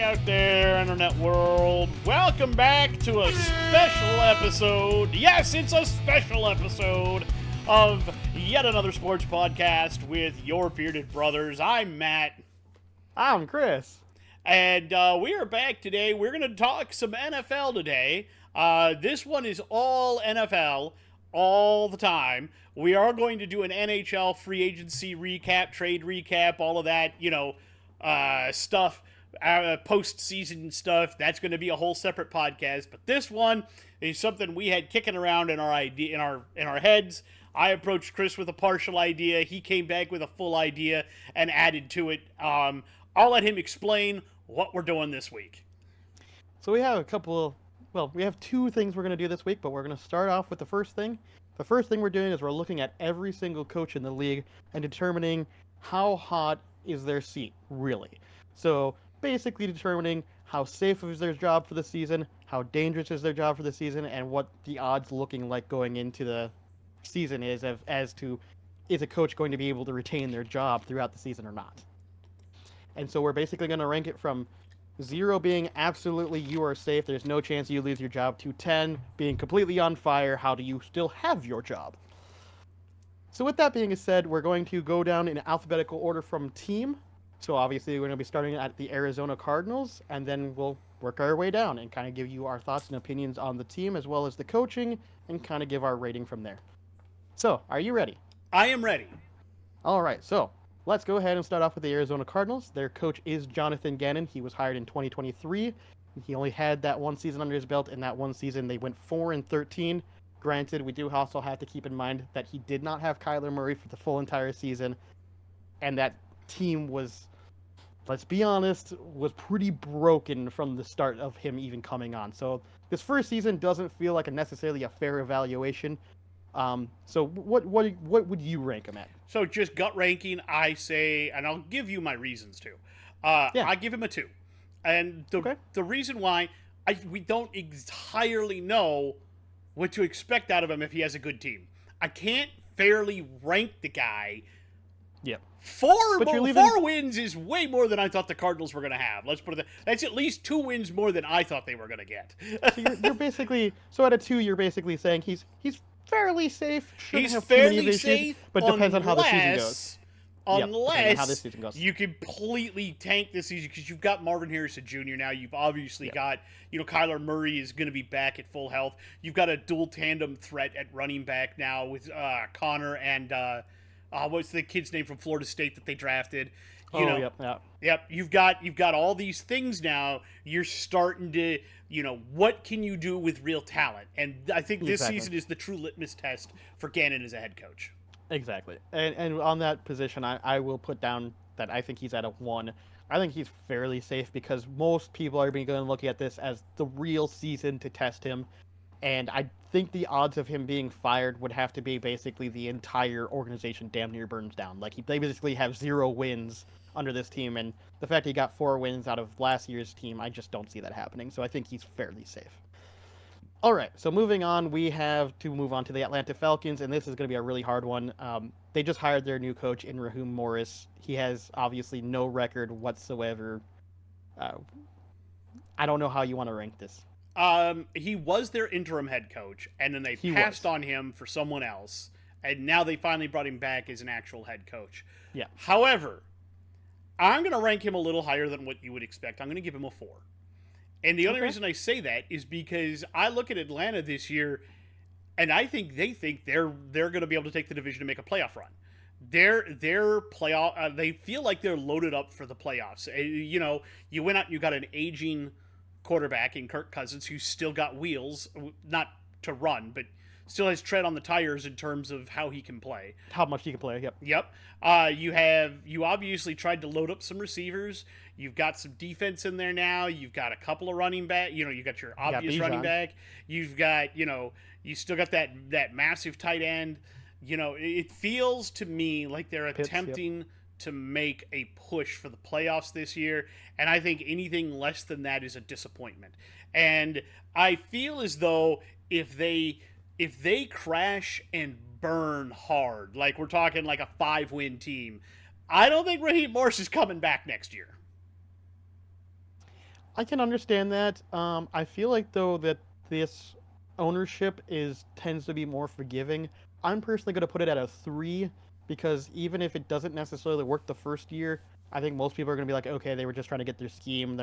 out there, internet world. Welcome back to a special episode. Yes, it's a special episode of yet another sports podcast with your bearded brothers. I'm Matt. I'm Chris. And we are back today. We're going to talk some NFL today. This one is all NFL all the time. We are going to do an NHL free agency recap, trade recap, all of that, stuff, post-season stuff. That's going to be a whole separate podcast. But this one is something we had kicking around in our heads. I approached Chris with a partial idea. He came back with a full idea and added to it. I'll let him explain what we're doing this week. So we have we have two things we're going to do this week, but we're going to start off with the first thing. The first thing we're doing is we're looking at every single coach in the league and determining how hot is their seat, really. So basically determining how safe is their job for the season, how dangerous is their job for the season, and what the odds looking like going into the season is as to is a coach going to be able to retain their job throughout the season or not. And so we're basically going to rank it from 0 being absolutely you are safe, there's no chance you lose your job, to 10 being completely on fire, how do you still have your job? So with that being said, we're going to go down in alphabetical order from team. So obviously we're going to be starting at the Arizona Cardinals, and then we'll work our way down and kind of give you our thoughts and opinions on the team as well as the coaching and kind of give our rating from there. So, are you ready? I am ready. All right, so let's go ahead and start off with the Arizona Cardinals. Their coach is Jonathan Gannon. He was hired in 2023. He only had that one season under his belt. In that one season, they went 4-13. Granted, we do also have to keep in mind that he did not have Kyler Murray for the full entire season, and that team was, let's be honest, was pretty broken from the start of him even coming on. So this first season doesn't feel like necessarily a fair evaluation. So what would you rank him at? So just gut ranking, I say, and I'll give you my reasons too. I give him a 2. And the reason why, we don't entirely know what to expect out of him if he has a good team. I can't fairly rank the guy. Yep. 4 wins is way more than I thought the Cardinals were going to have. Let's put it that's at least 2 wins more than I thought they were going to get. So you're basically, so at a 2, you're basically saying he's fairly safe. He's fairly safe, but depends on how the season goes. Unless how this season goes. You completely tank this season because you've got Marvin Harrison Jr. now. You've obviously got, Kyler Murray is going to be back at full health. You've got a dual tandem threat at running back now with Connor and what's the kid's name from Florida State that they drafted? Yep. You've got all these things now. You're starting to, what can you do with real talent? And I think this season is the true litmus test for Gannon as a head coach. Exactly. And on that position, I will put down that I think he's at a 1. I think he's fairly safe because most people are going to look at this as the real season to test him. And I think the odds of him being fired would have to be basically the entire organization damn near burns down. Like, they basically have 0 wins under this team. And the fact he got 4 wins out of last year's team, I just don't see that happening. So I think he's fairly safe. All right, so moving on, we have to move on to the Atlanta Falcons, and this is going to be a really hard one. They just hired their new coach in Raheem Morris. He has obviously no record whatsoever. I don't know how you want to rank this. He was their interim head coach, and then they passed on him for someone else, and now they finally brought him back as an actual head coach. Yeah. However, I'm going to rank him a little higher than what you would expect. I'm going to give him a 4. And the only reason I say that is because I look at Atlanta this year, and I think they think they're going to be able to take the division and make a playoff run. Their playoff, they feel like they're loaded up for the playoffs. You went out and you got an aging quarterback in Kirk Cousins who's still got wheels, not to run, but still has tread on the tires in terms of how he can play. How much he can play, yep. Yep. You obviously tried to load up some receivers. You've got some defense in there now. You've got a couple of running back. You got your obvious running back. You've got, you still got that massive tight end. It feels to me like they're attempting to make a push for the playoffs this year, and I think anything less than that is a disappointment. And I feel as though if they crash and burn hard, like we're talking like a 5-win team, I don't think Raheem Morris is coming back next year. I can understand that. I feel like though that this ownership tends to be more forgiving. I'm personally going to put it at a 3 because even if it doesn't necessarily work the first year, I think most people are going to be like, okay, they were just trying to get their scheme.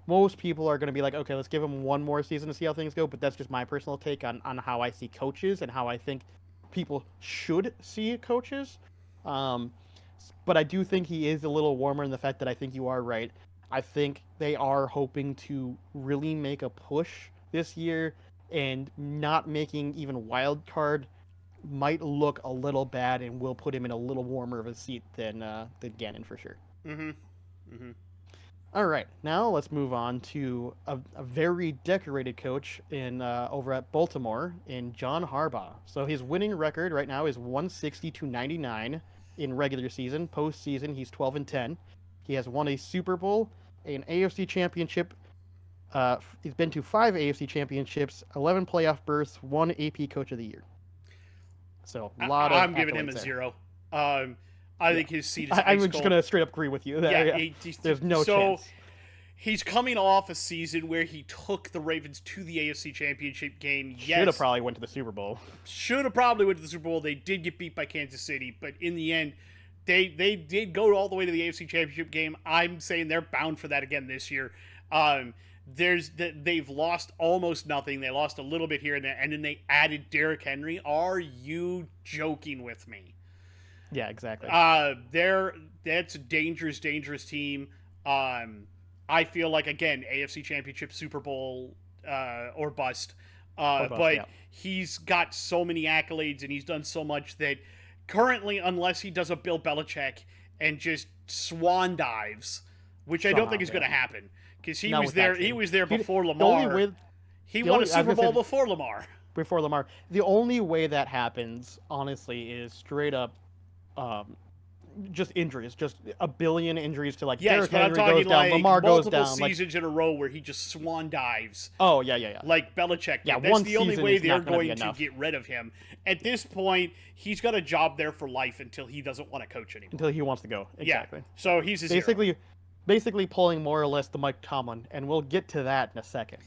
Most people are going to be like, okay, let's give them one more season to see how things go. But that's just my personal take on how I see coaches and how I think people should see coaches. Um, but I do think he is a little warmer in the fact that I think you are right. I think they are hoping to really make a push this year, and not making even wild card might look a little bad and will put him in a little warmer of a seat than Gannon for sure. Mm-hmm. Mm-hmm. All right, now let's move on to a very decorated coach in over at Baltimore in John Harbaugh. So his winning record right now is 160 to 99 in regular season. Postseason, he's 12-10. He has won a Super Bowl, an AFC Championship. He's been to 5 AFC Championships, 11 playoff berths, 1 AP Coach of the Year. So a lot of I'm giving him a there. 0. I think his seat is I'm just gonna straight up agree with you. There, yeah. There's no chance. He's coming off a season where he took the Ravens to the AFC Championship game. Yes, should have probably went to the Super Bowl. Should have probably went to the Super Bowl. They did get beat by Kansas City, but in the end, they did go all the way to the AFC Championship game. I'm saying they're bound for that again this year. They've lost almost nothing. They lost a little bit here and there, and then they added Derrick Henry. Are you joking with me? Yeah, exactly. That's a dangerous team. I feel like, again, AFC Championship, Super Bowl, or bust. But yeah. He's got so many accolades and he's done so much that currently, unless he does a Bill Belichick and just swan dives, which I don't think is going to happen, because he was there before Lamar. He won a Super Bowl before Lamar. Before Lamar. The only way that happens, honestly, is straight up just injuries, just a billion injuries to Derrick Henry goes down, Lamar goes down. Multiple seasons in a row where he just swan dives. Oh, yeah. Like Belichick. Yeah, that's the only way they're going to get rid of him. At this point, he's got a job there for life until he doesn't want to coach anymore. Until he wants to go. Exactly. Yeah. So he's a basically pulling more or less the Mike Tomlin, and we'll get to that in a second.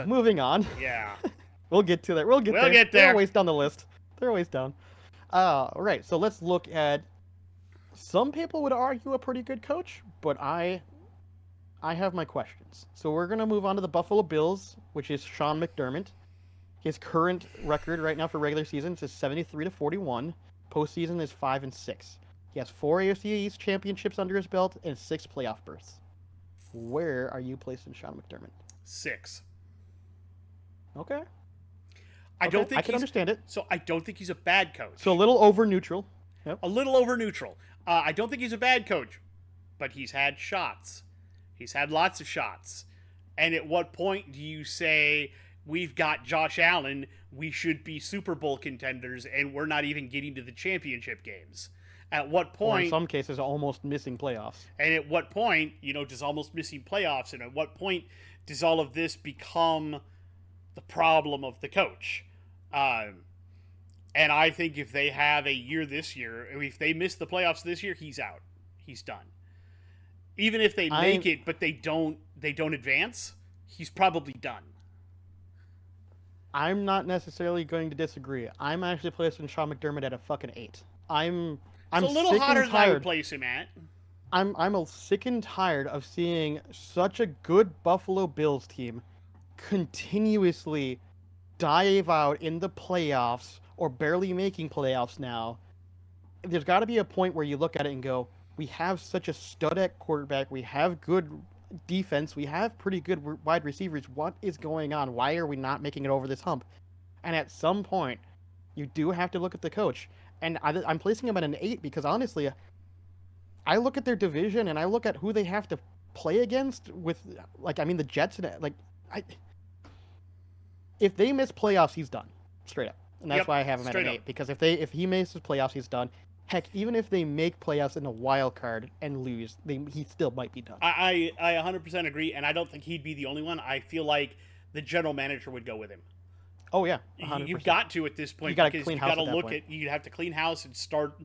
Moving on. Yeah. We'll get to that. We'll get there. They're always down the list. They're always down. Right, so let's look at, some people would argue a pretty good coach, but I have my questions. So we're going to move on to the Buffalo Bills, which is Sean McDermott. His current record right now for regular season is 73-41. Postseason is 5-6. He has 4 AFC East championships under his belt and 6 playoff berths. Where are you placing Sean McDermott? 6. Okay. I can understand it. So I don't think he's a bad coach. So a little over neutral. Yep. A little over neutral. I don't think he's a bad coach, but he's had shots. He's had lots of shots. And at what point do you say, we've got Josh Allen, we should be Super Bowl contenders, and we're not even getting to the championship games? At what point... Or in some cases, almost missing playoffs. And at what point, does almost missing playoffs, and at what point does all of this become the problem of the coach? And I think if they have a year this year, if they miss the playoffs this year, he's out. He's done. Even if they make it, but they don't advance, he's probably done. I'm not necessarily going to disagree. I'm actually placing Sean McDermott at a fucking 8. I'm a little hotter than I would place him at. I'm sick and tired of seeing such a good Buffalo Bills team continuously dive out in the playoffs or barely making playoffs now. There's got to be a point where you look at it and go, we have such a stud at quarterback, we have good defense, we have pretty good wide receivers. What is going on? Why are we not making it over this hump? And at some point, you do have to look at the coach. And I'm placing him at an 8 because honestly, I look at their division and I look at who they have to play against with, the Jets. If they miss playoffs, he's done. Straight up. And that's why I have him at an 8. Because if he misses playoffs, he's done. Heck, even if they make playoffs in a wild card and lose, he still might be done. I 100% agree, and I don't think he'd be the only one. I feel like the general manager would go with him. Oh, yeah. 100%. You've got to at this point. You got to clean house. You have to clean house and start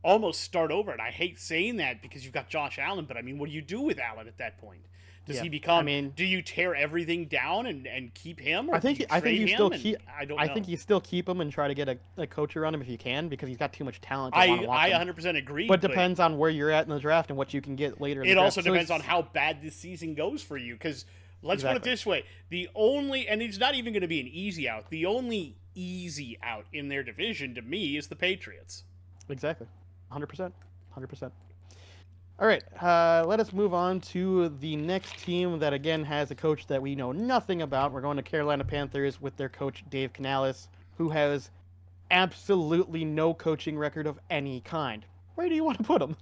almost start over. And I hate saying that because you've got Josh Allen, but I mean, what do you do with Allen at that point? Does Yeah. he become? I mean, Do you tear everything down and keep him, or I do think you I think trade you him? still And keep. I don't I know. think you still keep him and try to get a coach around him if you can, because he's got too much talent to want to walk I him. 100% agree. But depends on where you're at in the draft and what you can get later in the It draft. also So depends on it's- how bad this season goes for you. Because let's put it Exactly. this way: the only, and it's not even going to be an easy out. The only easy out in their division to me is the Patriots. Exactly. 100%. 100%. All right, let us move on to the next team that, again, has a coach that we know nothing about. We're going to Carolina Panthers with their coach, Dave Canales, who has absolutely no coaching record of any kind. Where do you want to put him?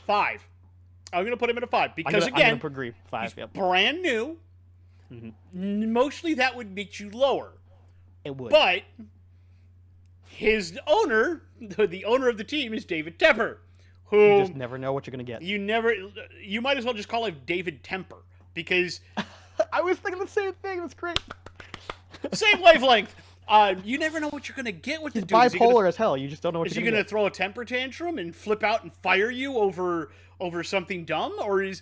5. I'm going to put him at a 5 because I'm again, gonna agree. 5. he's Yep. brand new. Mostly that would make you lower. It would. But his owner, the owner of the team, is David Tepper, who you just never know what you're gonna get. you might as well just call him David Temper because I was thinking the same thing. That's great. same wavelength. You never know what you're gonna get with He's the dude. bipolar as hell. You just don't know what Is you're he gonna gonna get. throw a temper tantrum and flip out and fire you over something dumb, or is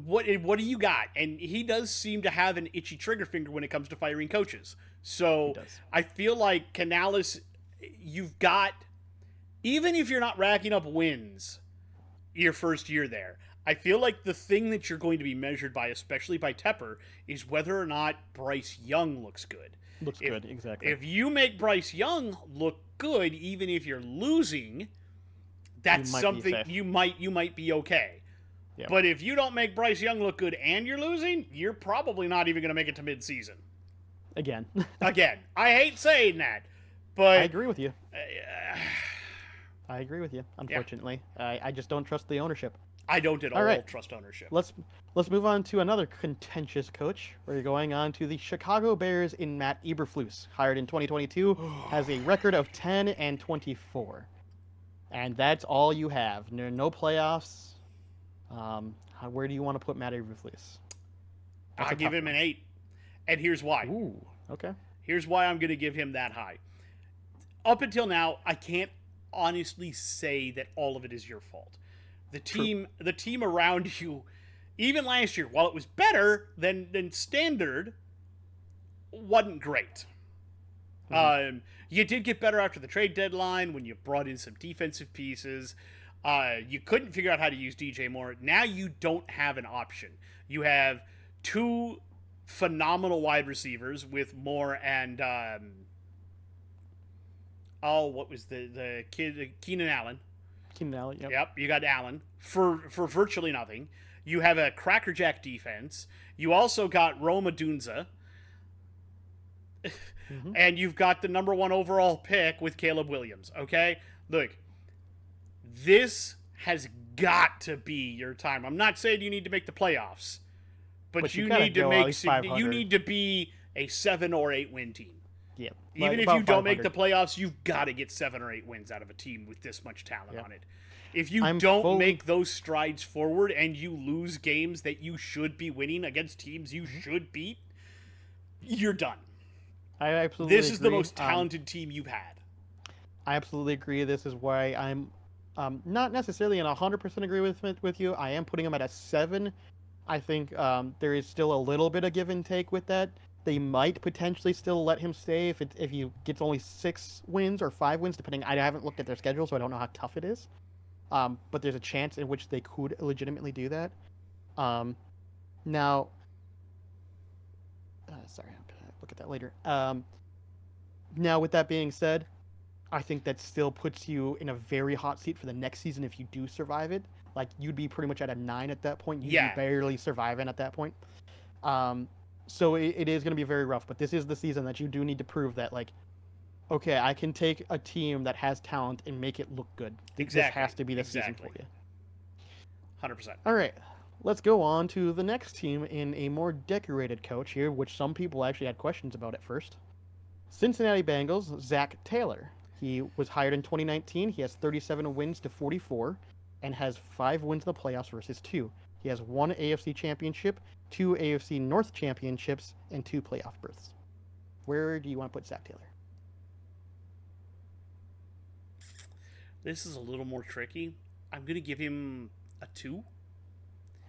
what do you got? And he does seem to have an itchy trigger finger when it comes to firing coaches. So does. I feel like Canales, you've got, even if you're not racking up wins your first year there, I feel like the thing that you're going to be measured by, especially by Tepper, is whether or not Bryce Young looks good. Looks good, exactly. If you make Bryce Young look good, even if you're losing, that's something you might be okay. Yeah. But if you don't make Bryce Young look good and you're losing, you're probably not even going to make it to midseason. Again. Again, I hate saying that, but I agree with you. I agree with you. Unfortunately, I just don't trust the ownership. I don't at all right. trust ownership. Let's move on to another contentious coach. We're going on to the Chicago Bears in Matt Eberflus, hired in 2022, has a record of 10-24, and that's all you have. No playoffs. Where do you want to put Matt Eberflus? I'll give him an 8, and here's why. Ooh, okay. Here's why I'm going to give him that high. Up until now, I can't honestly say that all of it is your fault. The team around you, even last year, while it was better than standard, wasn't great. You did get better after the trade deadline when you brought in some defensive pieces. You couldn't figure out how to use DJ Moore. Now you don't have an option. You have 2 phenomenal wide receivers with Moore and what was the kid, Keenan Allen. Keenan Allen. Yep, you got Allen for virtually nothing. You have a crackerjack defense. You also got Roma Dunza. And you've got the number 1 overall pick with Caleb Williams. Okay? Look, this has got to be your time. I'm not saying you need to make the playoffs, but you need to you need to be a 7 or 8 win team. Yeah. Even if you don't make the playoffs, you've got to get 7 or 8 wins out of a team with this much talent on it. If you don't make those strides forward and you lose games that you should be winning against teams you should beat, you're done. I absolutely This is the most talented team you've had. I absolutely agree. This is why I'm not necessarily in 100% agree with you. I am putting him at a 7. I think there is still a little bit of give and take with that. They might potentially still let him stay if he gets only 6 wins or 5 wins, depending. I haven't looked at their schedule, so I don't know how tough it is. But there's a chance in which they could legitimately do that. Now, sorry, I'm gonna look at that later. Now, with that being said, I think that still puts you in a very hot seat for the next season if you do survive it. Like, you'd be pretty much at a 9 at that point. You'd be barely surviving at that point. So it is going to be very rough, but this is the season that you do need to prove that, like, okay, I can take a team that has talent and make it look good. This has to be the season for you. 100%. All right, let's go on to the next team in a more decorated coach here, which some people actually had questions about at first. Cincinnati Bengals, Zach Taylor. He was hired in 2019. He has 37 wins to 44 and has 5 wins in the playoffs versus 2. He has 1 AFC championship, 2 AFC North championships, and 2 playoff berths. Where do you want to put Zach Taylor? This is a little more tricky. I'm going to give him a 2.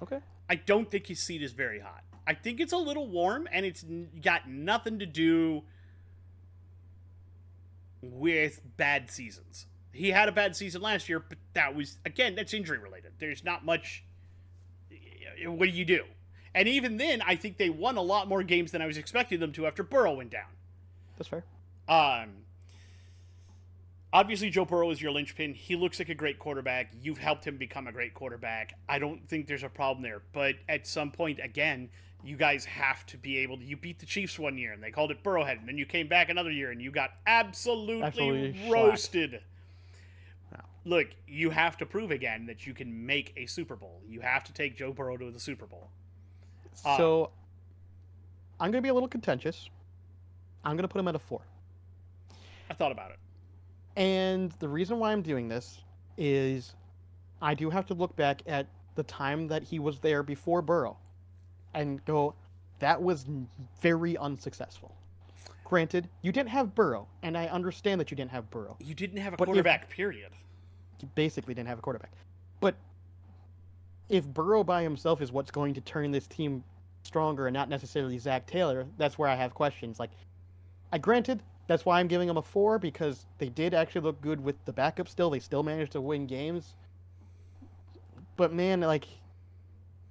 Okay. I don't think his seat is very hot. I think it's a little warm, and it's got nothing to do with bad seasons. He had a bad season last year, but that was, again, that's injury related. There's not much. What do you do? And even then, I think they won a lot more games than I was expecting them to after Burrow went down. That's fair. Obviously, Joe Burrow is your linchpin. He looks like a great quarterback. You've helped him become a great quarterback. I don't think there's a problem there. But at some point, again, you guys have to be able to. You beat the Chiefs one year, and they called it Burrowhead. And then you came back another year, and you got absolutely roasted. Wow. Look, you have to prove again that you can make a Super Bowl. You have to take Joe Burrow to the Super Bowl. So, I'm going to be a little contentious. I'm going to put him at a 4. I thought about it. And the reason why I'm doing this is I do have to look back at the time that he was there before Burrow and go, that was very unsuccessful. Granted, you didn't have Burrow, and I understand that you didn't have Burrow. You didn't have a quarterback, period. You basically didn't have a quarterback. But if Burrow by himself is what's going to turn this team stronger and not necessarily Zach Taylor, that's where I have questions. Like, granted, that's why I'm giving them a 4, because they did actually look good with the backup still. They still managed to win games. But man, like,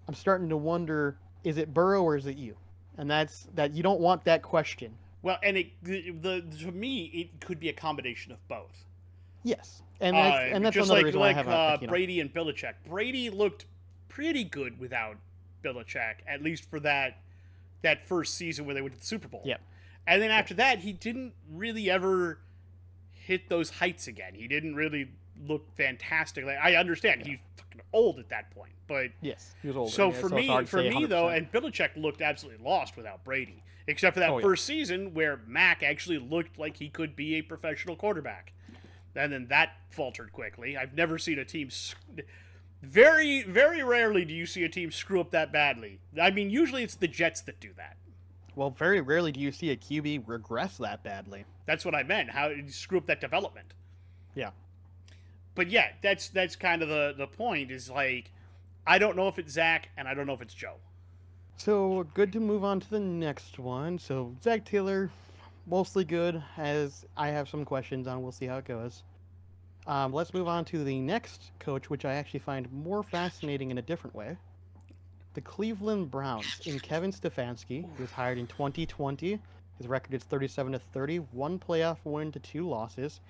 I'm starting to wonder, is it Burrow or is it you? And that's that you don't want that question. Well, and to me, it could be a combination of both. Yes. And that's just another reason why I have Brady and Belichick. Brady looked pretty good without Belichick, at least for that first season where they went to the Super Bowl. Yep. And then after that, he didn't really ever hit those heights again. He didn't really look fantastic. Like, I understand he's fucking old at that point, but yes, he was old. So for me though, and Belichick looked absolutely lost without Brady, except for that first season where Mac actually looked like he could be a professional quarterback, and then that faltered quickly. I've never seen a team. Very, very rarely do you see a team screw up that badly. I mean, usually it's the Jets that do that. Well, very rarely do you see a QB regress that badly. That's what I meant. How you screw up that development. Yeah. But yeah, that's kind of the point is, like, I don't know if it's Zach and I don't know if it's Joe. So good to move on to the next one. So Zach Taylor, mostly good, as I have some questions on. We'll see how it goes. Let's move on to the next coach, which I actually find more fascinating in a different way. The Cleveland Browns in Kevin Stefanski, who was hired in 2020. His record is 37-30, 1 playoff win to 2 losses.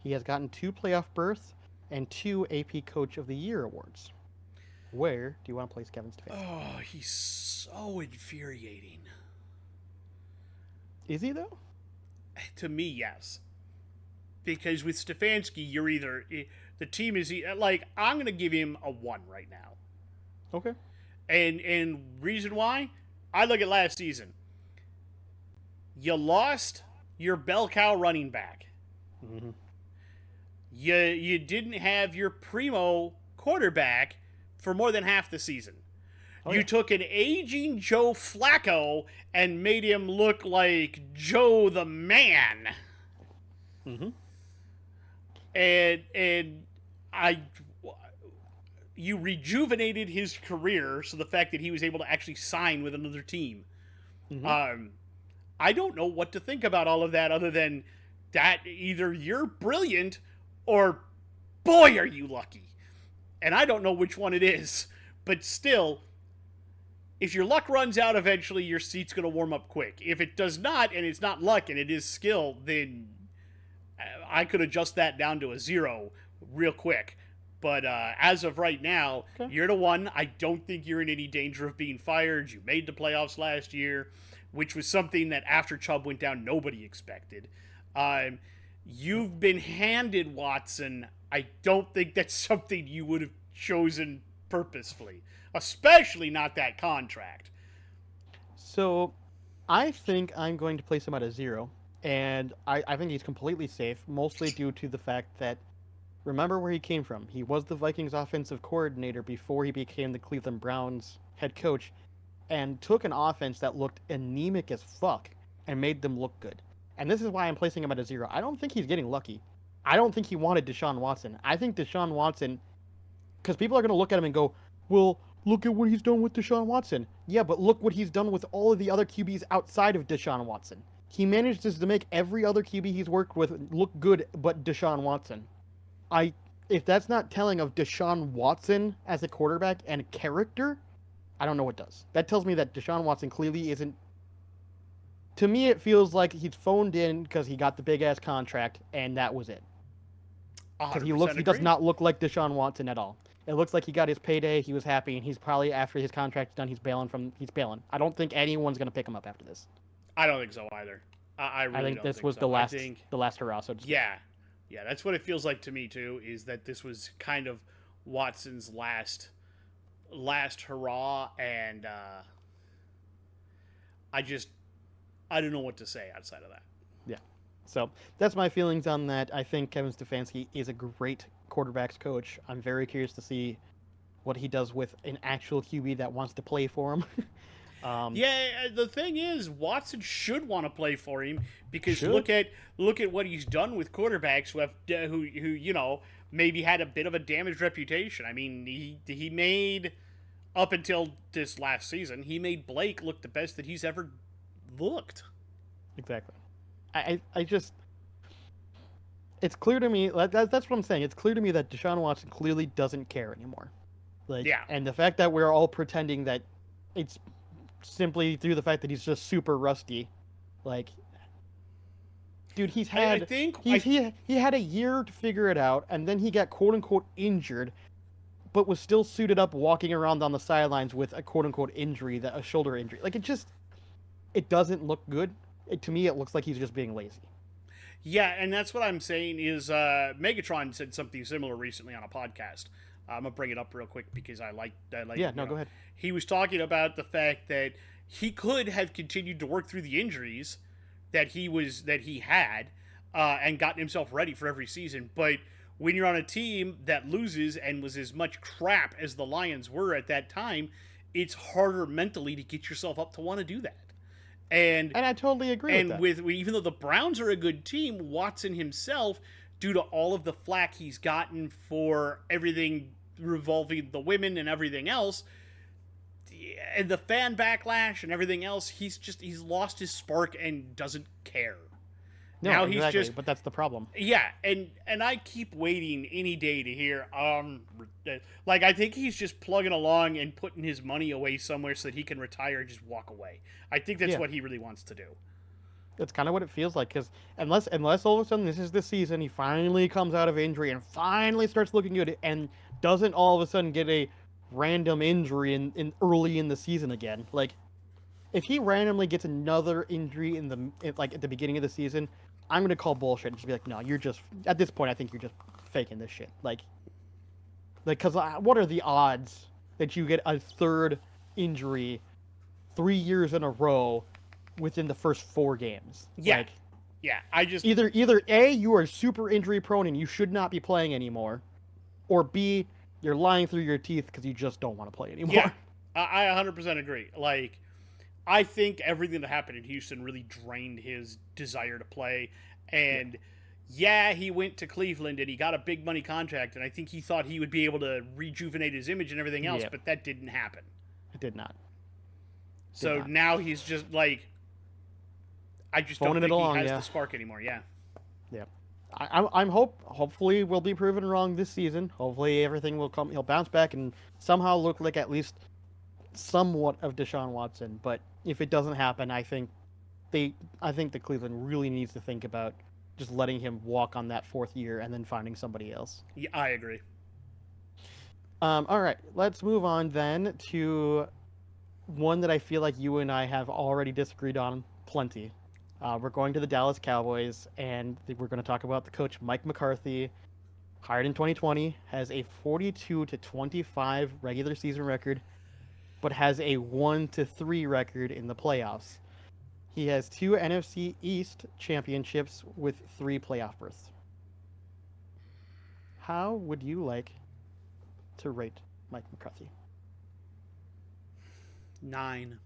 He has gotten 2 playoff berths and 2 AP Coach of the Year awards. Where do you want to place Kevin Stefanski? Oh, he's so infuriating. Is he, though? To me, yes. Because with Stefanski, you're either... The team is... Like, I'm going to give him a 1 right now. Okay. And reason why? I look at last season. You lost your bell cow running back. Mm-hmm. You didn't have your primo quarterback for more than half the season. You took an aging Joe Flacco and made him look like Joe the Man. Mm-hmm. And you rejuvenated his career, so the fact that he was able to actually sign with another team. Mm-hmm. I don't know what to think about all of that other than that either you're brilliant or boy are you lucky. And I don't know which one it is, but still, if your luck runs out eventually, your seat's going to warm up quick. If it does not, and it's not luck and it is skill, then I could adjust that down to a 0 real quick. But as of right now, you're at a 1. I don't think you're in any danger of being fired. You made the playoffs last year, which was something that after Chubb went down, nobody expected. You've been handed Watson. I don't think that's something you would have chosen purposefully, especially not that contract. So I think I'm going to place him at a 0, and I think he's completely safe, mostly due to the fact that remember where he came from. He was the Vikings offensive coordinator before he became the Cleveland Browns head coach, and took an offense that looked anemic as fuck and made them look good. And this is why I'm placing him at a 0. I don't think he's getting lucky. I don't think he wanted Deshaun Watson. I think Deshaun Watson, because people are going to look at him and go, well, look at what he's done with Deshaun Watson. Yeah, but look what he's done with all of the other QBs outside of Deshaun Watson. He manages to make every other QB he's worked with look good but Deshaun Watson. I If that's not telling of Deshaun Watson as a quarterback and character, I don't know what does. That tells me that Deshaun Watson clearly isn't. To me, it feels like he's phoned in because he got the big ass contract and that was it. Because he does not look like Deshaun Watson at all. It looks like he got his payday, he was happy, and he's probably after his contract's done, he's bailing. I don't think anyone's gonna pick him up after this. I don't think so either. I really think don't this think was so. the last hurrah. So yeah, that's what it feels like to me too. Is that this was kind of Watson's last hurrah, and I don't know what to say outside of that. Yeah. So that's my feelings on that. I think Kevin Stefanski is a great quarterbacks coach. I'm very curious to see what he does with an actual QB that wants to play for him. Yeah, the thing is, Watson should want to play for him because look at what he's done with quarterbacks who you know maybe had a bit of a damaged reputation. I mean, he made up until this last season, he made Blake look the best that he's ever looked. Exactly. I just, it's clear to me that's what I'm saying. It's clear to me that Deshaun Watson clearly doesn't care anymore. Like, yeah. And the fact that we're all pretending that it's simply through the fact that he's just super rusty, like, dude, he had a year to figure it out, and then he got quote unquote injured, but was still suited up walking around on the sidelines with a quote unquote injury, a shoulder injury. Like, it doesn't look good. To me, it looks like he's just being lazy. Yeah, and that's what I'm saying is Megatron said something similar recently on a podcast. I'm gonna bring it up real quick because I like. Yeah, no, go ahead. He was talking about the fact that he could have continued to work through the injuries that he had and gotten himself ready for every season. But when you're on a team that loses and was as much crap as the Lions were at that time, it's harder mentally to get yourself up to want to do that. And I totally agree with that. And even though the Browns are a good team, Watson himself, due to all of the flack he's gotten for everything revolving the women and everything else, and the fan backlash and everything else, he's lost his spark and doesn't care. No, now exactly, but that's the problem. Yeah, and I keep waiting any day to hear like, I think he's just plugging along and putting his money away somewhere so that he can retire and just walk away. I think that's what he really wants to do. That's kind of what it feels like, because unless all of a sudden this is the season, he finally comes out of injury and finally starts looking good, and doesn't all of a sudden get a random injury in early in the season again. Like, if he randomly gets another injury at the beginning of the season, I'm gonna call bullshit and just be like, no, you're just, at this point, I think you're just faking this shit. Like, because what are the odds that you get a third injury 3 years in a row within the first 4 games? Yeah. Like, yeah, I just either A, you are super injury prone and you should not be playing anymore, or B, you're lying through your teeth because you just don't want to play anymore. Yeah, I 100% agree. Like, I think everything that happened in Houston really drained his desire to play. And yeah, he went to Cleveland and he got a big money contract, and I think he thought he would be able to rejuvenate his image and everything else, but that didn't happen. It did not. So now he's just like, I just don't think he has the spark anymore. Yeah. Yeah. I'm hopefully we'll be proven wrong this season. Hopefully everything will come. He'll bounce back and somehow look like at least somewhat of Deshaun Watson. But if it doesn't happen, I think the Cleveland really needs to think about just letting him walk on that 4th year and then finding somebody else. Yeah, I agree. All right, let's move on then to one that I feel like you and I have already disagreed on plenty. We're going to the Dallas Cowboys, and we're going to talk about the coach Mike McCarthy, hired in 2020, has a 42-25 regular season record, but has a 1-3 record in the playoffs. He has 2 NFC East championships with 3 playoff berths. How would you like to rate Mike McCarthy? 9.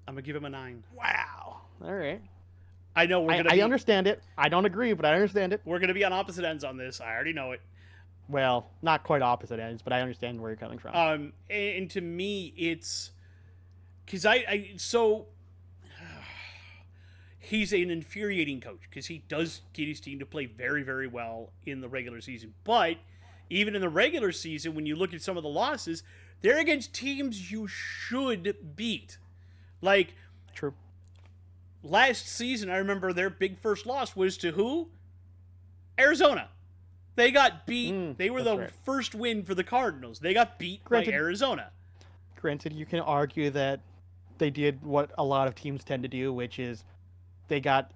I'm gonna give him a 9. Wow. All right. I know I understand it. I don't agree, but I understand it. we're gonna be on opposite ends on this. I already know it. Well, not quite opposite ends, but I understand where you're coming from. And to me, it's because so he's an infuriating coach because he does get his team to play very, very well in the regular season. But even in the regular season, when you look at some of the losses, they're against teams you should beat. Like True. last season, I remember their big first loss was to who? Arizona. They got beat. They were the right. first win for the Cardinals. They got beat by Arizona. Granted, you can argue that they did what a lot of teams tend to do, which is they got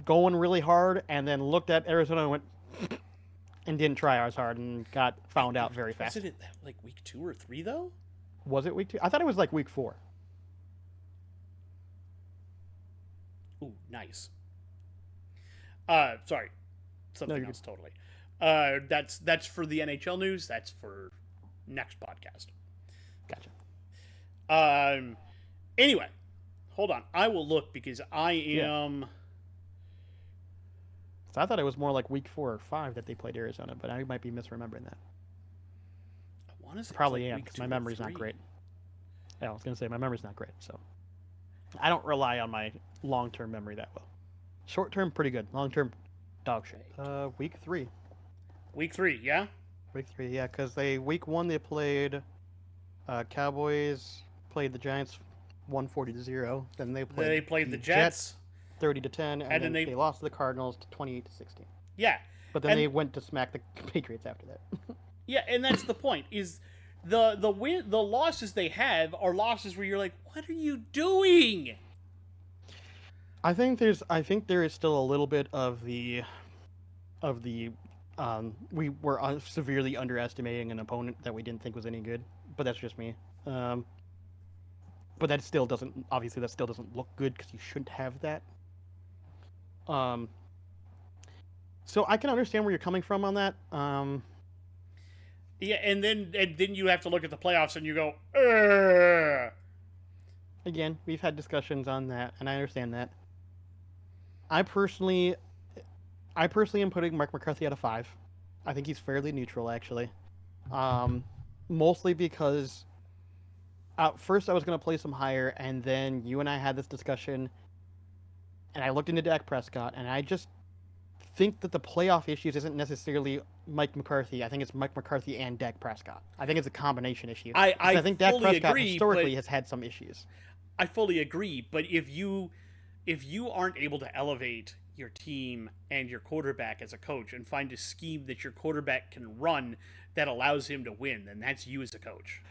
going really hard and then looked at Arizona and went and didn't try as hard and got found out very fast. Was it like week 2 or 3 though? Was it week 2? I thought it was like week 4. Ooh, nice. Sorry, something else totally. That's for the NHL news. That's for next podcast. Gotcha. Anyway, hold on. I will look because I am. So I thought it was more like week 4 or 5 that they played Arizona, but I might be misremembering that. I want to say probably like am because my memory's not great. Yeah, I was gonna say my memory's not great, so I don't rely on my long-term memory that well. Short-term, pretty good. Long-term, dog shit. Week 3. Week 3, yeah. Week 3, yeah, because week 1 they played Cowboys, played the Giants 140-0. Then they played the Jets 30-10, and then they lost to the Cardinals 28-16. Yeah, but then they went to smack the Patriots after that. Yeah, and that's the point. Is the losses they have are losses where you're like, what are you doing? I think there is still a little bit of the we were severely underestimating an opponent that we didn't think was any good, but that's just me. But that still doesn't look good because you shouldn't have that. So I can understand where you're coming from on that. Yeah, and then you have to look at the playoffs and you go, Ugh. Again, we've had discussions on that, and I understand that. I personally am putting Mike McCarthy at a 5. I think he's fairly neutral, actually. Mostly because at first I was going to place him higher, and then you and I had this discussion, and I looked into Dak Prescott, and I just think that the playoff issues isn't necessarily Mike McCarthy. I think it's Mike McCarthy and Dak Prescott. I think it's a combination issue. I think Dak Prescott historically has had some issues. I fully agree, but if you aren't able to elevate your team and your quarterback as a coach and find a scheme that your quarterback can run that allows him to win, then that's you as a coach.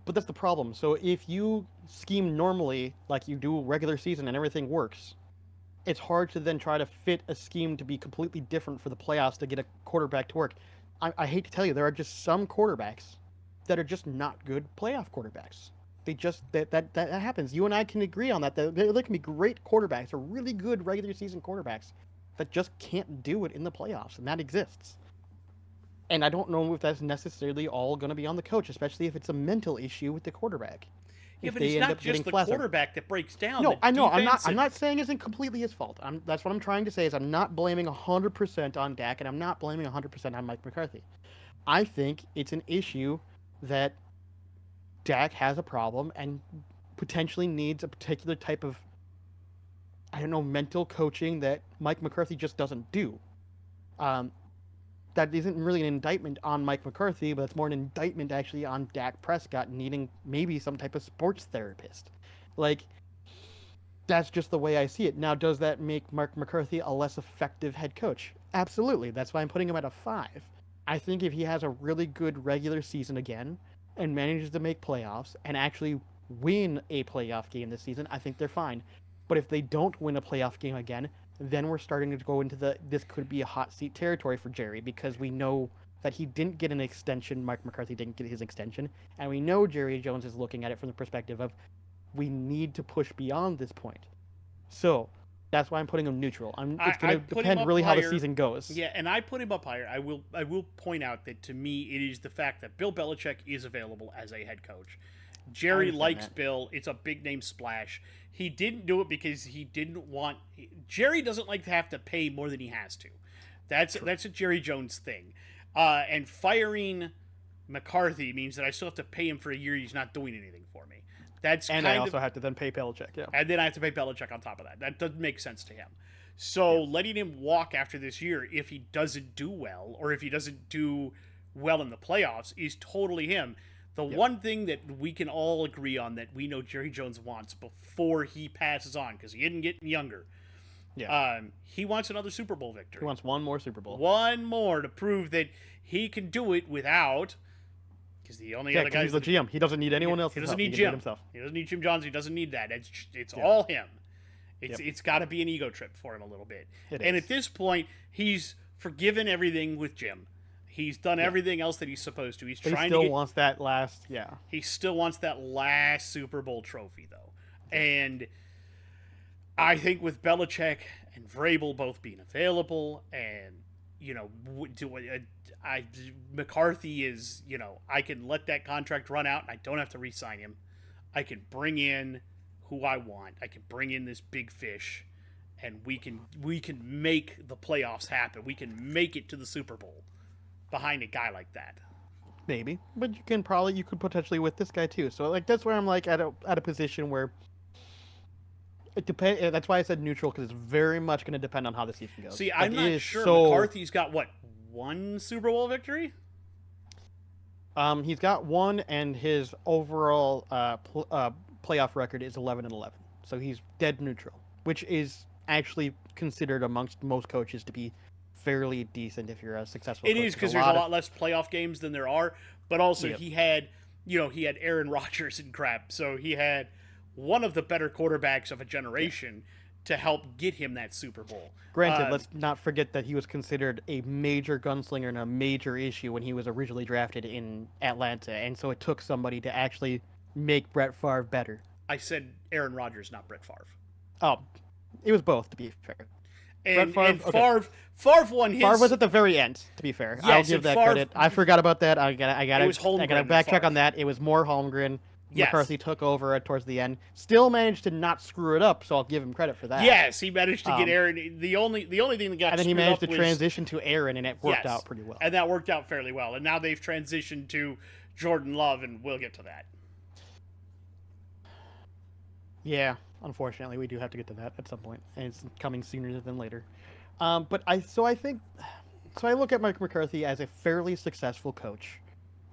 But that's the problem. So if you scheme normally, like you do regular season and everything works, it's hard to then try to fit a scheme to be completely different for the playoffs to get a quarterback to work. I hate to tell you, there are just some quarterbacks that are just not good playoff quarterbacks. They just that happens. You and I can agree on that. There can be great quarterbacks or really good regular season quarterbacks that just can't do it in the playoffs, and that exists. And I don't know if that's necessarily all going to be on the coach, especially if it's a mental issue with the quarterback. Yeah, but it's not just the quarterback that breaks down. No, I know. I'm not saying it isn't completely his fault. That's what I'm trying to say is I'm not blaming 100% on Dak, and I'm not blaming 100% on Mike McCarthy. I think it's an issue that Dak has a problem and potentially needs a particular type of, mental coaching that Mike McCarthy just doesn't do. That isn't really an indictment on Mike McCarthy, but it's more an indictment actually on Dak Prescott needing maybe some type of sports therapist. Like, that's just the way I see it. Now, does that make Mark McCarthy a less effective head coach? Absolutely. That's why I'm putting him at a 5. I think if he has a really good regular season again and manages to make playoffs and actually win a playoff game this season, I think they're fine. But if they don't win a playoff game again, then we're starting to go into this could be a hot seat territory for Jerry, because we know that he didn't get an extension. Mike McCarthy didn't get his extension. And we know Jerry Jones is looking at it from the perspective of we need to push beyond this point. So that's why I'm putting him neutral. It's going to depend really how the season goes. Yeah, and I put him up higher. I will point out that to me it is the fact that Bill Belichick is available as a head coach. Jerry understand likes that. Bill. It's a big name splash. He didn't do it because he didn't want. Jerry doesn't like to have to pay more than he has to. That's a Jerry Jones thing. And firing McCarthy means that I still have to pay him for a year he's not doing anything for me. That's And kind I of, also have to then pay Belichick. Yeah. and then I have to pay Belichick on top of that. That doesn't make sense to him. So letting him walk after this year, if he doesn't do well, or if he doesn't do well in the playoffs, is totally him. The one thing that we can all agree on that we know Jerry Jones wants before he passes on, because he isn't getting younger, he wants another Super Bowl victory. He wants one more Super Bowl. One more to prove that he can do it without. Because the only other guy, he's the GM. He doesn't need anyone else. He doesn't need Jim. Jim. He doesn't need Jim Johnson. He doesn't need that. It's all him. It's got to be an ego trip for him a little bit. And at this point, he's forgiven everything with Jim. He's done everything else that he's supposed to. He's trying he still to wants that last. He still wants that last Super Bowl trophy though. And I think with Belichick and Vrabel both being available, and McCarthy is, I can let that contract run out and I don't have to re-sign him. I can bring in who I want. I can bring in this big fish, and we can make the playoffs happen. We can make it to the Super Bowl behind a guy like that. Maybe, but you could potentially with this guy too. So like that's where I'm like at a position where it depends. That's why I said neutral, because it's very much going to depend on how the season goes. See, I'm not sure. McCarthy's got one Super Bowl victory? He's got one, and his overall playoff record is 11-11. So he's dead neutral, which is actually considered amongst most coaches to be fairly decent if you're a successful coach. It is, because there's a lot of less playoff games than there are, but also he had Aaron Rodgers and crap, so he had one of the better quarterbacks of a generation to help get him that Super Bowl. Granted, let's not forget that he was considered a major gunslinger and a major issue when he was originally drafted in Atlanta, and so it took somebody to actually make Brett Favre better. I said Aaron Rodgers, not Brett Favre. Oh, it was both, to be fair. And Favre won his. Favre was at the very end, to be fair. Yes, I'll give that credit. I forgot about that. I got to backtrack on that. It was more Holmgren. Yes. McCarthy took over towards the end. Still managed to not screw it up, so I'll give him credit for that. Yes, he managed to get Aaron. The only thing that got and then he managed to transition to Aaron, and it worked out pretty well. And that worked out fairly well. And now they've transitioned to Jordan Love, and we'll get to that. Yeah, unfortunately, we do have to get to that at some point, and it's coming sooner than later. But I look at Mike McCarthy as a fairly successful coach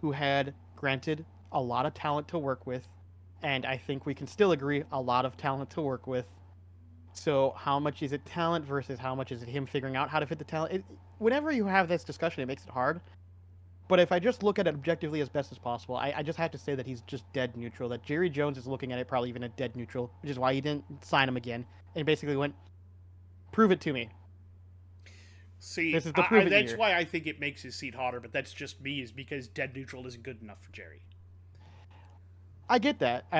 who had, granted, a lot of talent to work with, and I think we can still agree a lot of talent to work with. So how much is it talent versus how much is it him figuring out how to fit the talent? Whenever you have this discussion, it makes it hard. But if I just look at it objectively as best as possible, I just have to say that he's just dead neutral. That Jerry Jones is looking at it probably even a dead neutral, which is why he didn't sign him again. And he basically went, prove it to me. See, this is the prove it that's year. why I think it makes his seat hotter, but that's just me, is because dead neutral isn't good enough for Jerry. I get that,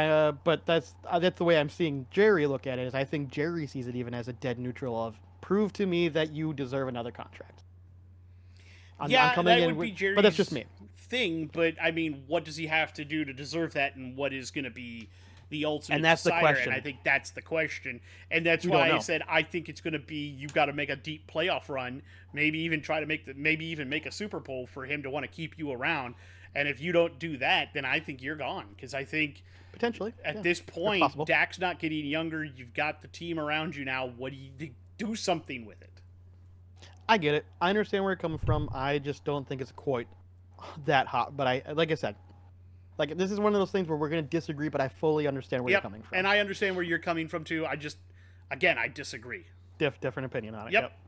but that's the way I'm seeing Jerry look at it. Is I think Jerry sees it even as a dead neutral of prove to me that you deserve another contract. I'm coming that would be Jerry's but that's just me. Thing. But I mean, what does he have to do to deserve that, and what is going to be the ultimate? And that's decider? the question. And I think that's the question, and that's why I said I think it's going to be you've got to make a deep playoff run, maybe even try to make a Super Bowl for him to want to keep you around. And if you don't do that, then I think you're gone. Because I think potentially at this point, Dak's not getting younger. You've got the team around you now. What do you do? Something with it. I get it. I understand where you're coming from. I just don't think it's quite that hot. But like I said, this is one of those things where we're going to disagree. But I fully understand where you're coming from. And I understand where you're coming from too. I disagree. Different opinion on it. Yep.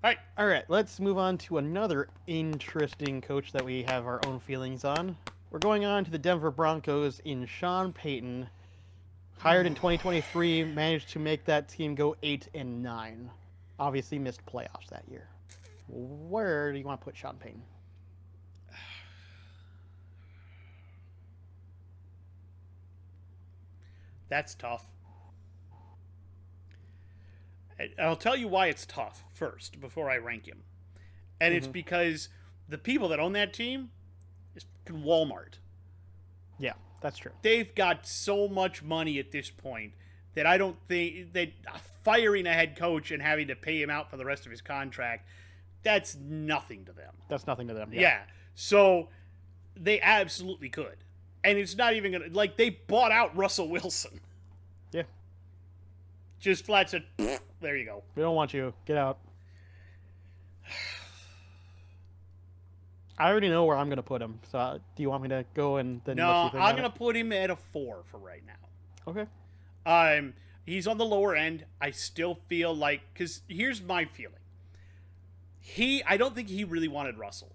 All right. Let's move on to another interesting coach that we have our own feelings on. We're going on to the Denver Broncos in Sean Payton, hired in 2023, managed to make that team go 8-9. Obviously missed playoffs that year. Where do you want to put Sean Payton? That's tough. I'll tell you why it's tough first before I rank him. And it's because the people that own that team is Walmart. Yeah. That's true. They've got so much money at this point that I don't think that firing a head coach and having to pay him out for the rest of his contract, that's nothing to them. That's nothing to them. Yeah. So they absolutely could. And it's not even going to, like, they bought out Russell Wilson. Yeah. Just flat said, there you go. We don't want you. Get out. I already know where I'm going to put him. So do you want me to go and then? No, I'm going to put him at a 4 for right now. Okay. He's on the lower end. I still feel like, because here's my feeling. I don't think he really wanted Russell.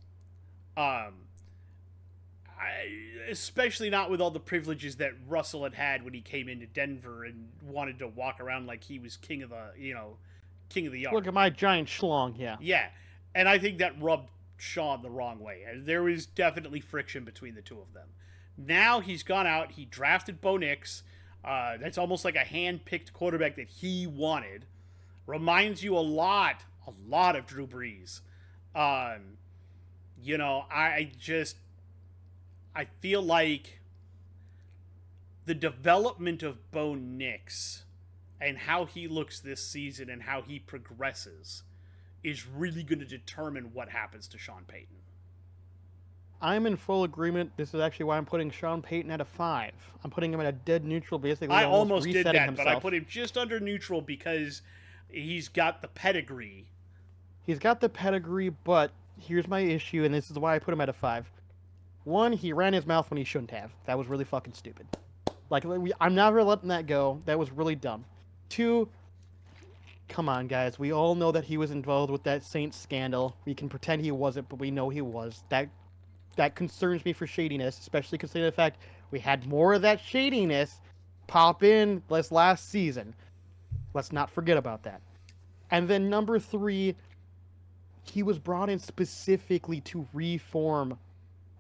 Especially not with all the privileges that Russell had when he came into Denver and wanted to walk around like he was king of the yard. Look at my giant schlong, yeah. Yeah, and I think that rubbed Sean the wrong way. There was definitely friction between the two of them. Now he's gone out. He drafted Bo Nix. That's almost like a hand-picked quarterback that he wanted. Reminds you a lot of Drew Brees. I feel like the development of Bo Nix and how he looks this season and how he progresses is really going to determine what happens to Sean Payton. I'm in full agreement. This is actually why I'm putting Sean Payton at a 5. I'm putting him at a dead neutral, basically. I almost did that, himself. but I put him just under neutral because he's got the pedigree. He's got the pedigree, but here's my issue, and this is why I put him at a 5. 1, he ran his mouth when he shouldn't have. That was really fucking stupid. Like, I'm never letting that go. That was really dumb. 2, come on, guys. We all know that he was involved with that Saints scandal. We can pretend he wasn't, but we know he was. That concerns me for shadiness, especially considering the fact we had more of that shadiness pop in this last season. Let's not forget about that. And then number 3, he was brought in specifically to reform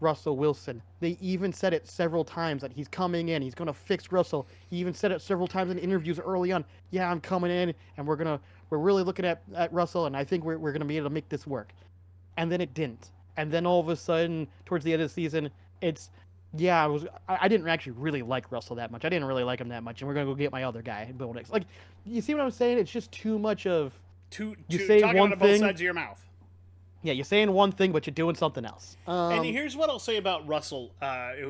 Russell Wilson. They even said it several times that he's coming in, he's going to fix Russell. He even said it several times in interviews early on. Yeah, I'm coming in, and we're really looking at Russell, and I think we're going to be able to make this work. And then it didn't. And then all of a sudden, towards the end of the season, I didn't actually really like Russell that much. I didn't really like him that much, and we're going to go get my other guy, Bill Nix. Like, you see what I'm saying? It's just too much of... You say one thing, both sides of your mouth. Yeah, you're saying one thing, but you're doing something else. And here's what I'll say about Russell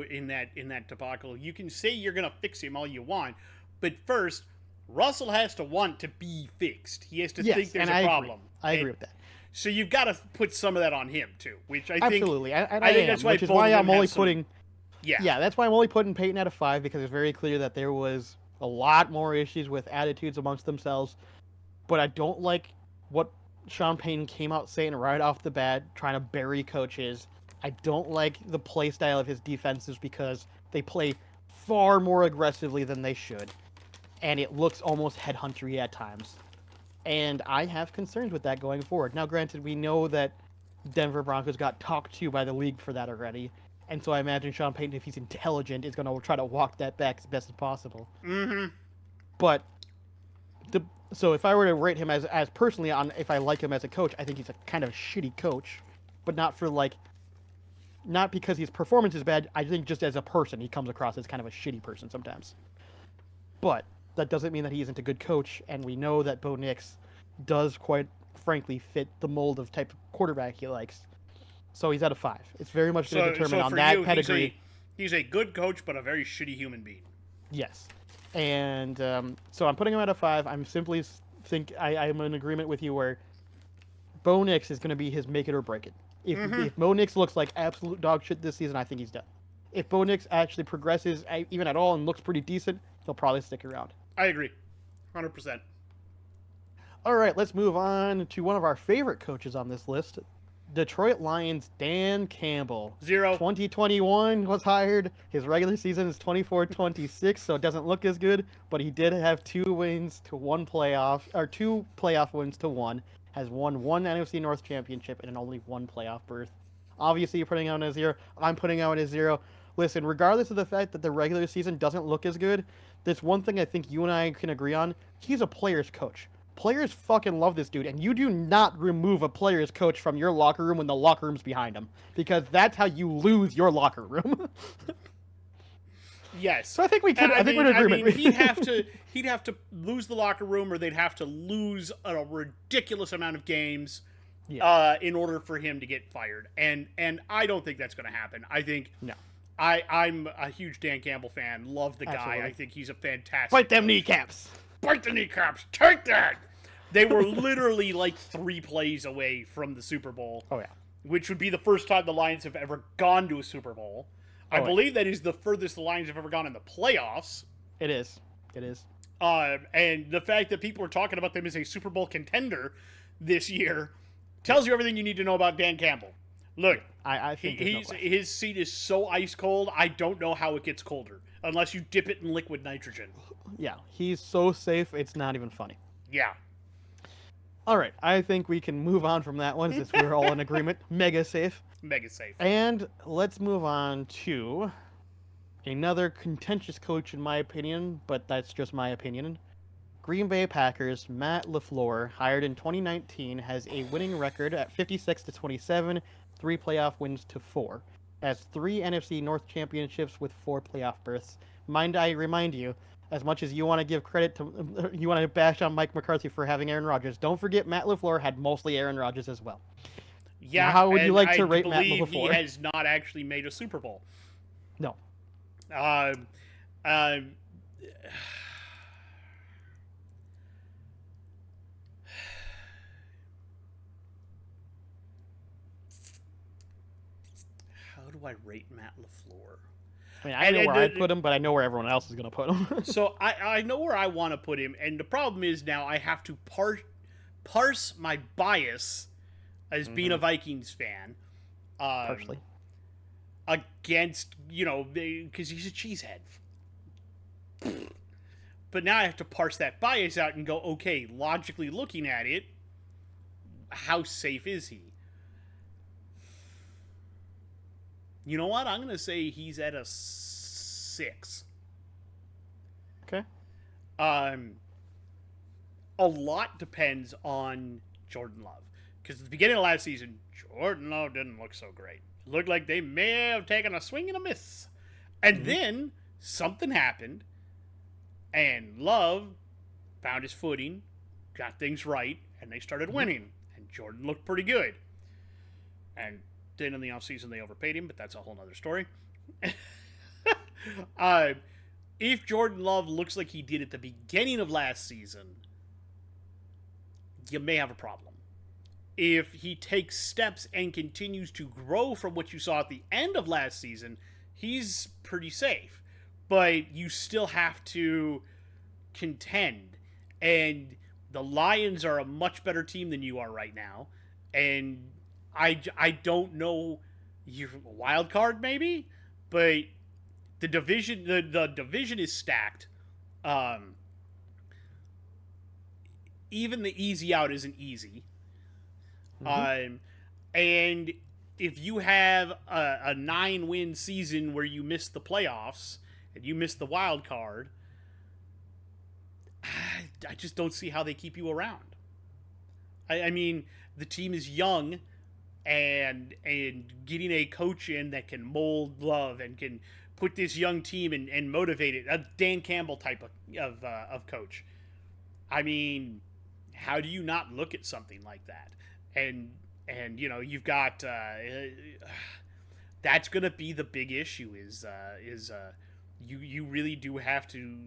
in that debacle. You can say you're going to fix him all you want, but first, Russell has to want to be fixed. He has to think there's a problem. I agree with that. So you've got to put some of that on him too, which I think absolutely. I think that's why I'm only putting. Yeah, that's why I'm only putting Peyton at a 5, because it's very clear that there was a lot more issues with attitudes amongst themselves. But I don't like what Sean Payton came out saying right off the bat, trying to bury coaches. I don't like the play style of his defenses because they play far more aggressively than they should, and it looks almost headhuntery at times. And I have concerns with that going forward. Now, granted, we know that Denver Broncos got talked to by the league for that already. And so I imagine Sean Payton, if he's intelligent, is going to try to walk that back as best as possible. Mm-hmm. But, so if I were to rate him as personally on if I like him as a coach, I think he's a kind of shitty coach. But not because his performance is bad. I think just as a person, he comes across as kind of a shitty person sometimes. But that doesn't mean that he isn't a good coach, and we know that Bo Nix does quite frankly fit the mold of type of quarterback he likes. So he's at a 5. It's very much going to determine on that pedigree. He's a good coach, but a very shitty human being. Yes. And so I'm putting him at a 5. I'm simply I'm in agreement with you where Bo Nix is going to be his make it or break it. If Bo Nix looks like absolute dog shit this season, I think he's done. If Bo Nix actually progresses even at all and looks pretty decent, he'll probably stick around. I agree. 100%. All right, let's move on to one of our favorite coaches on this list, Detroit Lions' Dan Campbell. 0. 2021 was hired. His regular season is 24-26, so it doesn't look as good, but he did have 2 playoff wins to 1, has won 1 NFC North championship and only 1 playoff berth. Obviously, you're putting out a 0. I'm putting out a 0. Listen, regardless of the fact that the regular season doesn't look as good, there's one thing I think you and I can agree on. He's a player's coach. Players fucking love this dude, and you do not remove a player's coach from your locker room when the locker room's behind him, because that's how you lose your locker room. Yes. So I think we can. I think we're in I agreement. mean, he'd have to lose the locker room, or they'd have to lose a ridiculous amount of games, Yeah. in order for him to get fired. And I don't think that's going to happen. I think No. I'm a huge Dan Campbell fan. Love the guy. Absolutely. I think he's a fantastic. Bite them coach. kneecaps. Bite the kneecaps. Take that. They were literally like 3 plays away from the Super Bowl. Oh yeah. Which would be the first time the Lions have ever gone to a Super Bowl. I believe that is the furthest the Lions have ever gone in the playoffs. It is. It is. And the fact that people are talking about them as a Super Bowl contender this year tells you everything you need to know about Dan Campbell. Look, I think his seat is so ice cold, I don't know how it gets colder. Unless you dip it in liquid nitrogen. Yeah, he's so safe, it's not even funny. Yeah. All right, I think we can move on from that one since we're all in agreement. Mega safe. Mega safe. And let's move on to another contentious coach, in my opinion, but that's just my opinion. Green Bay Packers, Matt LaFleur, hired in 2019, has a winning record at 56-27, 3 playoff wins to 4, has 3 NFC North championships with 4 playoff berths. Mind I remind you, as much as you want to give credit to, you want to bash on Mike McCarthy for having Aaron Rodgers, don't forget Matt LaFleur had mostly Aaron Rodgers as well. Yeah. Now, how would you like to rate Matt LaFleur? LaFleur? He has not actually made a Super Bowl. No. How do I rate Matt LaFleur? I mean, I know where I'd put him, but I know where everyone else is going to put him. So I know where I want to put him, and the problem is now I have to parse my bias as being a Vikings fan. Partially. Against, because he's a cheesehead. But now I have to parse that bias out and go, okay, logically looking at it, how safe is he? You know what? I'm going to say he's at a 6. Okay. A lot depends on Jordan Love. Because at the beginning of last season, Jordan Love didn't look so great. It looked like they may have taken a swing and a miss. And then something happened, and Love found his footing, got things right, and they started winning. And Jordan looked pretty good. And then in the offseason, they overpaid him, but that's a whole other story. If Jordan Love looks like he did at the beginning of last season, you may have a problem. If he takes steps and continues to grow from what you saw at the end of last season, he's pretty safe. But you still have to contend. And the Lions are a much better team than you are right now. And I don't know, you're a wild card maybe, but the division the division is stacked. Even the easy out isn't easy. And if you have a 9-win season where you miss the playoffs and you miss the wild card, I just don't see how they keep you around. I mean, the team is young. And getting a coach in that can mold Love and can put this young team and motivate it, a Dan Campbell type of coach. I mean, how do you not look at something like that? And you've got that's gonna be the big issue is you really do have to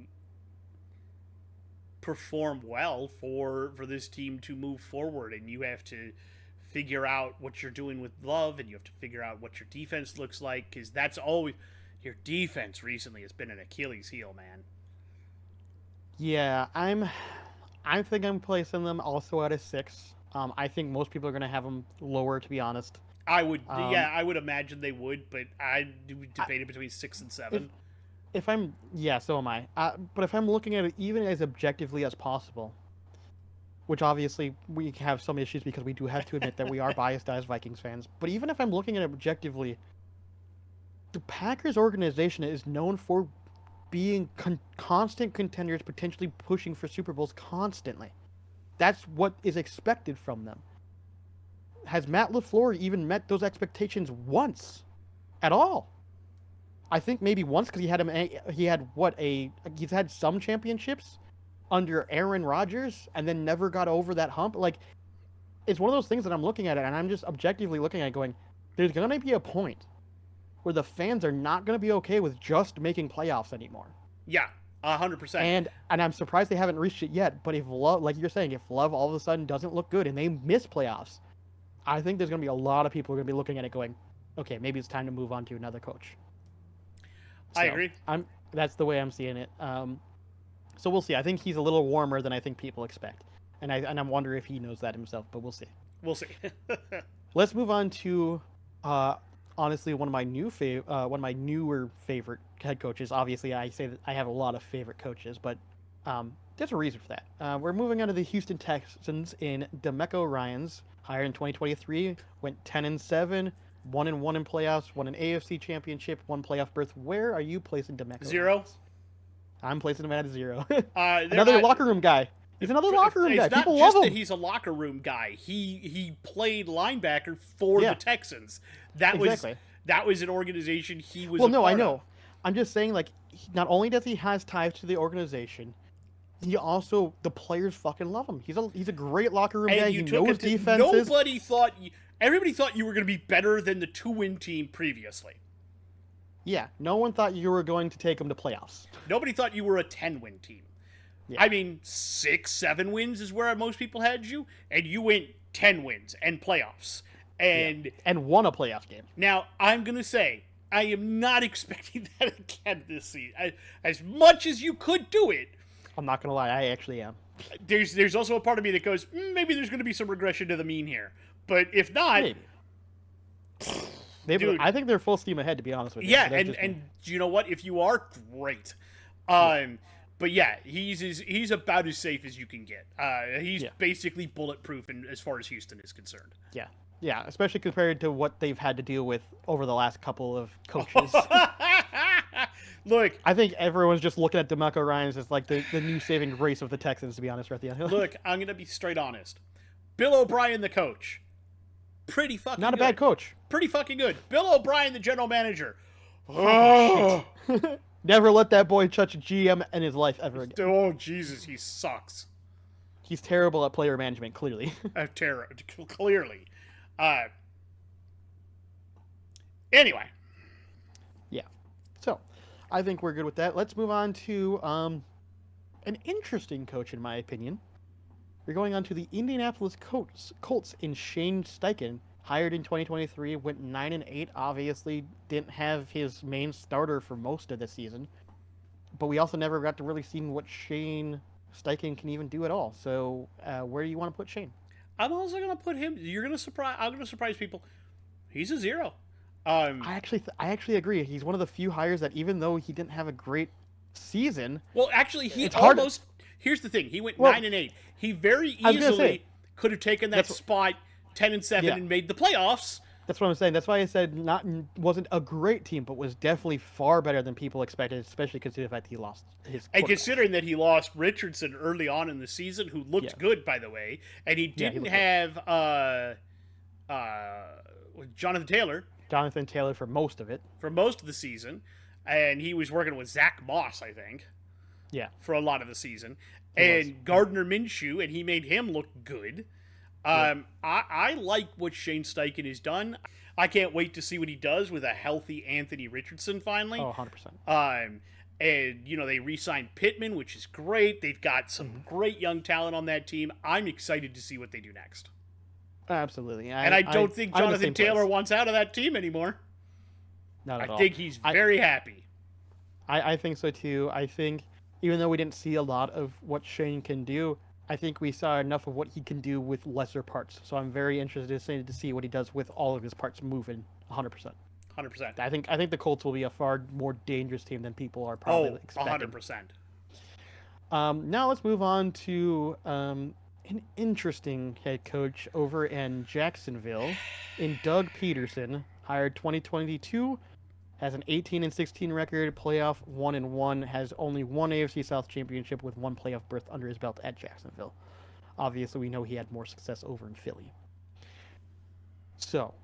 perform well for this team to move forward, and you have to figure out what you're doing with Love, and you have to figure out what your defense looks like, because that's always your defense recently has been an Achilles heel, man. Yeah, I think I'm placing them also at a 6. I think most people are going to have them lower, to be honest. I would imagine they would, but I debated between 6 and 7. So am I. But if I'm looking at it even as objectively as possible, which obviously we have some issues because we do have to admit that we are biased as Vikings fans. But even if I'm looking at it objectively, the Packers organization is known for being constant contenders, potentially pushing for Super Bowls constantly. That's what is expected from them. Has Matt LaFleur even met those expectations once at all? I think maybe once because he's had some championships under Aaron Rodgers and then never got over that hump. Like, it's one of those things that I'm looking at it and I'm just objectively looking at it going, there's going to be a point where the fans are not going to be okay with just making playoffs anymore. Yeah, 100%. And I'm surprised they haven't reached it yet. But if Love, like you're saying, if Love all of a sudden doesn't look good and they miss playoffs, I think there's going to be a lot of people who are going to be looking at it going, okay, maybe it's time to move on to another coach. I agree. That's the way I'm seeing it. So we'll see. I think he's a little warmer than I think people expect, and I'm wondering if he knows that himself. But we'll see. We'll see. Let's move on to, honestly, one of my newer favorite head coaches. Obviously, I say that I have a lot of favorite coaches, but there's a reason for that. We're moving on to the Houston Texans in DeMeco Ryans, hired in 2023, went 10-7. 1-1 in playoffs, won an AFC championship, one playoff berth. Where are you placing DeMeco? 0. I'm placing him at a 0. Another locker room guy. He's another locker room guy. It's not People just love that him. he's a locker room guy. He played linebacker for the Texans. That was an organization he was. Well, no, I know. I'm just saying, like, not only does he has ties to the organization, he also the players fucking love him. He's a great locker room guy. He knows defenses. Everybody thought you were going to be better than the 2-win team previously. Yeah, no one thought you were going to take him to playoffs. Nobody thought you were a 10-win team. Yeah. I mean, 6-7 wins is where most people had you, and you went 10 wins and playoffs. And won a playoff game. Now, I'm going to say, I am not expecting that again this season. As much as you could do it. I'm not going to lie, I actually am. There's also a part of me that goes, maybe there's going to be some regression to the mean here. But if not, dude, I think they're full steam ahead, to be honest with you. Yeah, and you know what? If you are, great. But yeah, he's about as safe as you can get. He's basically bulletproof as far as Houston is concerned. Yeah, especially compared to what they've had to deal with over the last couple of coaches. Look, I think everyone's just looking at DeMeco Ryans as like the new saving grace of the Texans, to be honest with you. Look, I'm gonna be straight honest. Bill O'Brien, the coach, pretty fucking not a bad coach. Pretty fucking good. Bill O'Brien, the general manager. Oh. Never let that boy touch a GM in his life ever again. Oh, Jesus, he sucks. He's terrible at player management, clearly. Clearly. Anyway. Yeah. So, I think we're good with that. Let's move on to an interesting coach, in my opinion. We're going on to the Indianapolis Colts in Shane Steichen, hired in 2023, went 9-8. Obviously, didn't have his main starter for most of the season, but we also never got to really see what Shane Steichen can even do at all. So, where do you want to put Shane? I'm also going to put him. I'm going to surprise people. He's a 0. I actually agree. He's one of the few hires that, even though he didn't have a great season, well, actually, here's the thing. He went 9-8. He very easily could have taken that spot 10-7 and made the playoffs. That's what I'm saying. That's why I said wasn't a great team, but was definitely far better than people expected, especially considering the fact he lost his. And considering that he lost Richardson early on in the season, who looked good, by the way, and he didn't have Jonathan Taylor for most of it. For most of the season, and he was working with Zach Moss, I think. Yeah. For a lot of the season. And Gardner Minshew, and he made him look good. I like what Shane Steichen has done. I can't wait to see what he does with a healthy Anthony Richardson finally. Oh, 100%. And, they re-signed Pittman, which is great. They've got some great young talent on that team. I'm excited to see what they do next. Absolutely. I don't think Jonathan Taylor wants out of that team anymore. Not at all. I think he's very happy. I think so, too. I think even though we didn't see a lot of what Shane can do, I think we saw enough of what he can do with lesser parts. So I'm very interested to see what he does with all of his parts moving 100%. 100%. I think the Colts will be a far more dangerous team than people are probably expecting. 100%. Now let's move on to an interesting head coach over in Jacksonville, in Doug Peterson, hired 2022. Has an 18-16 record, playoff 1-1, has only one AFC South championship with one playoff berth under his belt at Jacksonville. Obviously, we know he had more success over in Philly. So,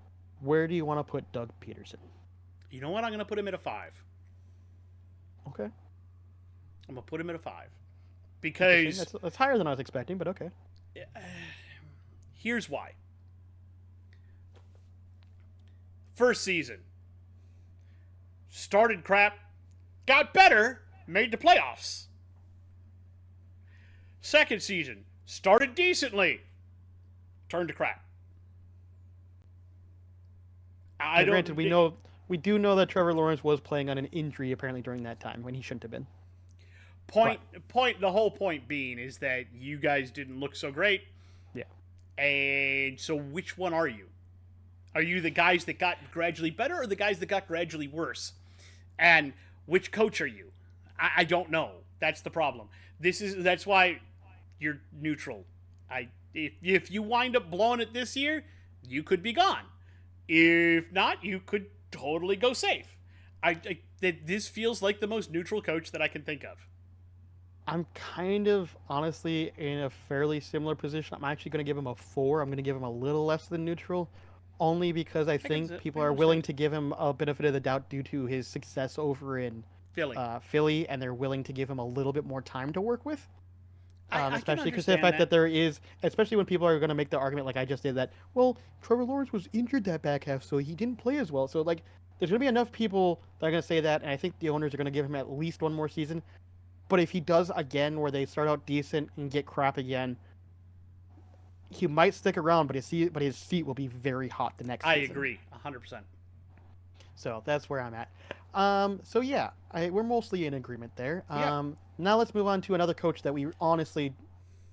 where do you want to put Doug Peterson? You know what? I'm going to put him at a 5. Okay. I'm gonna put him at a 5 because That's higher than I was expecting, but okay. here's why. First season, started crap, got better, made the playoffs. Second season, started decently, turned to crap. Granted, we do know that Trevor Lawrence was playing on an injury apparently during that time when he shouldn't have been. The whole point being is that you guys didn't look so great. Yeah. And so which one are you? Are you the guys that got gradually better or the guys that got gradually worse? And which coach are you? I don't know. That's the problem. That's why you're neutral. If you wind up blowing it this year, you could be gone. If not, you could totally go safe. This feels like the most neutral coach that I can think of. I'm kind of honestly in a fairly similar position. I'm actually going to give him a 4. I'm going to give him a little less than neutral, only because I think people are willing to give him a benefit of the doubt due to his success over in Philly, and they're willing to give him a little bit more time to work with. Especially because the fact that there is, especially when people are going to make the argument like I just did that, well, Trevor Lawrence was injured that back half, so he didn't play as well. So, like, there's going to be enough people that are going to say that, and I think the owners are going to give him at least one more season. But if he does again, where they start out decent and get crap again, he might stick around, but his seat will be very hot the next season. I agree, 100%. So that's where I'm at. So yeah, we're mostly in agreement there. Yeah. Now let's move on to another coach that we honestly,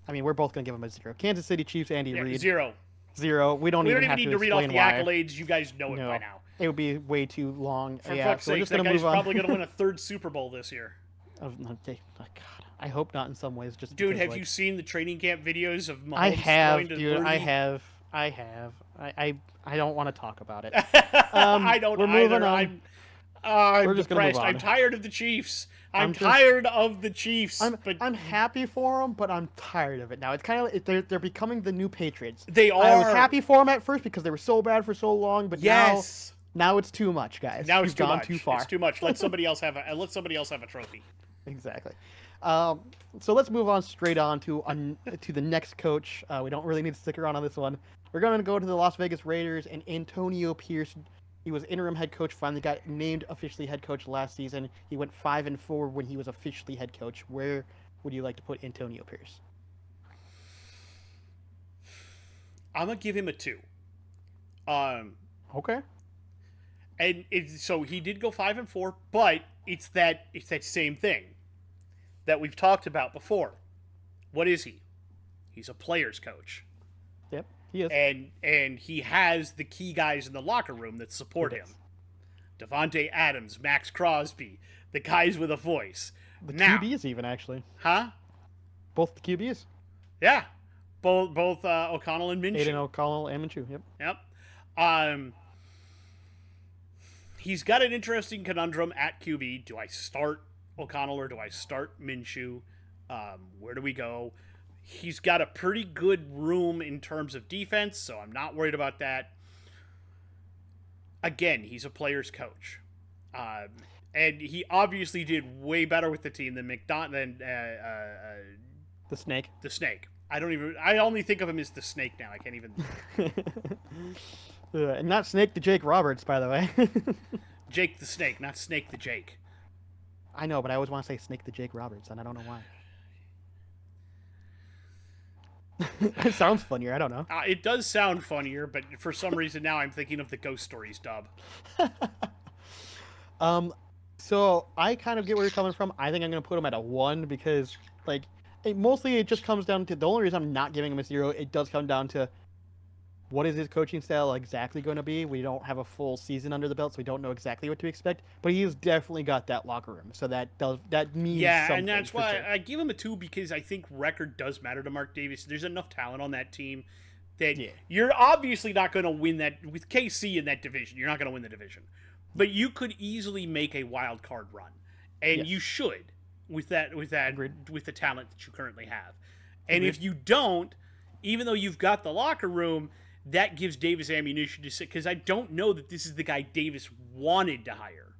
we're both going to give him a 0. Kansas City Chiefs, Andy Reid. 0. 0. We don't even need to read off the accolades. You guys know it by now. It would be way too long. For fuck's sake, that guy's probably going to win a 3rd Super Bowl this year. Oh, God, I hope not in some ways. Just dude, have you seen the training camp videos of Mahomes? I have, going to dude. Bernie? I have. I don't want to talk about it. I don't we're either. Moving on. I'm depressed. I'm tired of the Chiefs. I'm tired of the Chiefs. I'm happy for them, but I'm tired of it now. It's kind of they're becoming the new Patriots. They are. I was happy for them at first because they were so bad for so long, but now it's too much, guys. Now it's gone too far. It's too much. Let somebody else have a trophy. Exactly. So let's move on straight on to the next coach. We don't really need to stick around on this one. We're going to go to the Las Vegas Raiders and Antonio Pierce. He was interim head coach, finally got named officially head coach last season. He went 5-4 when he was officially head coach. Where would you like to put Antonio Pierce? I'm going to give him a 2. Okay. And so he did go 5-4, but it's that same thing that we've talked about before. What is he? He's a player's coach. Yep, he is. And he has the key guys in the locker room that support him. Devontae Adams, Max Crosby, the guys with a voice. The QBs even, actually. Huh? Both the QBs. Yeah. Both O'Connell and Minshew. Aiden O'Connell and Minshew, yep. Yep. He's got an interesting conundrum at QB. Do I start O'Connell or do I start Minshew? Where do we go? He's got a pretty good room in terms of defense, so I'm not worried about that. Again, he's a player's coach. And he obviously did way better with the team than the Snake. The Snake. I only think of him as the Snake now. I can't even. And not Snake the Jake Roberts, by the way. Jake the Snake, not Snake the Jake. I know, but I always want to say Snake the Jake Roberts, and I don't know why. It sounds funnier. I don't know. It does sound funnier, but for some reason now I'm thinking of the Ghost Stories dub. So I kind of get where you're coming from. I think I'm going to put him at a 1 because, like, mostly it just comes down to the only reason I'm not giving him a 0. It does come down to what is his coaching style exactly going to be. We don't have a full season under the belt, so we don't know exactly what to expect. But he's definitely got that locker room, so that means something. And that's why I give him a 2 because I think record does matter to Mark Davis. There's enough talent on that team that you're obviously not going to win that with KC in that division. You're not going to win the division, but you could easily make a wild card run, and you should with the talent that you currently have. And if you don't, even though you've got the locker room, that gives Davis ammunition to sit, because I don't know that this is the guy Davis wanted to hire.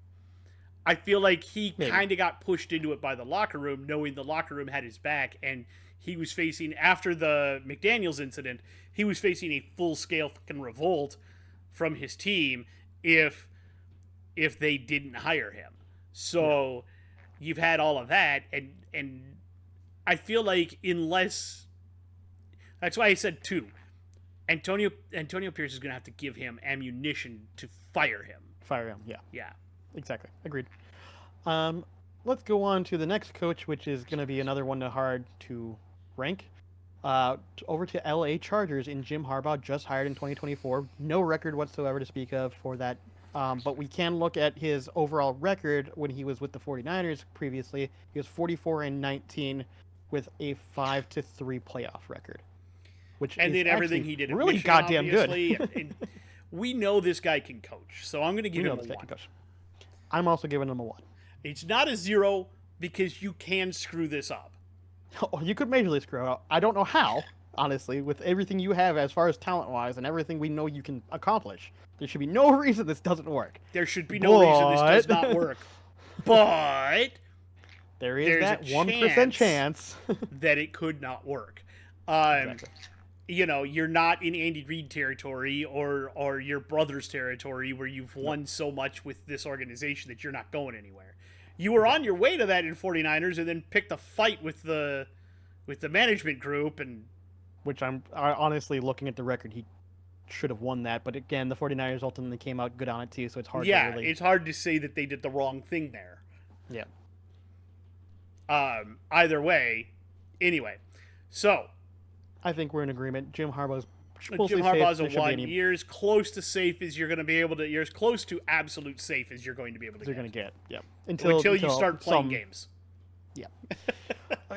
I feel like he Maybe. kind of got pushed into it by the locker room, knowing the locker room had his back, and he was facing, after the McDaniels incident, he was facing a full-scale fucking revolt from his team if they didn't hire him. So you've had all of that, and I feel like unless, that's why I said 2. Antonio Pierce is going to have to give him ammunition to fire him. Fire him, yeah. Yeah. Exactly. Agreed. Let's go on to the next coach, which is going to be another one hard to rank. Over to LA Chargers in Jim Harbaugh, just hired in 2024. No record whatsoever to speak of for that. But we can look at his overall record when he was with the 49ers previously. He was 44-19 with a 5-3 playoff record. Which and is did everything he did at really Michigan, goddamn good. and we know this guy can coach, so I'm going to give him a 1. I'm also giving him a 1. It's not a 0 because you can screw this up. Oh, you could majorly screw up. I don't know how, honestly, with everything you have as far as talent-wise and everything we know you can accomplish. There should be no reason this doesn't work. There should be no reason this does not work. But there's that 1% chance that it could not work. Exactly. You know, you're not in Andy Reid territory or your brother's territory where you've won so much with this organization that you're not going anywhere. You were on your way to that in 49ers and then picked a fight with the management group, and which I'm honestly looking at the record, he should have won that. But again, the 49ers ultimately came out good on it too, so it's hard to really... it's hard to say that they did the wrong thing there. Yeah. Either way, anyway. So I think we're in agreement. Jim Harbaugh's a 1. You're as close to safe as you're going to be able to. You're as close to absolute safe as you're going to be able to. You're going to get, yeah. Until you start playing games. Yeah.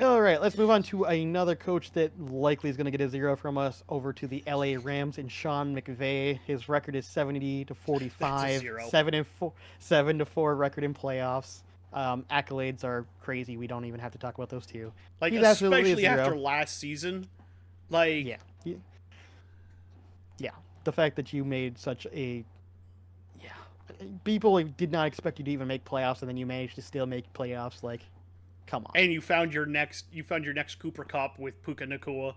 All right, let's move on to another coach that likely is going to get a 0 from us. Over to the LA Rams and Sean McVay. His record is 70-45, 7-4 record in playoffs. Accolades are crazy. We don't even have to talk about those two. Like, especially after last season. Like, yeah. The fact that you made such a, people did not expect you to even make playoffs, and then you managed to still make playoffs. Like, come on. And you found your next Cooper Cup with Puka Nacua.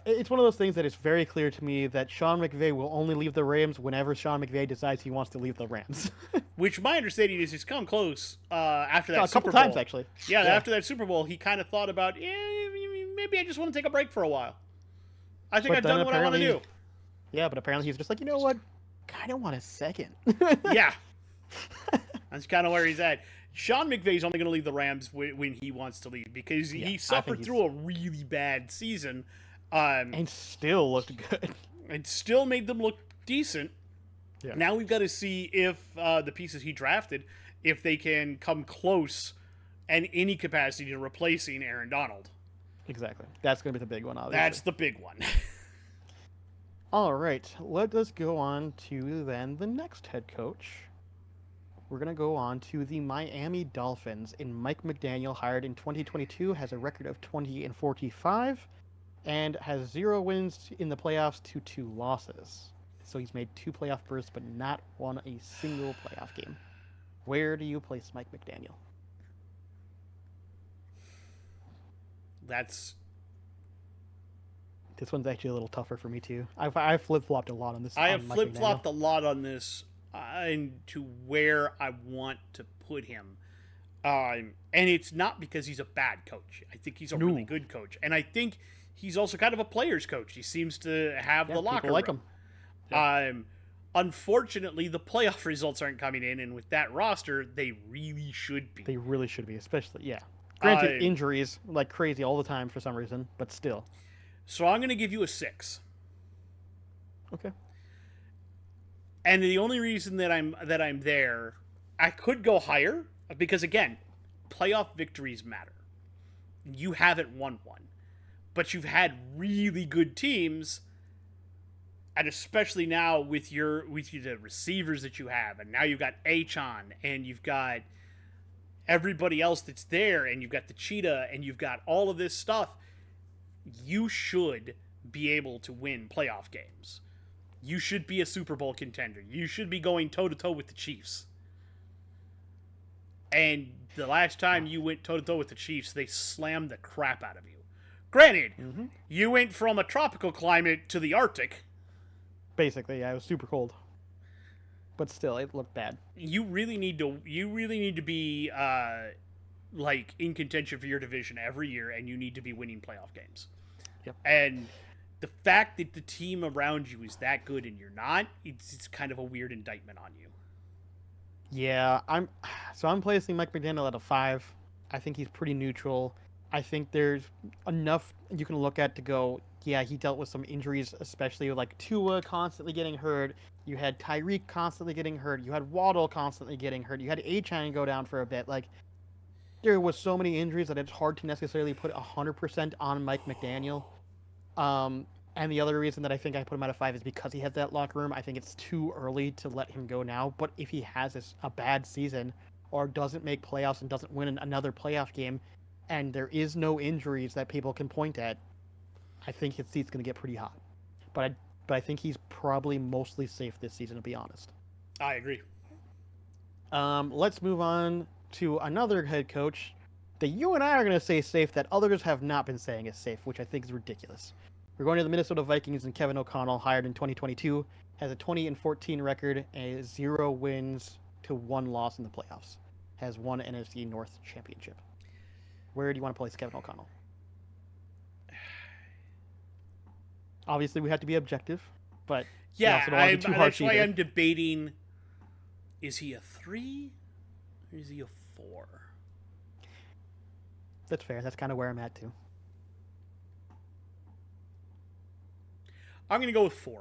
It's one of those things that is very clear to me that Sean McVay will only leave the Rams whenever Sean McVay decides he wants to leave the Rams. Which my understanding is he's come close after that Super Bowl. A couple times, actually. Yeah, after that Super Bowl, he kind of thought about, maybe I just want to take a break for a while. I think I've done what I want to do. Yeah, but apparently he's just like, you know what? Kind of want a second. Yeah. That's kind of where he's at. Sean McVay's only going to leave the Rams when he wants to leave because he suffered through a really bad season. And still looked good. And still made them look decent. Yeah. Now we've got to see if the pieces he drafted, if they can come close in any capacity to replacing Aaron Donald. Exactly. That's going to be the big one, obviously. That's the big one. All right. Let us go on to then the next head coach. We're going to go on to the Miami Dolphins. And Mike McDaniel, hired in 2022, has a record of 20-45 and has 0 wins in the playoffs to 2 losses. So he's made 2 playoff berths, but not won a single playoff game. Where do you place Mike McDaniel? This one's actually a little tougher for me too. I've flip-flopped a lot on this. I have flip-flopped a lot on this to where I want to put him. And it's not because he's a bad coach. I think he's a really good coach. And I think he's also kind of a player's coach. He seems to have the locker room. Like him. Yeah. Unfortunately, the playoff results aren't coming in, and with that roster, they really should be. They really should be, especially, Granted, injuries like crazy all the time for some reason, but still. So I'm going to give you a 6. Okay. And the only reason that I'm there, I could go higher because again, playoff victories matter. You haven't won one, but you've had really good teams, and especially now with the receivers that you have, and now you've got Achon, and you've got everybody else that's there, and you've got the Cheetah, and you've got all of this stuff. You should be able to win playoff games. You should be a Super Bowl contender. You should be going toe-to-toe with the Chiefs. And the last time you went toe-to-toe with the Chiefs, they slammed the crap out of you. Granted, you went from a tropical climate to the Arctic. Basically, yeah, it was super cold. But still, it looked bad. You really need to be like in contention for your division every year, and you need to be winning playoff games. Yep. And the fact that the team around you is that good and you're not, it's kind of a weird indictment on you. Yeah, I'm placing Mike McDaniel at a 5. I think he's pretty neutral. I think there's enough you can look at to go, yeah, he dealt with some injuries, especially with like Tua constantly getting hurt. You had Tyreek constantly getting hurt. You had Waddle constantly getting hurt. You had Achane go down for a bit. Like, there was so many injuries that it's hard to necessarily put 100% on Mike McDaniel. And the other reason that I think I put him at a 5 is because he has that locker room. I think it's too early to let him go now. But if he has a bad season or doesn't make playoffs and doesn't win another playoff game, and there is no injuries that people can point at, I think his seat's going to get pretty hot. But I think he's probably mostly safe this season, to be honest. I agree. Let's move on to another head coach that you and I are going to say safe that others have not been saying is safe, which I think is ridiculous. We're going to the Minnesota Vikings, and Kevin O'Connell, hired in 2022, has a 20-14 record and 0 wins to 1 loss in the playoffs. Has 1 NFC North championship. Where do you want to place Kevin O'Connell? Obviously, we have to be objective, but yeah, that's why I'm debating: is he a 3 or is he a 4? That's fair. That's kind of where I'm at too. I'm gonna go with 4.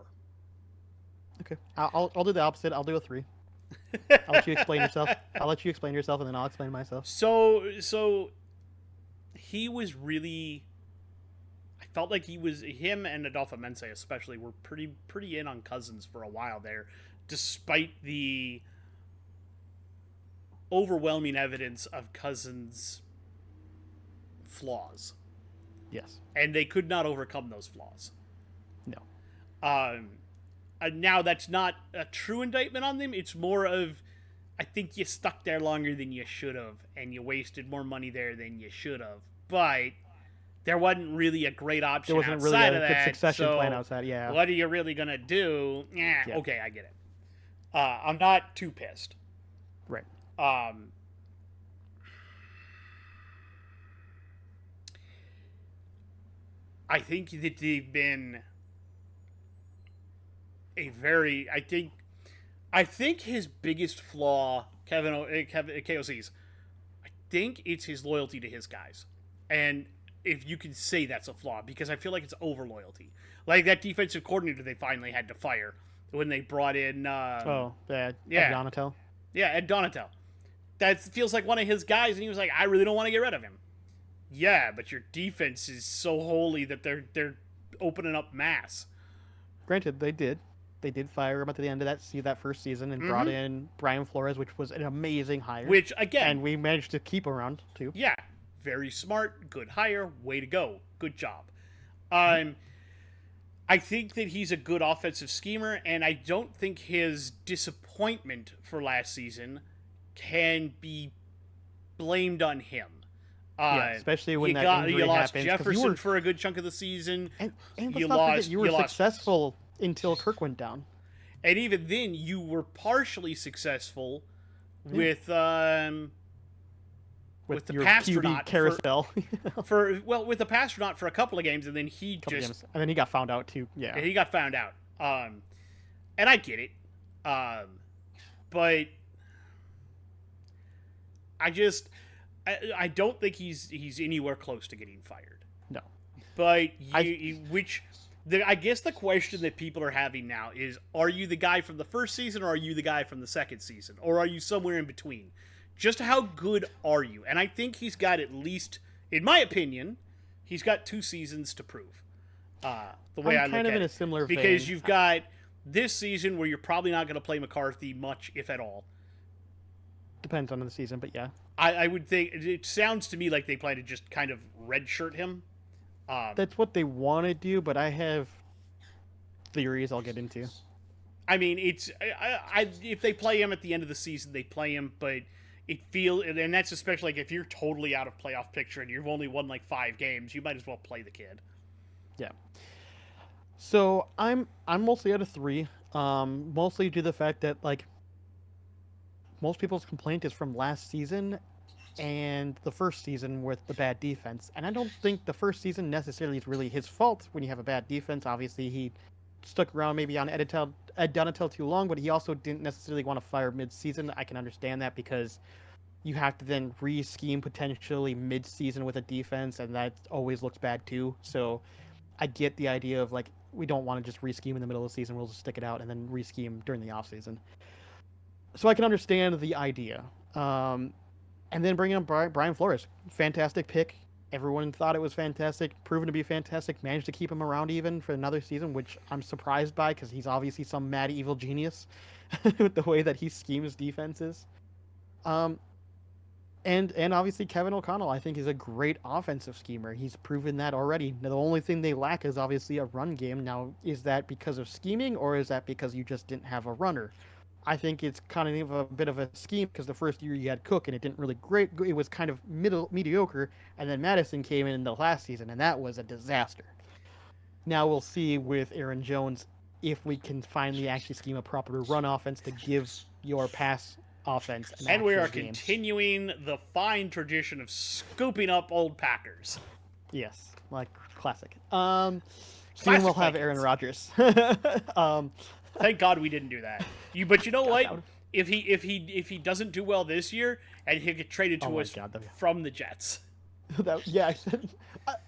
Okay, I'll do the opposite. I'll do a 3. I'll let you explain yourself. I'll let you explain yourself, and then I'll explain myself. So he was really. I felt like him and Adolfo Mense especially were pretty in on Cousins for a while there, despite the overwhelming evidence of Cousins' flaws. Yes. And they could not overcome those flaws. No. Now that's not a true indictment on them. It's more of, I think you stuck there longer than you should have, and you wasted more money there than you should have. But there wasn't really a great option there wasn't outside really a of good that. succession plan outside. Yeah. What are you really gonna do? Yeah. Okay, I get it. I'm not too pissed. Right. I think that they've been a very. I think his biggest flaw, KOC's, I think it's his loyalty to his guys, and if you can say that's a flaw, because I feel like it's over loyalty. Like that defensive coordinator they finally had to fire when they brought in. Ed Donatel. Yeah, Ed Donatel. That feels like one of his guys, and he was like, I really don't want to get rid of him. Yeah, but your defense is so holy that they're opening up mass. Granted, they did fire him at the end of that first season and brought in Brian Flores, which was an amazing hire. Which, again... And we managed to keep around, too. Yeah. Very smart. Good hire. Way to go. Good job. I think that he's a good offensive schemer, and I don't think his disappointment for last season can be blamed on him. Especially when you lost happens, Jefferson for a good chunk of the season. And you were successful until Kirk went down. And even then, you were partially successful with the Pastronaut carousel. With the Pastronaut for a couple of games, and then and then he got found out too. Yeah, he got found out. And I get it, but I don't think he's anywhere close to getting fired. No, but I guess the question that people are having now is: are you the guy from the first season, or are you the guy from the second season, or are you somewhere in between? Just how good are you? And I think he's got, at least, in my opinion, he's got 2 seasons to prove. The way I look kind of at in it. a similar vein. Because you've got this season where you're probably not going to play McCarthy much, if at all. Depends on the season, but yeah. I would think, it sounds to me like they plan to just kind of redshirt him. That's what they want to do, but I have theories I'll get into. I mean, if they play him at the end of the season, they play him, but it feels, and that's especially like if you're totally out of playoff picture and you've only won like 5 games, you might as well play the kid. Yeah. So I'm mostly at a 3. Mostly due to the fact that like most people's complaint is from last season and the first season with the bad defense. And I don't think the first season necessarily is really his fault when you have a bad defense. Obviously, he stuck around maybe on Ed Donatel too long, but he also didn't necessarily want to fire mid-season. I can understand that because you have to then re-scheme potentially mid-season with a defense, and that always looks bad too. So I get the idea of like we don't want to just re-scheme in the middle of the season. We'll just stick it out and then re-scheme during the offseason. So I can understand the idea. And then bringing up Brian Flores, fantastic pick. Everyone thought it was fantastic, proven to be fantastic. Managed to keep him around even for another season, which I'm surprised by because he's obviously some mad evil genius with the way that he schemes defenses. Um, and obviously Kevin O'Connell, I think, is a great offensive schemer. He's proven that already. Now, the only thing they lack is obviously a run game. Now, is that because of scheming or is that because you just didn't have a runner? I think it's kind of a bit of a scheme because the first year you had Cook and it didn't really great. It was kind of mediocre, and then Madison came in the last season and that was a disaster. Now we'll see with Aaron Jones if we can finally actually scheme a proper run offense to give your pass offense an And we are game. continuing the fine tradition of scooping up old Packers. Yes, like classic. Soon Classic we'll have Vikings. Aaron Rodgers. Thank God we didn't do that. But you know what? If he doesn't do well this year, and he'll get traded to us from the Jets. Yeah,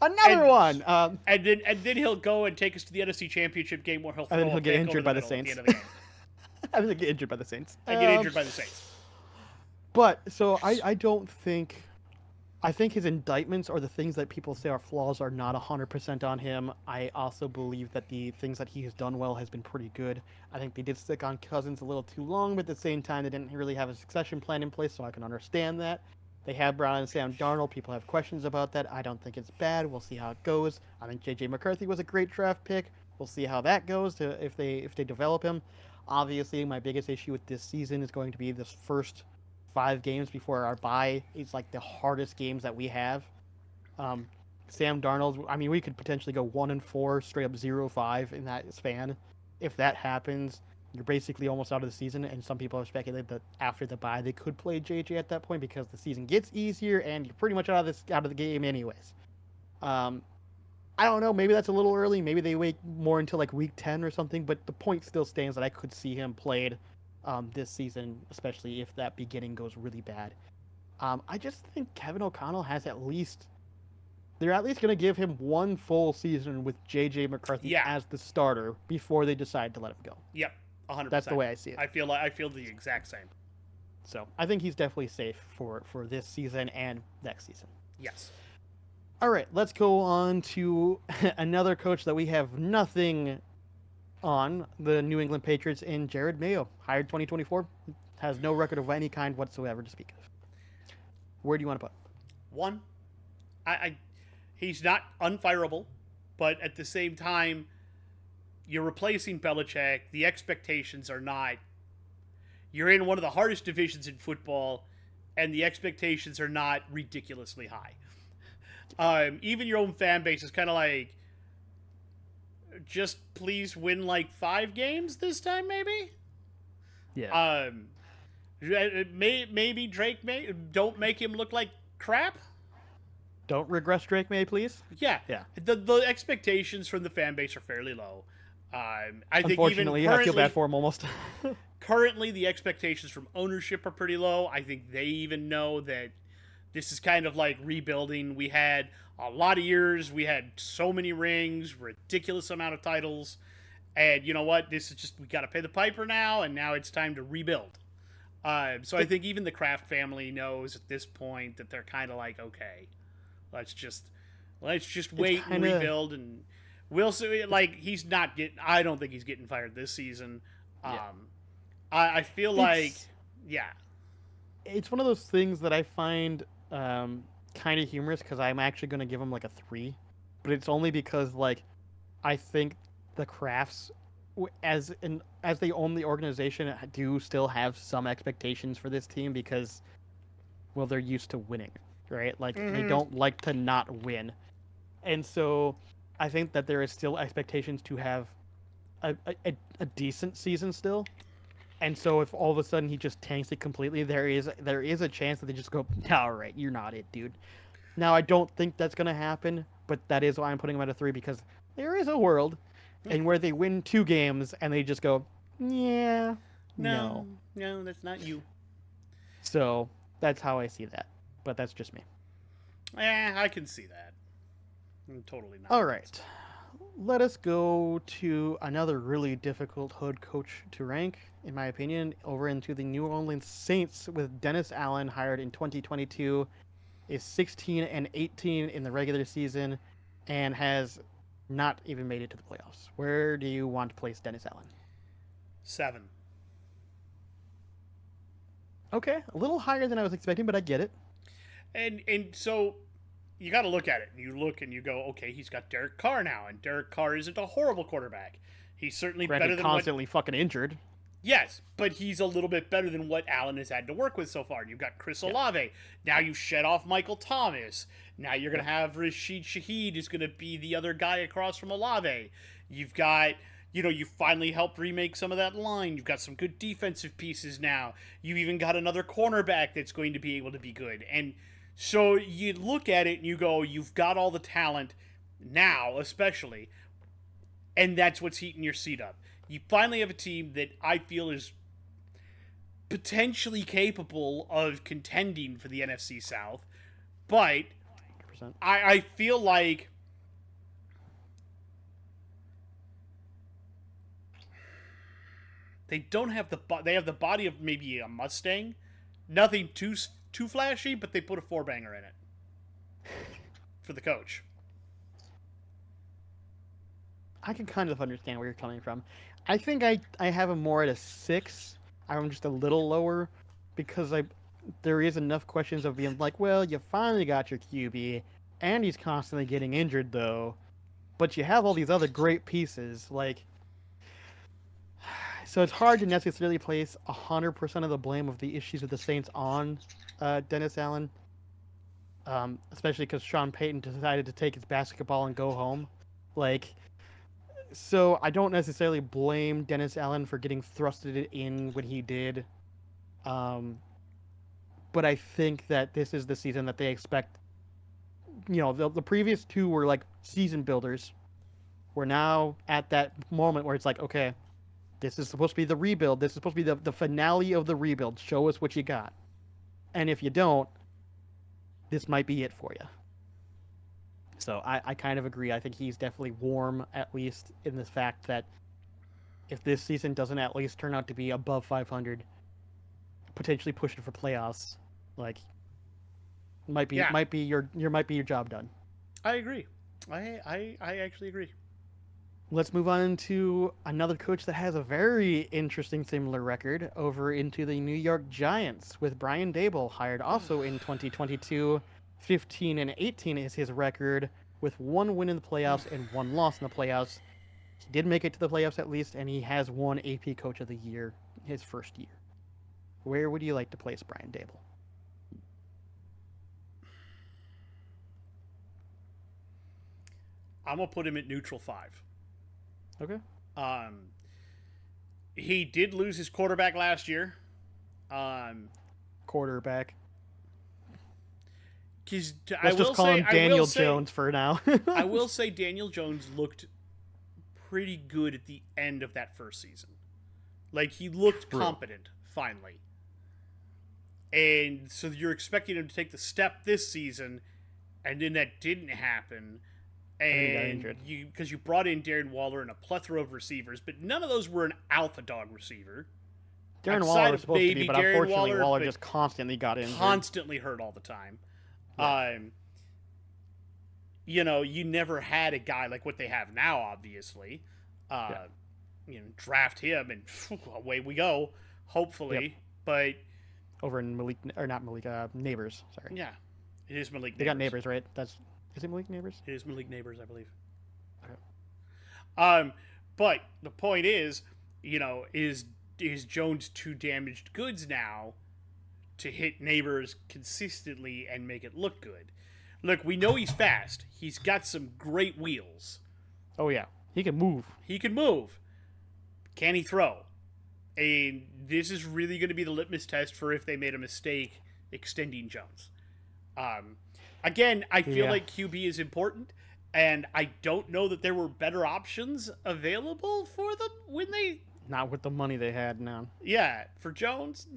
another one. And then he'll go and take us to the NFC Championship game where he'll throw and then he'll get injured by the Saints. And then get injured by the Saints. And get injured by the Saints. But so I don't think. I think his indictments or the things that people say are flaws are not 100% on him. I also believe that the things that he has done well has been pretty good. I think they did stick on Cousins a little too long, but at the same time, they didn't really have a succession plan in place, so I can understand that. They have Brown and Sam Darnold. People have questions about that. I don't think it's bad. We'll see how it goes. I think J.J. McCarthy was a great draft pick. We'll see how that goes if they develop him. Obviously, my biggest issue with this season is going to be this first 5 games before our bye. It's like the hardest games that we have. Sam Darnold, I mean, we could potentially go 1-4, straight up 0-5 in that span. If that happens, you're basically almost out of the season, and some people have speculated that after the bye they could play JJ at that point because the season gets easier and you're pretty much out of the game anyways. I don't know, maybe that's a little early. Maybe they wait more until like week 10 or something, but the point still stands that I could see him played this season, especially if that beginning goes really bad. I just think Kevin O'Connell has they're at least going to give him one full season with J.J. McCarthy as the starter before they decide to let him go. Yep, 100%. That's the way I see it. I feel the exact same. So I think he's definitely safe for this season and next season. Yes. All right, let's go on to another coach that we have nothing on, the New England Patriots, in Jared Mayo, hired 2024, has no record of any kind whatsoever to speak of. Where do you want to put? 1. He's not unfireable, but at the same time, you're replacing Belichick. The expectations are not. You're in one of the hardest divisions in football, and the expectations are not ridiculously high. Even your own fan base is kind of like, just please win like 5 games this time, maybe? Yeah. Maybe Drake don't make him look like crap. Don't regress Drake May, please. Yeah. The expectations from the fan base are fairly low. I think unfortunately, even I feel bad for him almost. Currently, the expectations from ownership are pretty low. I think they even know that this is kind of like rebuilding. We had a lot of years. We had so many rings, ridiculous amount of titles. And you know what? This is just, we got to pay the piper now, and now it's time to rebuild. So I think even the Kraft family knows at this point that they're kind of like, okay, let's just wait and rebuild, and we'll see. Like, he's not getting, I don't think he's getting fired this season. I feel like, it's one of those things that I find kind of humorous because I'm actually going to give him like a 3, but it's only because like I think the Crafts, as they own the organization, do still have some expectations for this team because well, they're used to winning, right? Like they Mm-hmm. don't like to not win. And so I think that there is still expectations to have a decent season still. And so if all of a sudden he just tanks it completely, there is a chance that they just go, all right, you're not it, dude. Now I don't think that's gonna happen, but that is why I'm putting him at a 3 because there is a world in where they win 2 games and they just go, yeah, No, no. no, that's not you. So that's how I see that. But that's just me. I can see that. I'm totally not All against right. Let us go to another really difficult hood coach to rank, in my opinion, over into the New Orleans Saints with Dennis Allen, hired in 2022, is 16 and 18 in the regular season, and has not even made it to the playoffs. Where do you want to place Dennis Allen? it. 7. Okay, a little higher than I was expecting, but I get it. And so you got to look at it. You look and you go, okay, he's got Derek Carr now, and Derek Carr isn't a horrible quarterback. He's certainly better Granted, than what. constantly fucking injured. Yes, but he's a little bit better than what Allen has had to work with so far. You've got Chris Yeah. Olave. Now you shed off Michael Thomas. Now you're going Yeah. to have Rashid Shaheed, who's going to be the other guy across from Olave. You've got, you finally helped remake some of that line. You've got some good defensive pieces now. You've even got another cornerback that's going to be able to be good. And so you look at it and you go, you've got all the talent now, especially, and that's what's heating your seat up. You finally have a team that I feel is potentially capable of contending for the NFC South, but 100%. I feel like they don't have they have the body of maybe a Mustang, nothing too flashy, but they put a four banger in it for the coach. I can kind of understand where you're coming from. I think I have him more at a 6. I'm just a little lower because there is enough questions of being like, well, you finally got your QB, and he's constantly getting injured though, but you have all these other great pieces like. So it's hard to necessarily place 100% of the blame of the issues with the Saints on Dennis Allen, especially because Sean Payton decided to take his basketball and go home. Like, so I don't necessarily blame Dennis Allen for getting thrusted in when he did. Um, but I think that this is the season that they expect. The previous two were like season builders. We're now at that moment where it's like, okay, this is supposed to be the rebuild. This is supposed to be the finale of the rebuild. Show us what you got. And if you don't, this might be it for you. So I kind of agree. I think he's definitely warm, at least in the fact that if this season doesn't at least turn out to be above 500, potentially pushing for playoffs, like Yeah, might be your job done. I agree. I actually agree. Let's move on to another coach that has a very interesting similar record over into the New York Giants with Brian Dable, hired also in 2022. 15 and 18 is his record with 1 win in the playoffs and 1 loss in the playoffs. He did make it to the playoffs at least, and he has won AP Coach of the Year his first year. Where would you like to place Brian Dable? I'm gonna put him at neutral 5. Okay. Um, he did lose his quarterback last year. Um, Quarterback. Cause Let's just call him Daniel Jones for now. I will say Daniel Jones looked pretty good at the end of that first season. Like he looked True. competent finally. And so you're expecting him to take the step this season, and then that didn't happen. And then he got And injured. because you brought in Darren Waller and a plethora of receivers, but none of those were an alpha dog receiver. Darren Outside Waller of was supposed to be, maybe but Darren unfortunately Waller but just constantly got injured. constantly hurt all the time. Yeah. You never had a guy like what they have now, obviously. Yeah. Draft him and away we go, hopefully. Yep. But Over in Malik, or not Malik, Neighbors. Sorry. yeah, it is Malik Neighbors. They got Neighbors, right? Is it Malik Neighbors? It is Malik Neighbors, I believe. Okay. But the point is Jones too damaged goods now to hit neighbors consistently and make it look good. Look, we know he's fast. He's got some great wheels. Oh yeah, he can move. He can move. Can he throw? And this is really going to be the litmus test for if they made a mistake extending Jones. Again, I feel like QB is important, and I don't know that there were better options available for them when they... Not with the money they had now. Yeah, for Jones,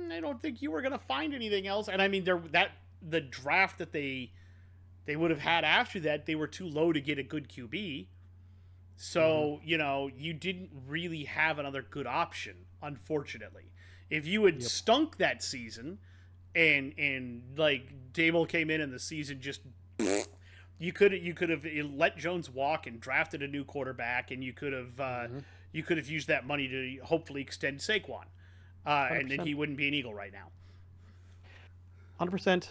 I don't think you were going to find anything else. And I mean, the draft that they would have had after that, they were too low to get a good QB. So, you didn't really have another good option, unfortunately. If you had stunk that season and like Dable came in and the season just you could have let Jones walk and drafted a new quarterback, and you could have used that money to hopefully extend Saquon. And then he wouldn't be an Eagle right now. 100%.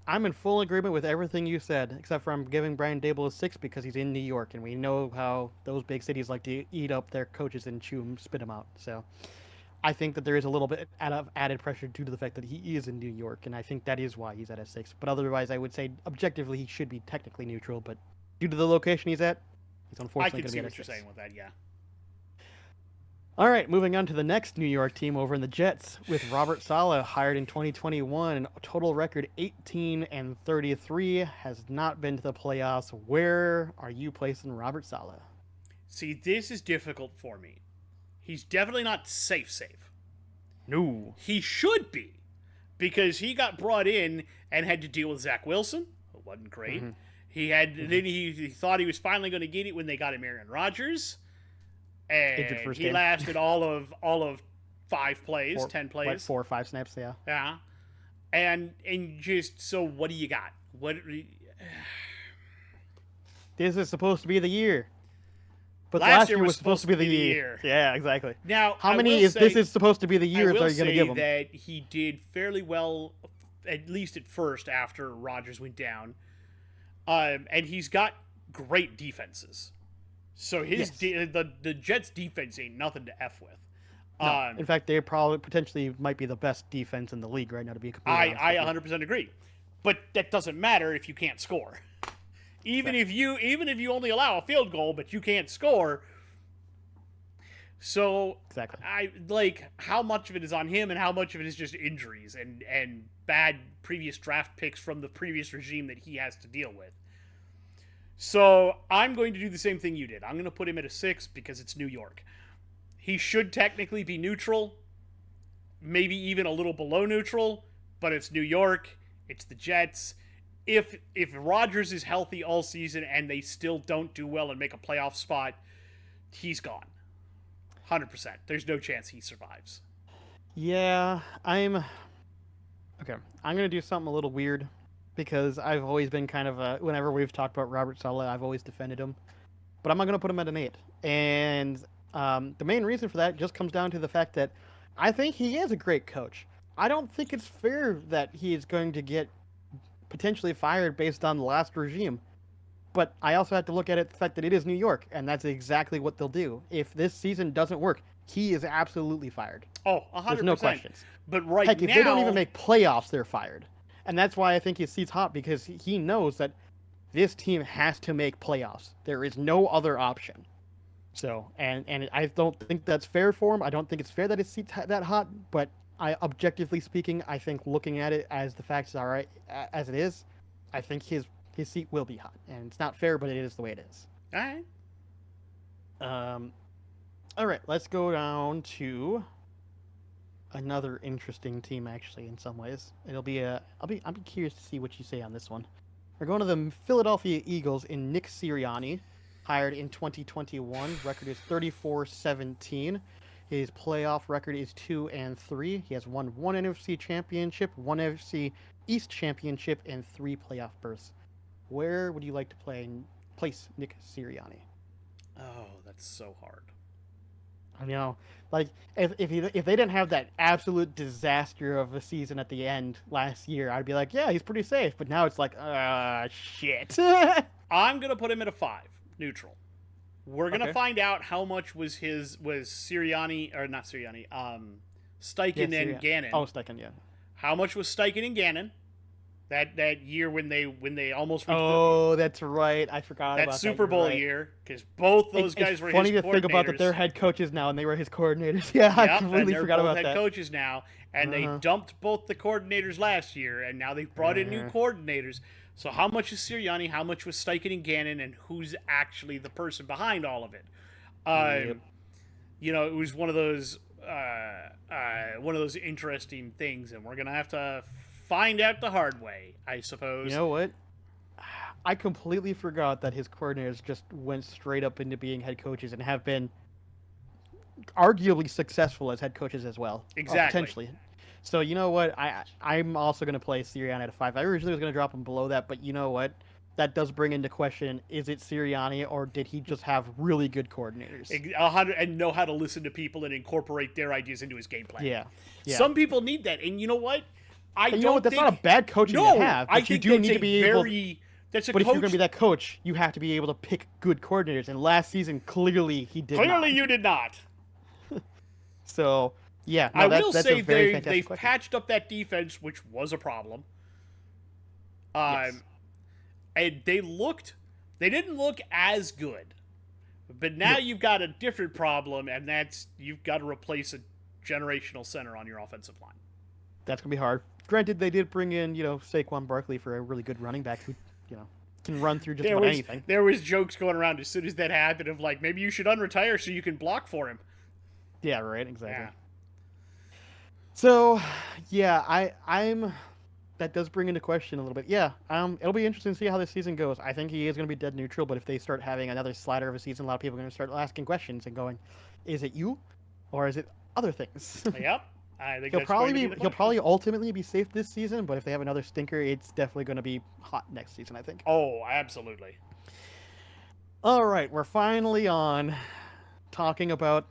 I'm in full agreement with everything you said, except for I'm giving Brian Dable a 6 because he's in New York, and we know how those big cities like to eat up their coaches and chew them, spit them out. So I think that there is a little bit of added pressure due to the fact that he is in New York, and I think that is why he's at a 6. But otherwise, I would say objectively he should be technically neutral, but due to the location he's at, he's unfortunately going to be at a 6. I can see what you're saying with that, yeah. All right, moving on to the next New York team over in the Jets with Robert Saleh, hired in 2021, total record 18-33, has not been to the playoffs. Where are you placing Robert Saleh? See, this is difficult for me. He's definitely not safe. No. He should be, because he got brought in and had to deal with Zach Wilson, who wasn't great. Then he thought he was finally going to get it when they got him Aaron Rodgers. And he lasted all of 5 plays, 10 plays. Like 4 or 5 snaps, yeah. Yeah. And just, so what do you got? This is supposed to be the year. But last year was supposed to be the year. Yeah, exactly. Now, how many this is supposed to be the years are you going to give him? That he did fairly well, at least at first, after Rodgers went down. And he's got great defenses. So the Jets' defense ain't nothing to F with. No. In fact, they probably potentially might be the best defense in the league right now, to be completely honest. I 100% agree. But that doesn't matter if you can't score. Even if you only allow a field goal, but you can't score. So exactly. How much of it is on him and how much of it is just injuries and bad previous draft picks from the previous regime that he has to deal with. So I'm going to do the same thing you did. I'm going to put him at a 6 because it's New York. He should technically be neutral, maybe even a little below neutral, but it's New York. It's the Jets. If Rodgers is healthy all season and they still don't do well and make a playoff spot, he's gone. 100%. There's no chance he survives. Yeah, I'm going to do something a little weird. Because I've always been kind of whenever we've talked about Robert Saleh, I've always defended him. But I'm not going to put him at an 8. And the main reason for that just comes down to the fact that I think he is a great coach. I don't think it's fair that he is going to get potentially fired based on the last regime. But I also have to look at it the fact that it is New York, and that's exactly what they'll do. If this season doesn't work, he is absolutely fired. Oh, 100%. There's no questions. But right Heck, now... if they don't even make playoffs, they're fired. And that's why I think his seat's hot, because he knows that this team has to make playoffs. There is no other option. So, and I don't think that's fair for him. I don't think it's fair that his seat's that hot, but objectively speaking, I think looking at it as the facts are right, as it is, I think his seat will be hot. And it's not fair, but it is the way it is. All right. All right, let's go down to another interesting team, actually, in some ways. I'll be curious to see what you say on this one. We're going to the Philadelphia Eagles in Nick Sirianni, hired in 2021. Record is 34-17. His playoff record is 2-3. He has won 1 NFC championship, 1 NFC East championship, and 3 playoff berths. Where would you like to place Nick Sirianni? Oh, that's so hard. I know, like if they didn't have that absolute disaster of a season at the end last year, I'd be like, yeah, he's pretty safe. But now it's like, shit. I'm gonna put him at a 5, neutral. We're gonna find out how much was Sirianni or not Sirianni, Steichen Yes, and yeah. Gannon. Oh, Steichen, yeah. How much was Steichen and Gannon that year when they almost reached Oh, that's right. I forgot that about that. Super You're Bowl right. year? Because both those It's guys were his funny to think about that coordinators. they're head coaches now and they were his coordinators. Yeah, I Yep, and completely they're forgot both about head that. coaches now, and they Uh-huh. dumped both the coordinators last year, and now they've brought in new Uh-huh. coordinators. So how much is Sirianni? How much was Steichen and Gannon? And who's actually the person behind all of it? Yep. Um, it was one of those interesting things, and we're gonna have to find out the hard way, I You suppose. know what? I completely forgot that his coordinators just went straight up into being head coaches and have been arguably successful as head coaches as well, or Exactly. potentially. So you know what? I'm also going to play Sirianni at a 5. I originally was going to drop him below that, but you know what? That does bring into question: is it Sirianni or did he just have really good coordinators? And know how to listen to people and incorporate their ideas into his game plan. Yeah, yeah. Some people need that, and you know what? I And you know what? don't That's think. not a bad coaching to No, have, I but you think do that's need a to be able. very. That's a But if you're going coach. to be that coach, you have to be able to pick good coordinators. And last season, clearly he did Clearly, not. you did not. So yeah, I no, will that's a say very they've fantastic question. patched up that defense, which was a problem. Um, Yes. and they didn't look as good, but now No, you've got a different problem, and that's you've got to replace a generational center on your offensive line. that's gonna be hard. Granted, they did bring in Saquon Barkley for a really good running back who can run through just There about was anything. there was jokes going around as soon as that happened of like maybe you should unretire so you can block for him. Yeah, right, exactly. Yeah. So yeah, I'm that does bring into question a little bit. Yeah, it'll be interesting to see how this season goes. I think he is going to be dead neutral, but if they start having another slider of a season, a lot of people are going to start asking questions and going, "Is it you, or is it other things?" Yep. I think He'll that's probably going to be be the he'll question. probably ultimately be safe this season, but if they have another stinker, it's definitely going to be hot next season, I think. Oh, absolutely. All right, we're finally on talking about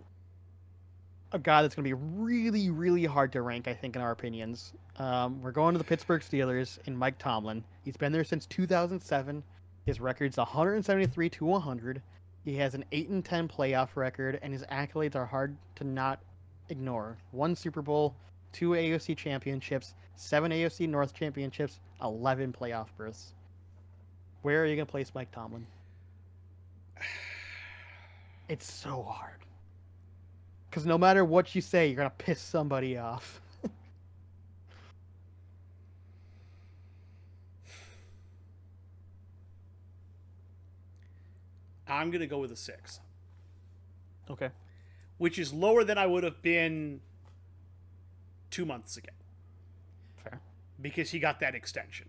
a guy that's going to be really, really hard to rank, I think, in our opinions. We're going to the Pittsburgh Steelers and Mike Tomlin. He's been there since 2007. His record's 173 to 100. He has an 8-10 playoff record, and his accolades are hard to not ignore. 1 Super Bowl, 2 AFC championships, 7 AFC North championships, 11 playoff berths. Where are you going to place Mike Tomlin? It's so hard. Because no matter what you say, you're going to piss somebody off. I'm going to go with a 6, Okay. which is lower than I would have been 2 months ago Fair. because he got that extension.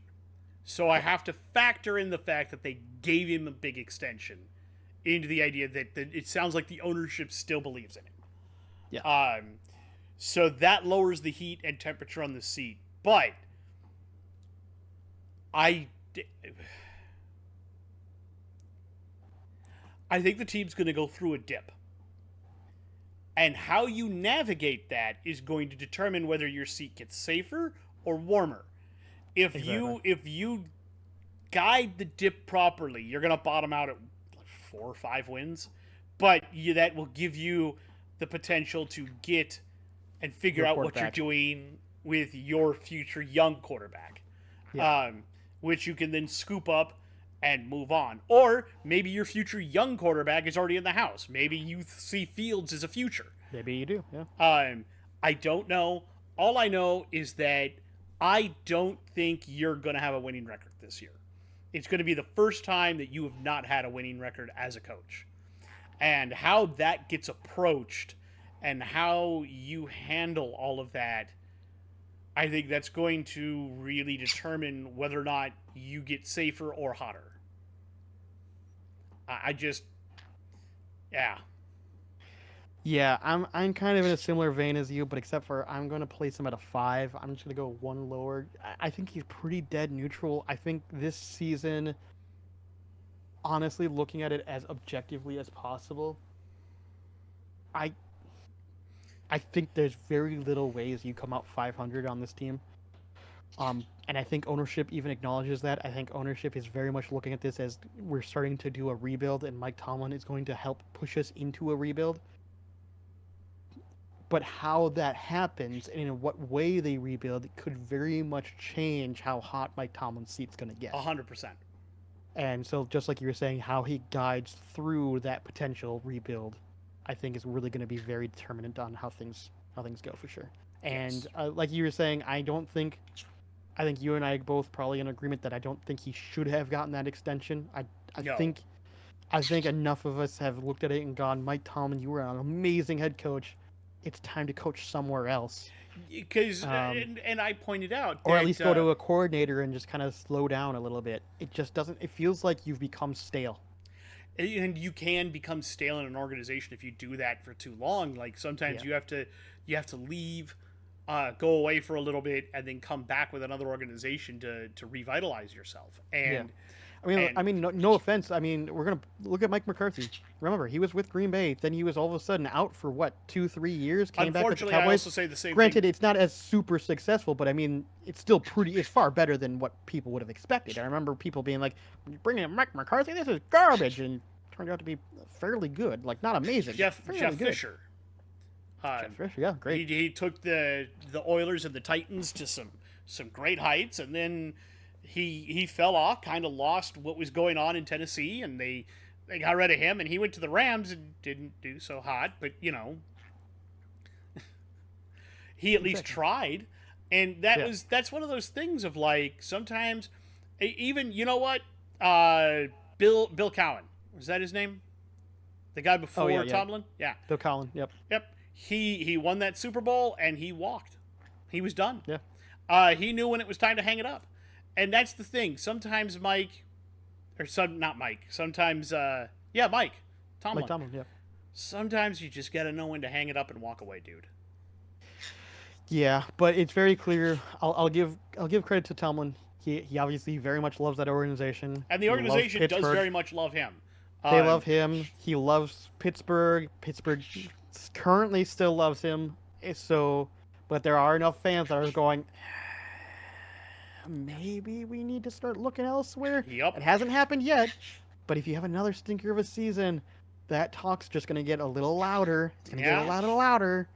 So I have to factor in the fact that they gave him a big extension into the idea that it sounds like the ownership still believes in him. Yeah. So that lowers the heat and temperature on the seat. But I think the team's going to go through a dip. And how you navigate that is going to determine whether your seat gets safer or warmer. If you guide the dip properly, you're going to bottom out at 4 or 5 wins, but that will give you the potential to get and figure Your out what you're quarterback. doing with your future young quarterback, Yeah. which you can then scoop up and move on. Or maybe your future young quarterback is already in the house. Maybe you see Fields as a future. Maybe you do. Yeah. I don't know. All I know is that I don't think you're going to have a winning record this year. It's going to be the first time that you have not had a winning record as a coach. And how that gets approached and how you handle all of that, I think that's going to really determine whether or not you get safer or hotter. I just, yeah. Yeah, I'm kind of in a similar vein as you, but except for I'm going to place him at a 5. I'm just going to go one lower. I think he's pretty dead neutral. I think this season, honestly, looking at it as objectively as possible, I I think there's very little ways you come out 500 on this team. And I think ownership even acknowledges that. I think ownership is very much looking at this as we're starting to do a rebuild, and Mike Tomlin is going to help push us into a rebuild. But how that happens and in what way they rebuild could very much change how hot Mike Tomlin's seat's going to get. 100%. And so, just like you were saying, how he guides through that potential rebuild, I think is really going to be very determinant on how things go for sure. And Yes. like you were saying, I think you and I both probably in agreement that I don't think he should have gotten that extension. No. I think enough of us have looked at it and gone, Mike Tomlin, you were an amazing head coach. It's time to coach somewhere else. Because, and I pointed out Or that, at least go to a coordinator and just kind of slow down a little bit. It just doesn't, it feels like you've become stale. and you can become stale in an organization if you do that for too long. Like sometimes you have to leave, go away for a little bit, and then come back with another organization to revitalize yourself. And No offense. I mean, we're gonna look at Mike McCarthy. Remember, he was with Green Bay. Then he was all of a sudden out for what 2-3 years. Came back with the unfortunately, Cowboys. I also say the same Granted, thing. it's not as super successful, but I mean, it's still it's far better than what people would have expected. I remember people being like, "You're bringing in Mike McCarthy, this is garbage," and it turned out to be fairly good. Like not amazing. Jeff fairly good. Fisher. Jeff Fisher, yeah, great. He took the Oilers and the Titans to some great heights, and then he fell off, kind of lost what was going on in Tennessee, and they got rid of him, and he went to the Rams and didn't do so hot, but he at least tried, and that's one of those things of like sometimes even Bill Cowan, was that his name? The guy before Tomlin? Yeah. Bill Collin, yep. He won that Super Bowl and he walked. He was done. Yeah. He knew when it was time to hang it up. And that's the thing. Sometimes Mike. Sometimes Mike. Tomlin. Mike Tomlin, yeah. Sometimes you just got to know when to hang it up and walk away, dude. Yeah, but it's very clear. I'll give credit to Tomlin. He obviously very much loves that organization. And the organization does very much love him. They love him. He loves Pittsburgh. Pittsburgh currently still loves him. So, but there are enough fans that are going, maybe we need to start looking elsewhere. Yep. It hasn't happened yet, but if you have another stinker of a season, that talk's just going to get a little louder. It's going to get a little louder.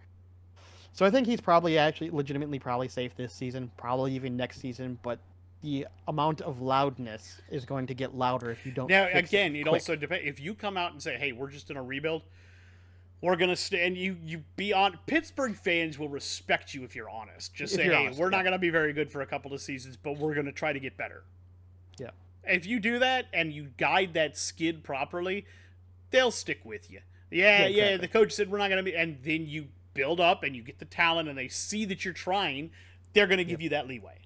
So I think he's probably actually legitimately probably safe this season, probably even next season, but the amount of loudness is going to get louder if you don't. Now, again, it also depends. If you come out and say, hey, we're just in a rebuild, we're going to stay, and you be on, Pittsburgh fans will respect you if you're honest. Just say, hey, we're not going to be very good for a couple of seasons, but we're going to try to get better. Yeah. If you do that and you guide that skid properly, they'll stick with you. Yeah, exactly. The coach said we're not going to be, and then you build up and you get the talent and they see that you're trying, they're going to give you that leeway.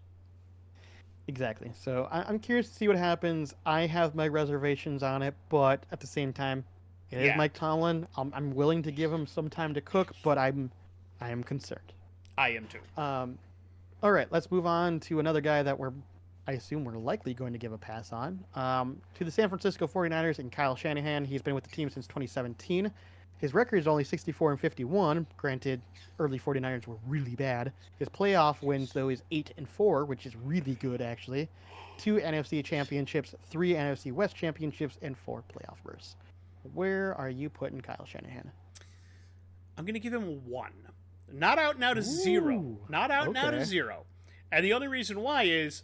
Exactly. So I'm curious to see what happens. I have my reservations on it, but at the same time, it is Mike Tomlin. I'm willing to give him some time to cook, but I am concerned. I am too. All right, let's move on to another guy that I assume we're likely going to give a pass on. To the San Francisco 49ers and Kyle Shanahan. He's been with the team since 2017. His record is only 64-51. Granted, early 49ers were really bad. His playoff wins, though, is 8-4, which is really good, actually. 2 NFC championships, 3 NFC West championships, and 4 playoff berths. Where are you putting Kyle Shanahan? I'm going to give him 1. Not out now to 0. Not out now to 0. And the only reason why is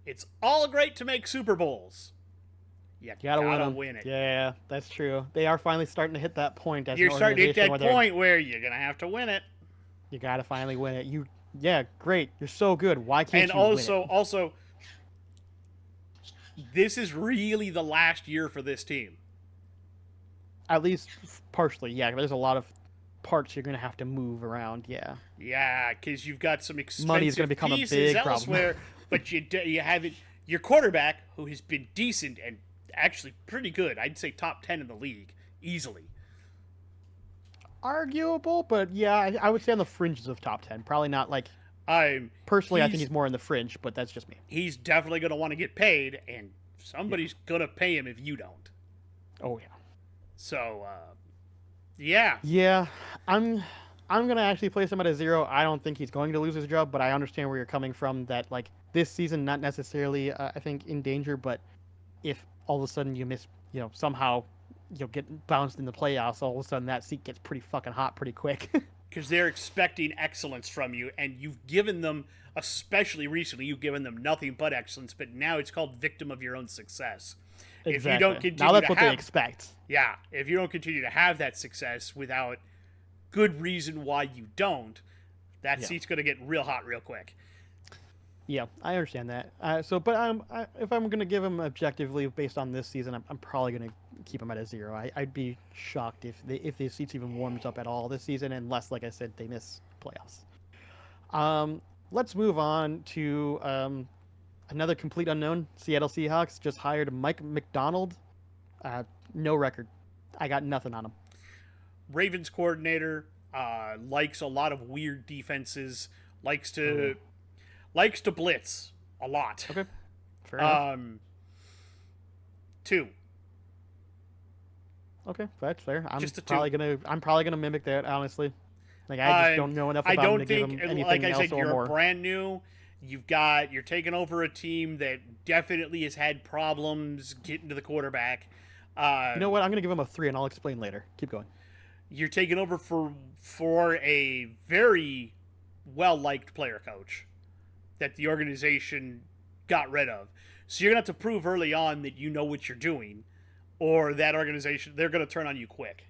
it's all great to make Super Bowls. You gotta win it. Yeah, that's true. They are finally starting to hit that point. You're starting to hit that point where you're gonna have to win it. You gotta finally win it. Great. You're so good. Why can't you win it? And also, this is really the last year for this team. At least partially, yeah. There's a lot of parts you're gonna have to move around. Yeah. Yeah, because you've got some expensive money's gonna become a big elsewhere, but you have it. Your quarterback, who has been decent and actually pretty good. I'd say top 10 in the league, easily. Arguable, but yeah, I would say on the fringes of top 10. Probably not like... Personally, I think he's more in the fringe, but that's just me. He's definitely going to want to get paid, and somebody's going to pay him if you don't. Oh, yeah. So, yeah. Yeah, I'm going to actually place him at a 0. I don't think he's going to lose his job, but I understand where you're coming from, that like this season, not necessarily, I think, in danger, but if all of a sudden you miss, somehow you'll get bounced in the playoffs, all of a sudden that seat gets pretty fucking hot pretty quick. because they're expecting excellence from you, and you've given them, especially recently, you've given them nothing but excellence. But now it's called victim of your own success. If you don't Exactly. continue Now that's to what have, they expect. yeah, if you don't continue to have that success without good reason why you don't, that Yeah. seat's going to get real hot real quick. Yeah, I understand that. If I'm going to give him objectively based on this season, I'm probably going to keep him at a 0. I'd be shocked if the seats even warms up at all this season, unless, like I said, they miss playoffs. Let's move on to another complete unknown. Seattle Seahawks just hired Mike McDonald. No record. I got nothing on him. Ravens coordinator, likes a lot of weird defenses, likes to blitz a lot. Okay, fair enough. 2. Okay, that's fair. Just a I'm probably gonna mimic that, honestly. Like, I just don't know enough about him to give him anything like I else said, or you're more. brand new. You're taking over a team that definitely has had problems getting to the quarterback. You know what? I'm gonna give him a 3, and I'll explain later. Keep going. You're taking over for a very well liked player coach that the organization got rid of. So you're gonna have to prove early on that you know what you're doing, or that organization, they're gonna turn on you quick.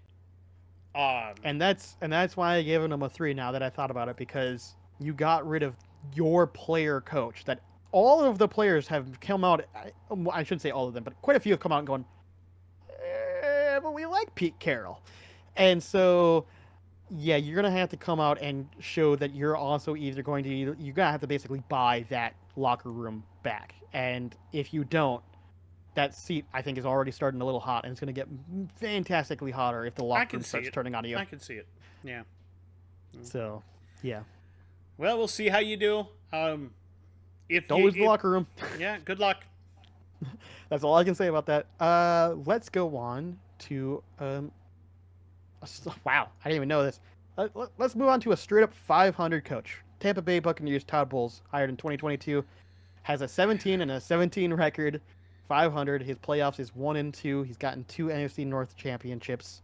And that's why I gave him a 3 now that I thought about it, because you got rid of your player coach. That all of the players have come out. I shouldn't say all of them, but quite a few have come out and gone, but we like Pete Carroll. And so, yeah, you're gonna have to come out and show that you're also you're gonna have to basically buy that locker room back. And if you don't, that seat, I think, is already starting a little hot, and it's gonna get fantastically hotter if the locker room starts turning on you. I can see it. Yeah. So, yeah. Well, we'll see how you do. Don't lose the locker room. Yeah. Good luck. That's all I can say about that. Let's go on to wow, I didn't even know this. Let's move on to a straight up 500 coach. Tampa Bay Buccaneers Todd Bowles, hired in 2022, has a 17 and a 17 record, 500. His playoffs is 1-2. He's gotten 2 NFC North championships.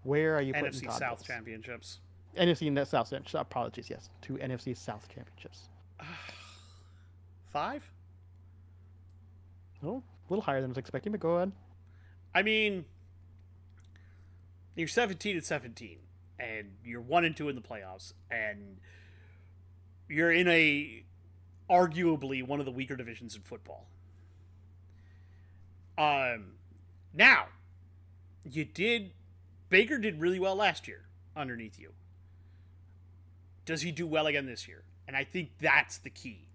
Where are you putting NFC Todd South Bowles? championships. NFC South. Apologies. Yes, 2 NFC South championships. 5? Oh, a little higher than I was expecting, but go ahead. I mean, you're 17-17, and you're 1-2 in the playoffs, and you're in arguably one of the weaker divisions in football. Now, Baker did really well last year underneath you. Does he do well again this year? And I think that's the key.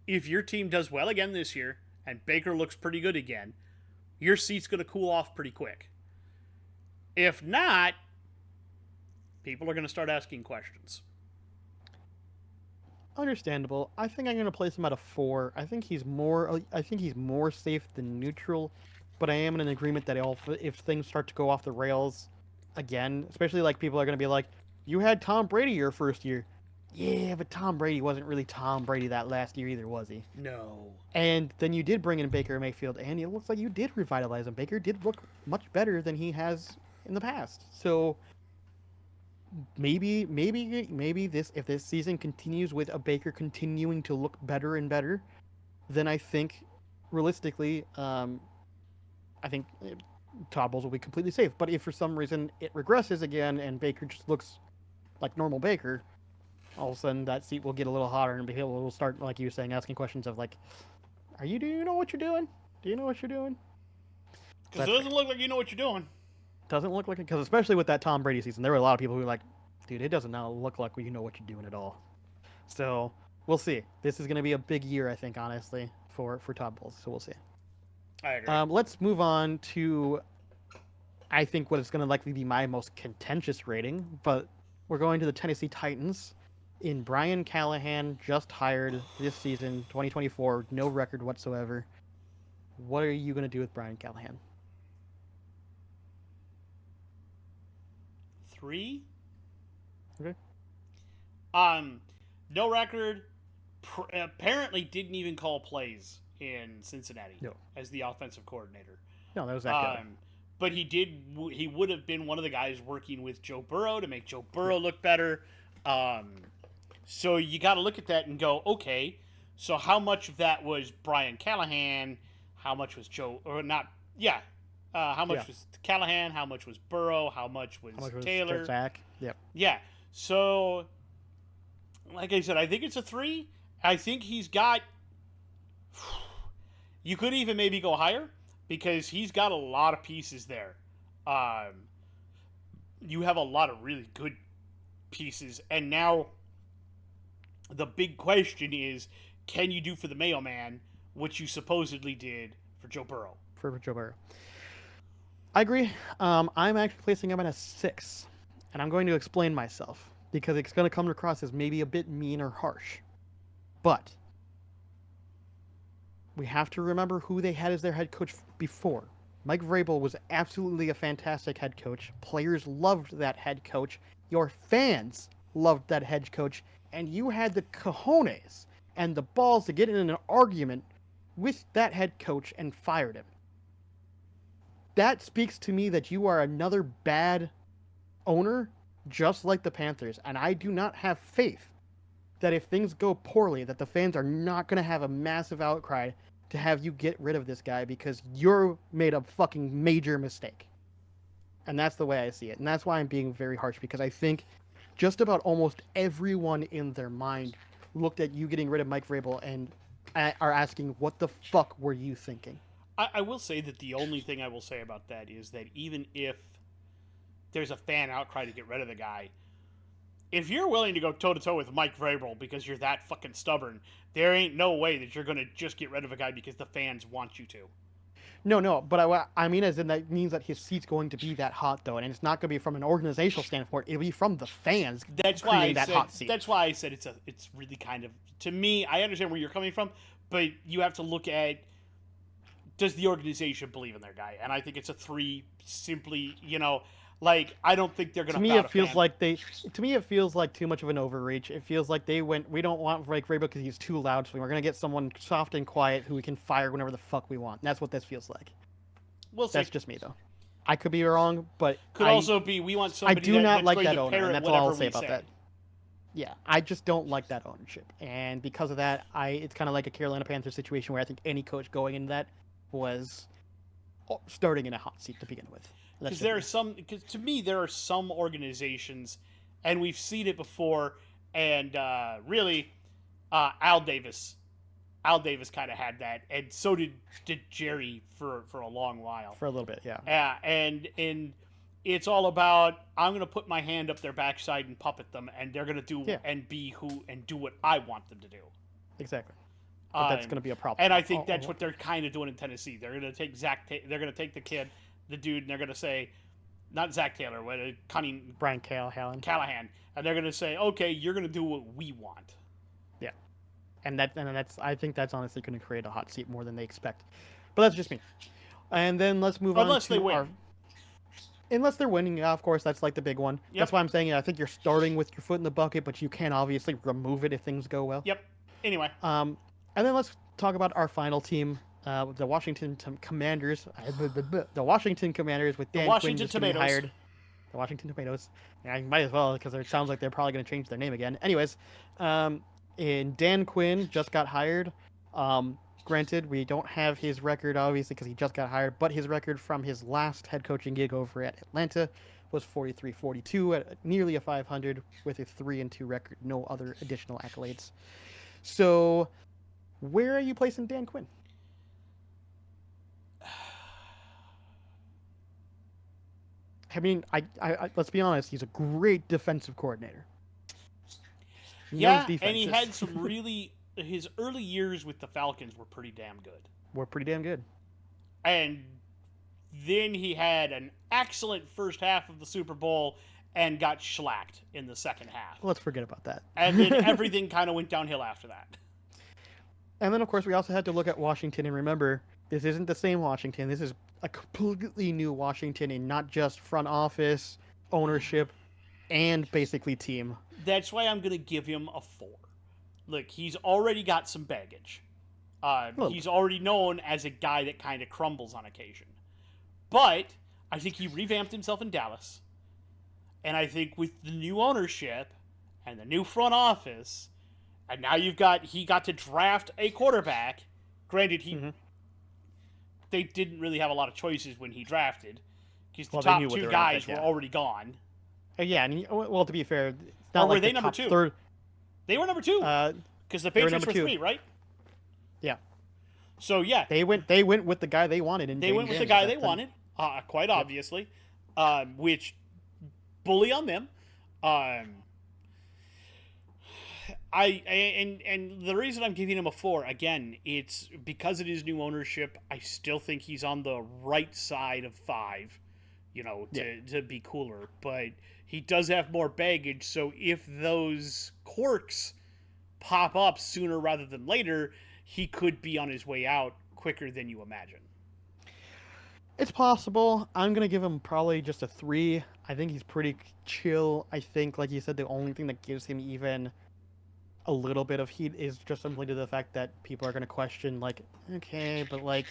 If your team does well again this year, and Baker looks pretty good again, your seat's going to cool off pretty quick. If not, people are going to start asking questions. Understandable. I think I'm going to place him at a 4. I think he's more safe than neutral, but I am in an agreement that if things start to go off the rails again, especially like people are going to be like, you had Tom Brady your first year. Yeah, but Tom Brady wasn't really Tom Brady that last year either, was he? No. And then you did bring in Baker Mayfield, and it looks like you did revitalize him. Baker did look much better than he has in the past. So maybe if this season continues with a Baker continuing to look better and better, then I think realistically, I think Todd Bowles will be completely safe. But if for some reason it regresses again and Baker just looks like normal Baker, all of a sudden that seat will get a little hotter and will start, like you were saying, asking questions of like, do you know what you're doing? Do you know what you're doing? Because it doesn't look like you know what you're doing. Doesn't look like it, because especially with that Tom Brady season, there were a lot of people who were like, dude, it doesn't now look like you know what you're doing at all. So we'll see. This is going to be a big year, I think, honestly, for Todd Bowles. So we'll see. I agree. Let's move on to, I think, what is going to likely be my most contentious rating, but we're going to the Tennessee Titans. In Brian Callahan, just hired this season, 2024, no record whatsoever. What are you going to do with Brian Callahan? 3. Okay. No record. Apparently didn't even call plays in Cincinnati No. as the offensive coordinator. No, that was that guy. but he would have been one of the guys working with Joe Burrow to make Joe Burrow look better. So you got to look at that and go, okay, so how much of that was Brian Callahan? How much was Joe, or not? Yeah. How much was Callahan? How much was Burrow? How much was Taylor? Zach? Yep. Yeah. So, like I said, I think it's a 3. I think he's got. You could even maybe go higher because he's got a lot of pieces there. You have a lot of really good pieces, and now the big question is, can you do for the Mayo Man what you supposedly did for Joe Burrow? For Joe Burrow. I agree. I'm actually placing him at a 6, and I'm going to explain myself because it's going to come across as maybe a bit mean or harsh. But we have to remember who they had as their head coach before. Mike Vrabel was absolutely a fantastic head coach. Players loved that head coach. Your fans loved that head coach. And you had the cojones and the balls to get in an argument with that head coach and fired him. That speaks to me that you are another bad owner, just like the Panthers. And I do not have faith that if things go poorly, that the fans are not going to have a massive outcry to have you get rid of this guy because you're made a fucking major mistake. And that's the way I see it. And that's why I'm being very harsh, because I think just about almost everyone in their mind looked at you getting rid of Mike Vrabel and are asking, what the fuck were you thinking? I will say that the only thing I will say about that is that even if there's a fan outcry to get rid of the guy, if you're willing to go toe-to-toe with Mike Vrabel because you're that fucking stubborn, there ain't no way that you're going to just get rid of a guy because the fans want you to. No, but I mean as in that means that his seat's going to be that hot, though, and it's not going to be from an organizational standpoint. It'll be from the fans. That's why I said, hot seat. That's why I said it's really kind of, to me, I understand where you're coming from, but you have to look at, does the organization believe in their guy? And I think it's a 3, simply, like, I don't think they're going to. To me, it feels like it feels like too much of an overreach. It feels like they went, we don't want Mike Vrabel because he's too loud, so we're going to get someone soft and quiet who we can fire whenever the fuck we want. And that's what this feels like. We'll see. That's just me, though. I could be wrong, but could also be we want somebody. I do not like that owner, and that's all I'll say about that. Yeah, I just don't like that ownership, and because of that, it's kind of like a Carolina Panthers situation where I think any coach going into that was starting in a hot seat to begin with. Because to me, there are some organizations, and we've seen it before, and really, Al Davis kind of had that, and so did Jerry for a long while. For a little bit, yeah. Yeah, and it's all about, I'm going to put my hand up their backside and puppet them, and they're going to do and be who and do what I want them to do. Exactly. But that's going to be a problem. And I think that's what they're kind of doing in Tennessee. They're going to take they're going to take the dude, and they're going to say, not Zach Taylor, but Brian Callahan, and they're going to say, okay, you're going to do what we want. Yeah, and that's I think that's honestly going to create a hot seat more than they expect. But that's just me. And then let's move on. Unless they win. Unless they're winning, yeah, of course, that's like the big one. Yep. That's why I'm saying I think you're starting with your foot in the bucket, but you can obviously remove it if things go well. Yep. Anyway. And then let's talk about our final team, the Washington Commanders. The Washington Commanders with Dan Quinn just being hired. The Washington Tomatoes. Yeah, I might as well because it sounds like they're probably going to change their name again. Anyways, and Dan Quinn just got hired. Granted, we don't have his record, obviously, because he just got hired, but his record from his last head coaching gig over at Atlanta was 43-42 at nearly a 500 with a 3-2 record, no other additional accolades. So, where are you placing Dan Quinn? I mean, I let's be honest, he's a great defensive coordinator. Yeah, and he had some really... His early years with the Falcons were pretty damn good. And then he had an excellent first half of the Super Bowl and got shellacked in the second half. Let's forget about that. And then everything kind of went downhill after that. And then, of course, we also had to look at Washington and remember, this isn't the same Washington. This is a completely new Washington, and not just front office, ownership, and basically team. That's why I'm going to give him a 4. Look, he's already got some baggage. He's already known as a guy that kind of crumbles on occasion. But I think he revamped himself in Dallas. And I think with the new ownership and the new front office, and now he got to draft a quarterback. Granted, they didn't really have a lot of choices when he drafted, because the top two guys were already gone. Yeah, and well, to be fair, it's not or were like they the number top two? Third. They were number two, because the Patriots were 3, right? Yeah. So yeah, they went with the guy they wanted. They went with the guy they wanted, quite obviously, which bully on them. And the reason I'm giving him a 4, again, it's because it is new ownership. I still think he's on the right side of 5, to be cooler. But he does have more baggage, so if those quirks pop up sooner rather than later, he could be on his way out quicker than you imagine. It's possible. I'm going to give him probably just a 3. I think he's pretty chill. I think, like you said, the only thing that gives him even a little bit of heat is just simply to the fact that people are going to question, like, okay, but, like,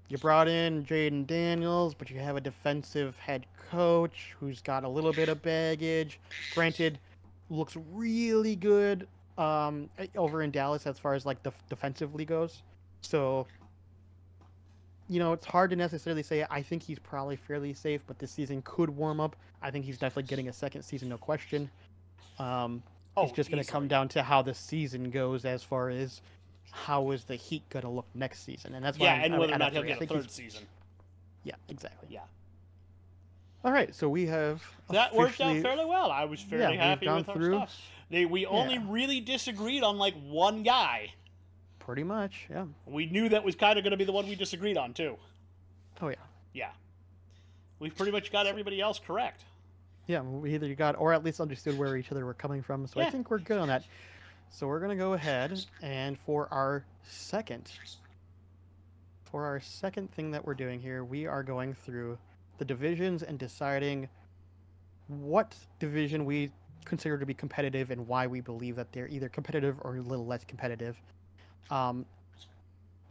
you brought in Jaden Daniels, but you have a defensive head coach who's got a little bit of baggage. Granted, looks really good over in Dallas as far as, like, the defensively goes. So, it's hard to necessarily say. I think he's probably fairly safe, but this season could warm up. I think he's definitely getting a second season, no question. It's just going to come down to how the season goes as far as how is the Heat going to look next season. And that's why and whether or not he'll get a third season. Yeah, exactly. Yeah. All right, so we have... That worked out fairly well. I was fairly happy with our stuff. We only really disagreed on, like, one guy. Pretty much, yeah. We knew that was kind of going to be the one we disagreed on, too. Oh, yeah. Yeah. We've pretty much got everybody else correct. Yeah, we either got, or at least understood where each other were coming from, so I think we're good on that. So we're going to go ahead, and for our second thing that we're doing here, we are going through the divisions and deciding what division we consider to be competitive and why we believe that they're either competitive or a little less competitive. And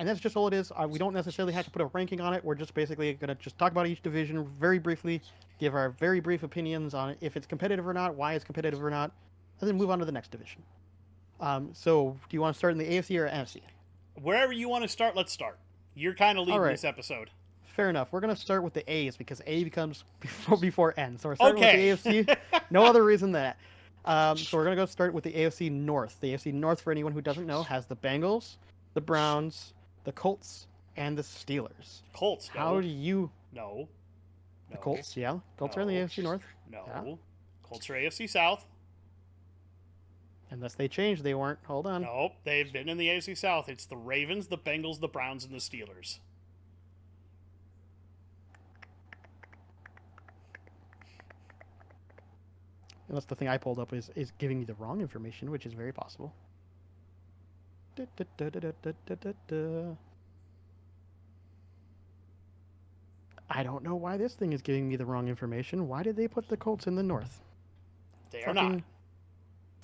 that's just all it is. We don't necessarily have to put a ranking on it. We're just basically going to just talk about each division very briefly, give our very brief opinions on if it's competitive or not, why it's competitive or not, and then move on to the next division. So do you want to start in the AFC or NFC? Wherever you want to start, let's start. You're kind of leading this episode. Fair enough. We're going to start with the A's because A becomes before N. So we're starting with the AFC. No other reason than that. So we're going to go start with the AFC North. The AFC North, for anyone who doesn't know, has the Bengals, the Browns, the Colts, and the Steelers. Colts. No. How do you... No. The Colts, yeah. Colts are in the AFC North. No. Yeah. Colts are AFC South. Unless they changed, they weren't. Hold on. Nope, they've been in the AFC South. It's the Ravens, the Bengals, the Browns, and the Steelers. Unless the thing I pulled up is giving me the wrong information, which is very possible. I don't know why this thing is giving me the wrong information. Why did they put the Colts in the North? They are not.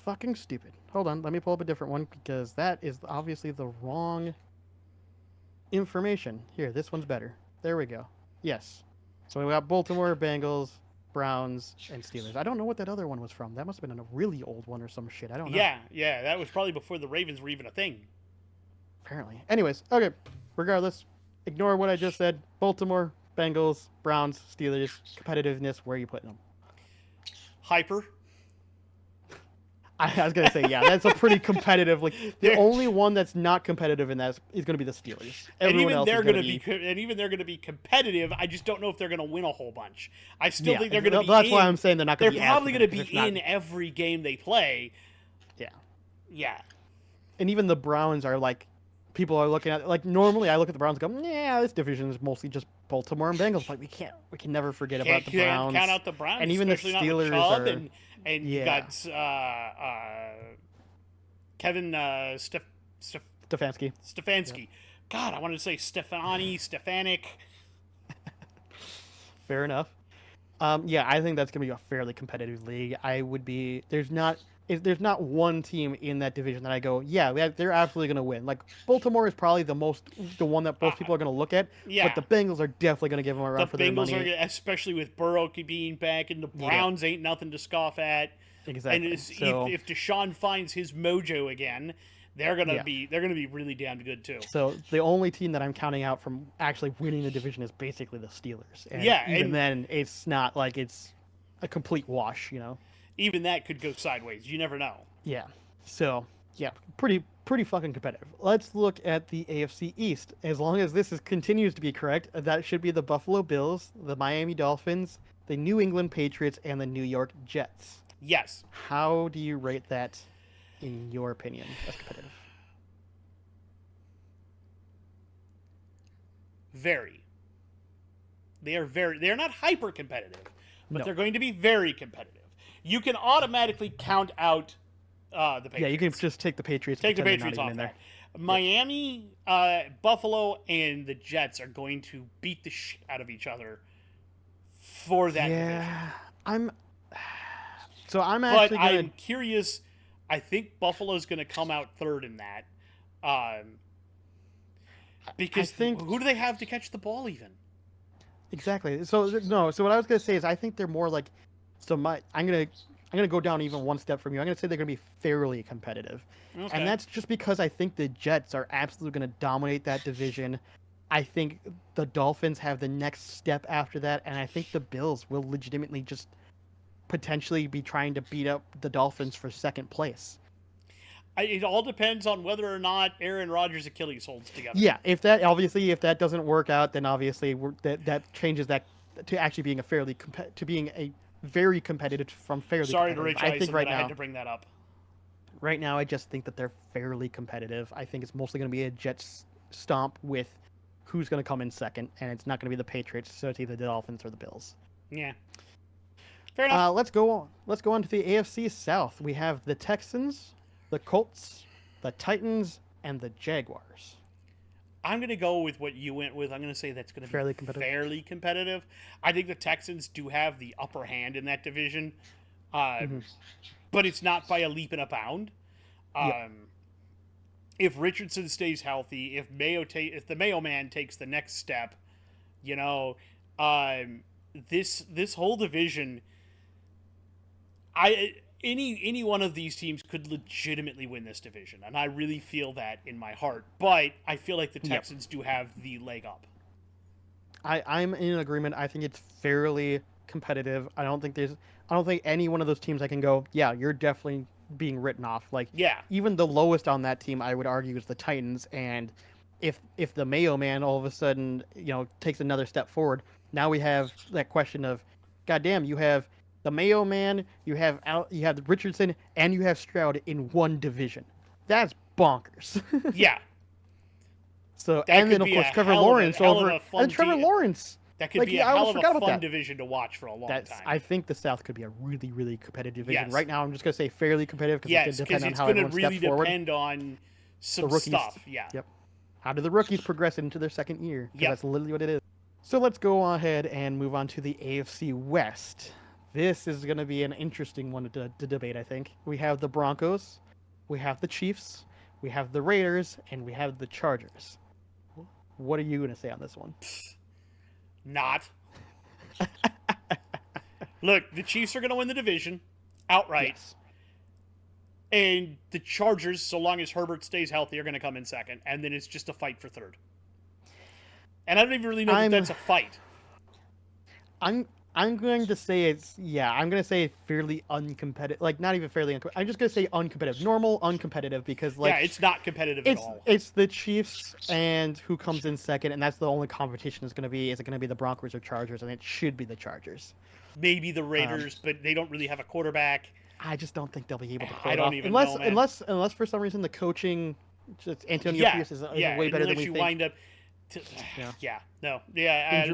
Fucking stupid. Hold on, let me pull up a different one because that is obviously the wrong information. Here, this one's better. There we go. Yes. So we got Baltimore, Bengals, Browns, and Steelers. I don't know what that other one was from. That must have been a really old one or some shit. I don't know. Yeah, that was probably before the Ravens were even a thing. Apparently. Anyways, okay. Regardless, ignore what I just said. Baltimore, Bengals, Browns, Steelers, competitiveness, where are you putting them? Hyper. I was gonna say, yeah, that's a pretty competitive. Like the only one that's not competitive in that is gonna be the Steelers. Everyone else they're gonna be, and even they're gonna be competitive. I just don't know if they're gonna win a whole bunch. I still think they're gonna be. That's why I'm saying they're not gonna. They're probably gonna be in every game they play. Yeah. Yeah. And even the Browns are like, people are looking at like normally I look at the Browns and go, yeah, this division is mostly just Baltimore and Bengals. Like we can never forget about the Browns. Count out the Browns, and even the Steelers are. And you got Kevin Stefanski. Yeah. God, I wanted to say Stefanik. Fair enough. Yeah, I think that's going to be a fairly competitive league. There's not there's not one team in that division that I go, yeah, they're absolutely going to win. Like Baltimore is probably the one that most people are going to look at, but Yeah. the Bengals are definitely going to give them a The run for their Bengals money. are, especially with Burrow being back, and the Yeah, Browns ain't nothing to scoff at. And exactly. if So if Deshaun finds his mojo again, they're gonna yeah, be they're gonna be really damn good too. so the only team that I'm counting out from actually winning the division is basically the Steelers, and Yeah, even and then, it's not like it's a complete wash, even that could go sideways. You never know. Yeah. So yeah, pretty fucking competitive. Let's look at the AFC East. As long as this continues to be correct, that should be the Buffalo Bills, the Miami Dolphins, the New England Patriots, and the New York Jets. Yes, How do you rate that, in your opinion, as competitive? very. They are not hyper competitive, but No. they're going to be very competitive. You can automatically count out the Patriots. Yeah, you can just take the Patriots. Take the pretend they're Patriots not even off in that. there. Miami, Buffalo, and the Jets are going to beat the shit out of each other for that division. Yeah, I'm. So I'm But actually gonna. I'm curious. I think Buffalo's going to come out third in that. Because who do they have to catch the ball even? Exactly. So no. So what I was gonna say is I think they're more like. So I'm gonna go down even one step from you. I'm gonna say they're gonna be fairly competitive, Okay. and that's just because I think the Jets are absolutely gonna dominate that division. I think the Dolphins have the next step after that, and I think the Bills will legitimately just potentially be trying to beat up the Dolphins for second place. It all depends on whether or not Aaron Rodgers' Achilles holds together. Yeah, if that doesn't work out, then obviously that changes that to actually being to being a very competitive from fairly Sorry to competitive. Rich I think Eisen right that I had now, to bring that up. right now, I just think that they're fairly competitive. I think it's mostly going to be a Jets stomp with who's going to come in second, and it's not going to be the Patriots, so it's either the Dolphins or the Bills. Yeah. Fair enough. Let's go on. Let's go on to the AFC South. We have the Texans, the Colts, the Titans, and the Jaguars. I'm going to go with what you went with. I'm going to say that's going to be fairly competitive. I think the Texans do have the upper hand in that division, but it's not by a leap and a bound. Yep. If Richardson stays healthy, if the Mayo Man takes the next step, this whole division, any one of these teams could legitimately win this division, and I really feel that in my heart. But I feel like the Texans do have the leg up. I'm in agreement. I think it's fairly competitive. I don't think any one of those teams I can go, yeah, you're definitely being written off. Like, Yeah. even the lowest on that team, I would argue, is the Titans. And if the Mayo Man all of a sudden, takes another step forward, now we have that question of, goddamn, you have the Mayo Man, you have Richardson, and you have Stroud in one division. That's bonkers. Yeah. So that and then of course Trevor Lawrence Lawrence. That could be a hell of a fun division to watch for a long time. I think the South could be a really, really competitive division. Yes. Right now, I'm just going to say fairly competitive because it's going to depend on how everyone steps forward. Depend on some stuff. Yeah. Yep. How do the rookies progress into their second year? Yep. That's literally what it is. So let's go ahead and move on to the AFC West. This is going to be an interesting one to debate, I think. We have the Broncos, we have the Chiefs, we have the Raiders, and we have the Chargers. What are you going to say on this one? Not. Look, the Chiefs are going to win the division outright. Yes. And the Chargers, so long as Herbert stays healthy, are going to come in second. And then it's just a fight for third. And I don't even really know if that's a fight. I'm going to say I'm going to say fairly uncompetitive. Like, not even fairly uncompetitive. I'm just going to say uncompetitive. Normal uncompetitive because, like... Yeah, it's not competitive at all. It's the Chiefs and who comes in second, and that's the only competition is it going to be the Broncos or Chargers, and it should be the Chargers. Maybe the Raiders, but they don't really have a quarterback. I just don't think they'll be able to pull it off. Unless for some reason the coaching... Antonio Pierce is way better than we think. Wind up...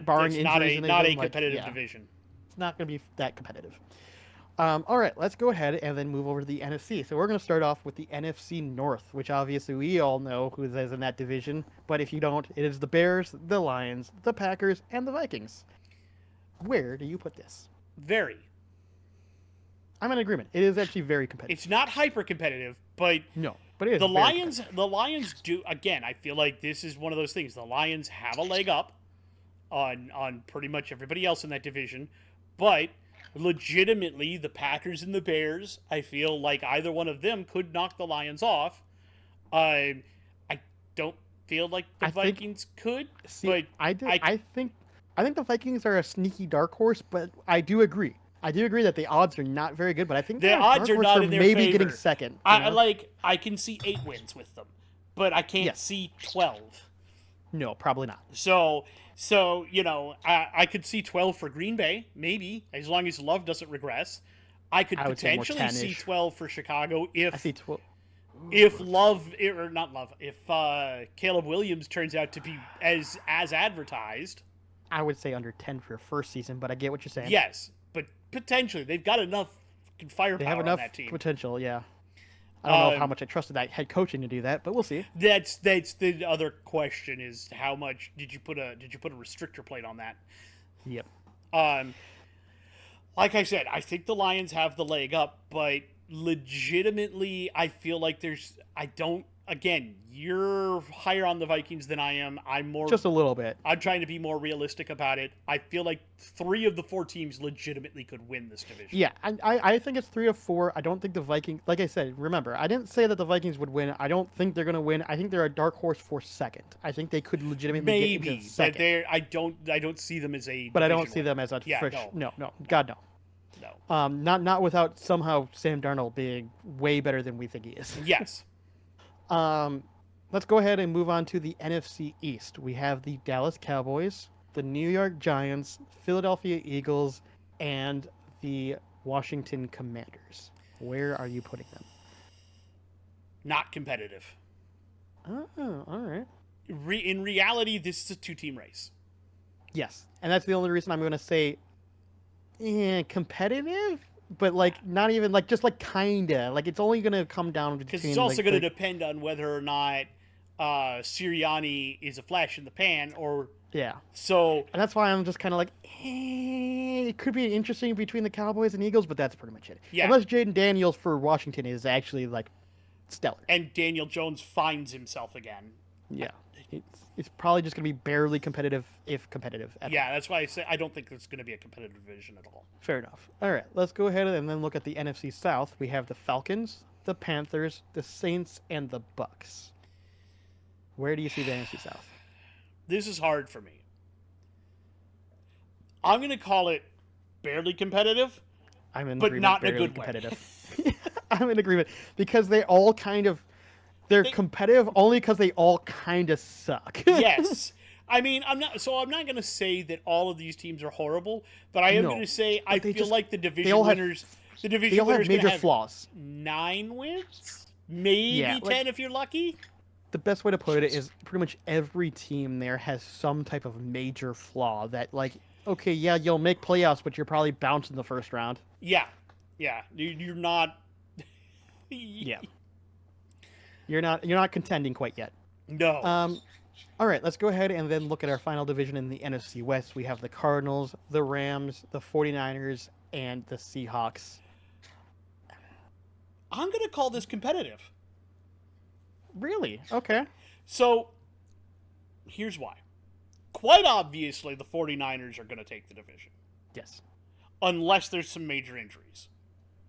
barring it's not a competitive division. It's not going to be that competitive. All right, let's go ahead and then move over to the NFC. So we're going to start off with the NFC North, which obviously we all know who is in that division. But if you don't, it is the Bears, the Lions, the Packers, and the Vikings. Where do you put this? Very. I'm in agreement. It is actually very competitive. It's not hyper competitive, but No, but it is the very Lions, competitive. the Lions do again. I feel like this is one of those things. The Lions have a leg up on pretty much everybody else in that division, but legitimately, the Packers and the Bears, I feel like either one of them could knock the Lions off. I don't feel like the I think- Vikings could, See, but I think the Vikings are a sneaky dark horse, but I do agree. I do agree that the odds are not very good, but I think the they're a odds dark are horse not for in their maybe favor. getting second. I can see 8 wins with them, but I can't Yes. see 12. No, probably not. So I could see 12 for Green Bay, maybe, as long as Love doesn't regress. I could I would say more potentially see 10-ish. 12 for Chicago I see 12. if Love or not Love, if Caleb Williams turns out to be as advertised. I would say under 10 for your first season, but I get what you're saying. Yes, but potentially they've got enough They firepower have on enough that team. potential, yeah. I don't know how much I trusted that head coaching to do that, but we'll see. That's the other question is how much did you put a restrictor plate on that? Yep. Like I said, I think the Lions have the leg up, but legitimately, I feel like again, you're higher on the Vikings than I am. Just a little bit. I'm trying to be more realistic about it. I feel like 3 of the 4 teams legitimately could win this division. Yeah, I think it's 3 of 4. I don't think the Vikings, like I said, remember, I didn't say that the Vikings would win. I don't think they're going to win. I think they're a dark horse for second. I think they could legitimately get Maybe, into second. but I don't see them as a. But I don't division see winner. them as a Yeah, fresh. no. No, God, no. No. Not without somehow Sam Darnold being way better than we think he is. Yes. Let's go ahead and move on to the NFC East. We have the Dallas Cowboys, the New York Giants, Philadelphia Eagles, and the Washington Commanders. Where are you putting them? Not competitive. Oh, all right. In reality, this is a 2-team race. Yes, and that's the only reason I'm going to say competitive, but like not even like just like kinda like it's only going to come down between. Because it's also going to depend on whether or not Sirianni is a flash in the pan, or yeah. so. And that's why I'm just kind of like, it could be interesting between the Cowboys and Eagles, but that's pretty much it. Yeah. Unless Jaden Daniels for Washington is actually like stellar. And Daniel Jones finds himself again. Yeah. It's probably just going to be barely competitive, if competitive. Yeah, that's why I say I don't think it's going to be a competitive division at all. Fair enough. All right, let's go ahead and then look at the NFC South. We have the Falcons, the Panthers, the Saints, and the Bucks. Where do you see the NFC South? This is hard for me. I'm going to call it barely competitive, I'm in but agreement, not in a barely good way. competitive. I'm in agreement because they all kind of they're competitive only because they all kind of suck. Yes. I mean, I'm not going to say that all of these teams are horrible, but I am going to say I feel like the division winners they all have major flaws. 9 wins, maybe 10 if you're lucky. The best way to put it is pretty much every team there has some type of major flaw that, like, okay, yeah, you'll make playoffs, but you're probably bouncing the first round. Yeah. You're not. Yeah. You're not contending quite yet. No. All right, let's go ahead and then look at our final division in the NFC West. We have the Cardinals, the Rams, the 49ers, and the Seahawks. I'm going to call this competitive. Really? Okay. So, here's why. Quite obviously, the 49ers are going to take the division. Yes. Unless there's some major injuries.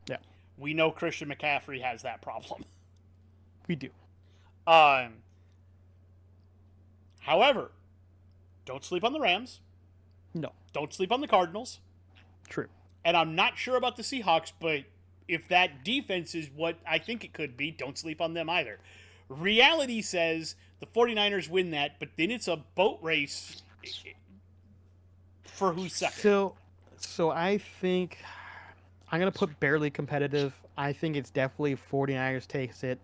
Yeah. We know Christian McCaffrey has that problem. We do. However, don't sleep on the Rams. No. Don't sleep on the Cardinals. True. And I'm not sure about the Seahawks, but if that defense is what I think it could be, don't sleep on them either. Reality says the 49ers win that, but then it's a boat race for who's second. So I think I'm going to put barely competitive. I think it's definitely 49ers takes it.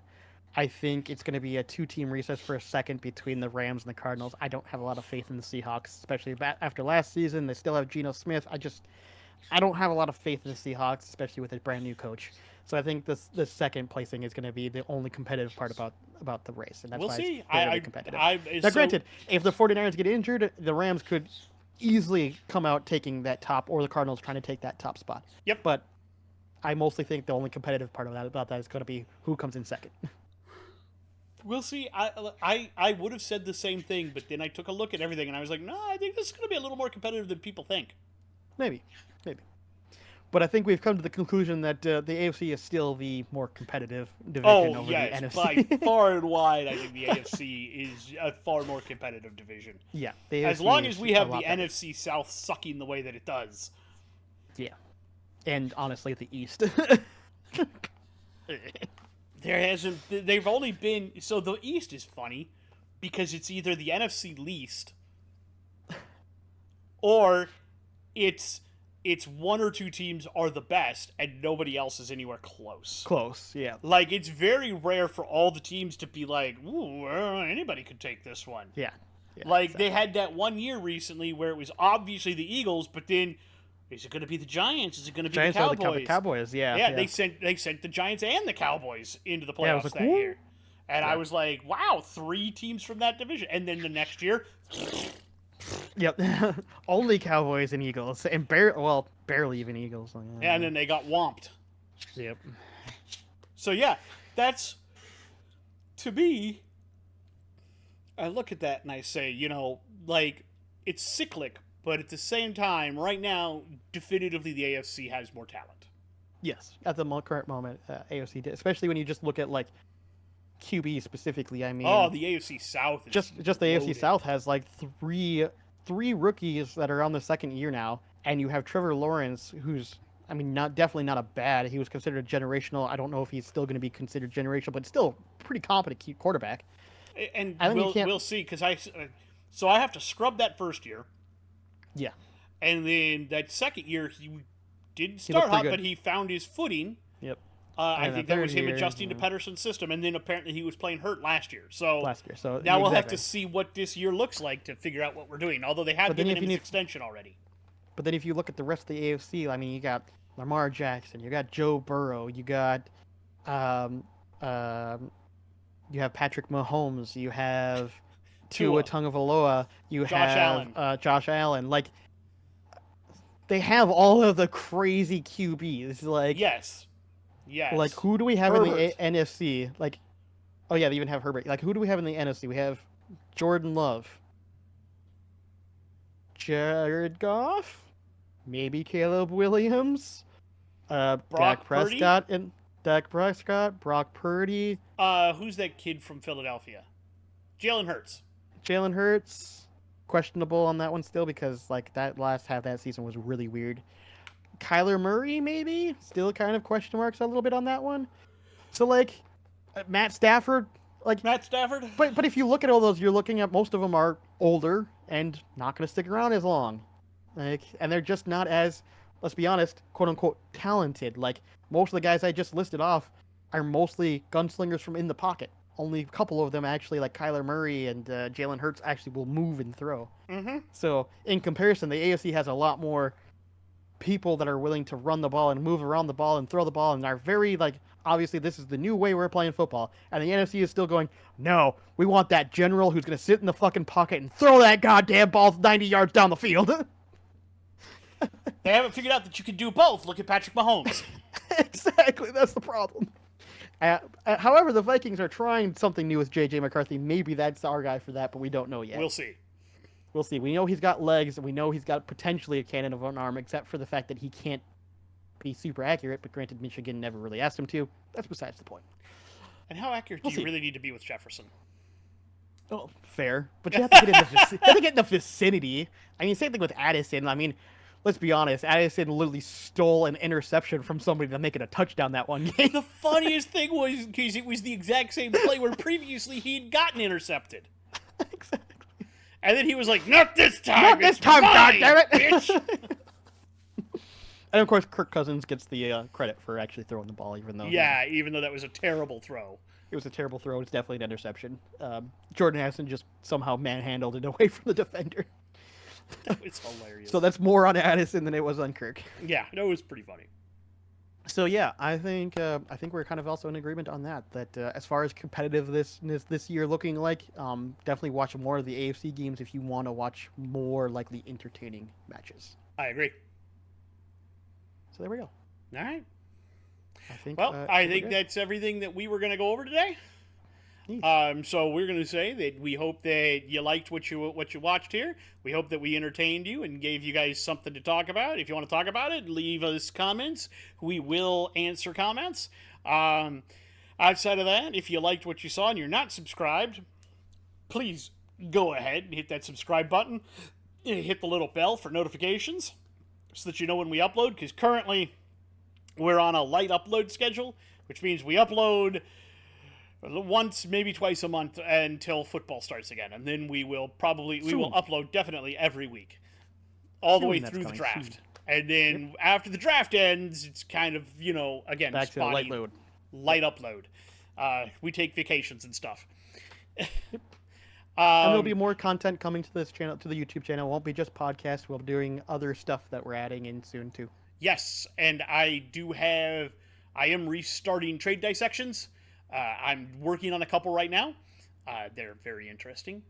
I think it's going to be a 2-team recess for a second between the Rams and the Cardinals. I don't have a lot of faith in the Seahawks, especially after last season. They still have Geno Smith. I don't have a lot of faith in the Seahawks, especially with a brand new coach. So I think the second placing is going to be the only competitive part about the race, and that's we'll why see. it's barely competitive. Now, granted, if the 49ers get injured, the Rams could easily come out taking that top, or the Cardinals trying to take that top spot. Yep. But I mostly think the only competitive part of that about that is going to be who comes in second. We'll see. I would have said the same thing, but then I took a look at everything and I was like, no, I think this is going to be a little more competitive than people think. Maybe. But I think we've come to the conclusion that the AFC is still the more competitive division over the NFC. By far and wide, I think the AFC is a far more competitive division. Yeah. As long as we have the NFC South sucking the way that it does. Yeah. And honestly, the East. They've only been, so the East is funny because it's either the NFC least or it's one or two teams are the best and nobody else is anywhere close. Close, yeah. Like, it's very rare for all the teams to be like, ooh, anybody could take this one. Yeah. Like, exactly. They had that one year recently where it was obviously the Eagles, but then is it going to be the Giants? Is it going to be the Cowboys? The Cowboys, yeah. Yeah, they sent the Giants and the Cowboys into the playoffs that year. And I was like, wow, 3 teams from that division. And then the next year... Yep. Only Cowboys and Eagles. And barely even Eagles. Yeah, and then they got whomped. Yep. So, yeah, that's... To me, I look at that and I say, like, it's cyclic, but at the same time, right now, definitively the AFC has more talent. Yes, at the current moment, AFC did. Especially when you just look at, like, QB specifically. I mean, the AFC South is just the AFC South has like three rookies that are on the second year now, and you have Trevor Lawrence, who's definitely not a bad. He was considered generational. I don't know if he's still going to be considered generational, but still pretty competent quarterback. And we'll see because I have to scrub that first year. Yeah, and then that second year he didn't start hot, but he found his footing. Yep. I think that was him adjusting to Pedersen's system, and then apparently he was playing hurt last year. So now we'll have to see what this year looks like to figure out what we're doing. Although they have given him his extension already. But then if you look at the rest of the AFC, I mean, you got Lamar Jackson, you got Joe Burrow, you got you have Patrick Mahomes, you have Tua Tagovailoa, you have Josh Allen. Like, they have all of the crazy QBs. Like, yes. Like, who do we have in the NFC? Like, oh yeah, they even have Herbert. Like, who do we have in the NFC? We have Jordan Love, Jared Goff, maybe Caleb Williams, Dak Prescott, Brock Purdy. Who's that kid from Philadelphia? Jalen Hurts, questionable on that one still because like that last half of that season was really weird. Kyler Murray, maybe? Still kind of question marks a little bit on that one. So, like, Matt Stafford. But if you look at all those, you're looking at most of them are older and not going to stick around as long. Like, and they're just not as, let's be honest, quote-unquote, talented. Like, most of the guys I just listed off are mostly gunslingers from in the pocket. Only a couple of them actually, like Kyler Murray and Jalen Hurts, actually will move and throw. Mm-hmm. So, in comparison, the AFC has a lot more people that are willing to run the ball and move around the ball and throw the ball and are very, like, obviously this is the new way we're playing football. And the NFC is still going, no, we want that general who's going to sit in the fucking pocket and throw that goddamn ball 90 yards down the field. They haven't figured out that you can do both. Look at Patrick Mahomes. Exactly, that's the problem. However, the Vikings are trying something new with J.J. McCarthy. Maybe that's our guy for that, but we don't know yet. We'll see. We know he's got legs, and we know he's got potentially a cannon of an arm, except for the fact that he can't be super accurate. But granted, Michigan never really asked him to. That's besides the point. And how accurate do you really need to be with Jefferson? Oh, fair. But you have to get in the vicinity. I mean, same thing with Addison. I mean, let's be honest. Addison literally stole an interception from somebody to make it a touchdown that one game. The funniest thing was because it was the exact same play where previously he'd gotten intercepted. Exactly. And then he was like, not this time! Not this time, goddammit! Bitch! And of course, Kirk Cousins gets the credit for actually throwing the ball, even though... Yeah, even though that was a terrible throw. It was a terrible throw. It's definitely an interception. Jordan Addison just somehow manhandled it away from the defender. That was hilarious. So that's more on Addison than it was on Kirk. Yeah, that was pretty funny. So yeah, I think we're kind of also in agreement on that. That as far as competitiveness this year looking like, definitely watch more of the AFC games if you want to watch more likely entertaining matches. I agree. So there we go. All right. I we're think good. that's everything that we were going to go over today. Neat. So we're going to say that we hope that you liked what you watched here. We hope that we entertained you and gave you guys something to talk about. If you want to talk about it, leave us comments. We will answer comments. Outside of that, if you liked what you saw and you're not subscribed, please go ahead and hit that subscribe button. Hit the little bell for notifications so that you know when we upload, because currently we're on a light upload schedule, which means we upload once, maybe twice a month until football starts again, and then we will upload definitely every week, all the way through the draft. Soon. And then after the draft ends, it's kind of, again, back to light load. Light upload. We take vacations and stuff. Yep. And there'll be more content coming to this channel, to the YouTube channel. It won't be just podcasts. We'll be doing other stuff that we're adding in soon too. Yes, and I am restarting trade dissections. I'm working on a couple right now. They're very interesting.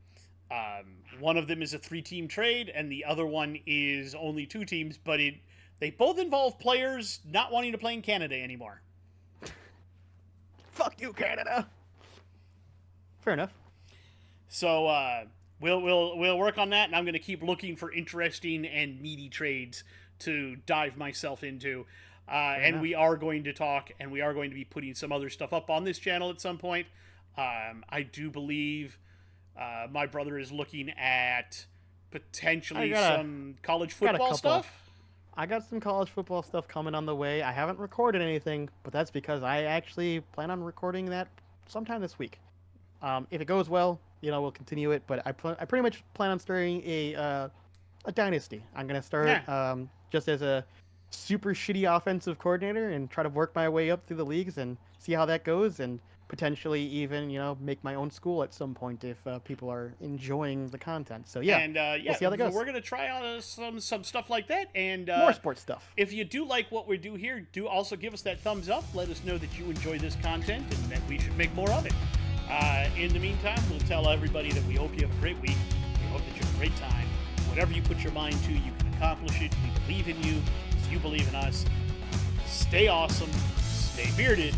One of them is a 3-team trade, and the other one is only 2 teams, but they both involve players not wanting to play in Canada anymore. Fuck you, Canada. Fair enough. So we'll work on that, and I'm going to keep looking for interesting and meaty trades to dive myself into. And we are going to talk, and we are going to be putting some other stuff up on this channel at some point. I do believe my brother is looking at potentially some college football stuff. I got some college football stuff coming on the way. I haven't recorded anything, but that's because I actually plan on recording that sometime this week. If it goes well, we'll continue it. But I pretty much plan on starting a dynasty. I'm gonna start just as a super shitty offensive coordinator and try to work my way up through the leagues and see how that goes, and potentially even make my own school at some point if people are enjoying the content. So we'll see how that goes. We're gonna try out some stuff like that, and more sports stuff. If you do like what we do here, do also give us that thumbs up. Let us know that you enjoy this content and that we should make more of it. In the meantime, we'll tell everybody that we hope you have a great week. We hope that you have a great time. Whatever you put your mind to, you can accomplish it. We believe in you. You believe in us. Stay awesome. Stay bearded.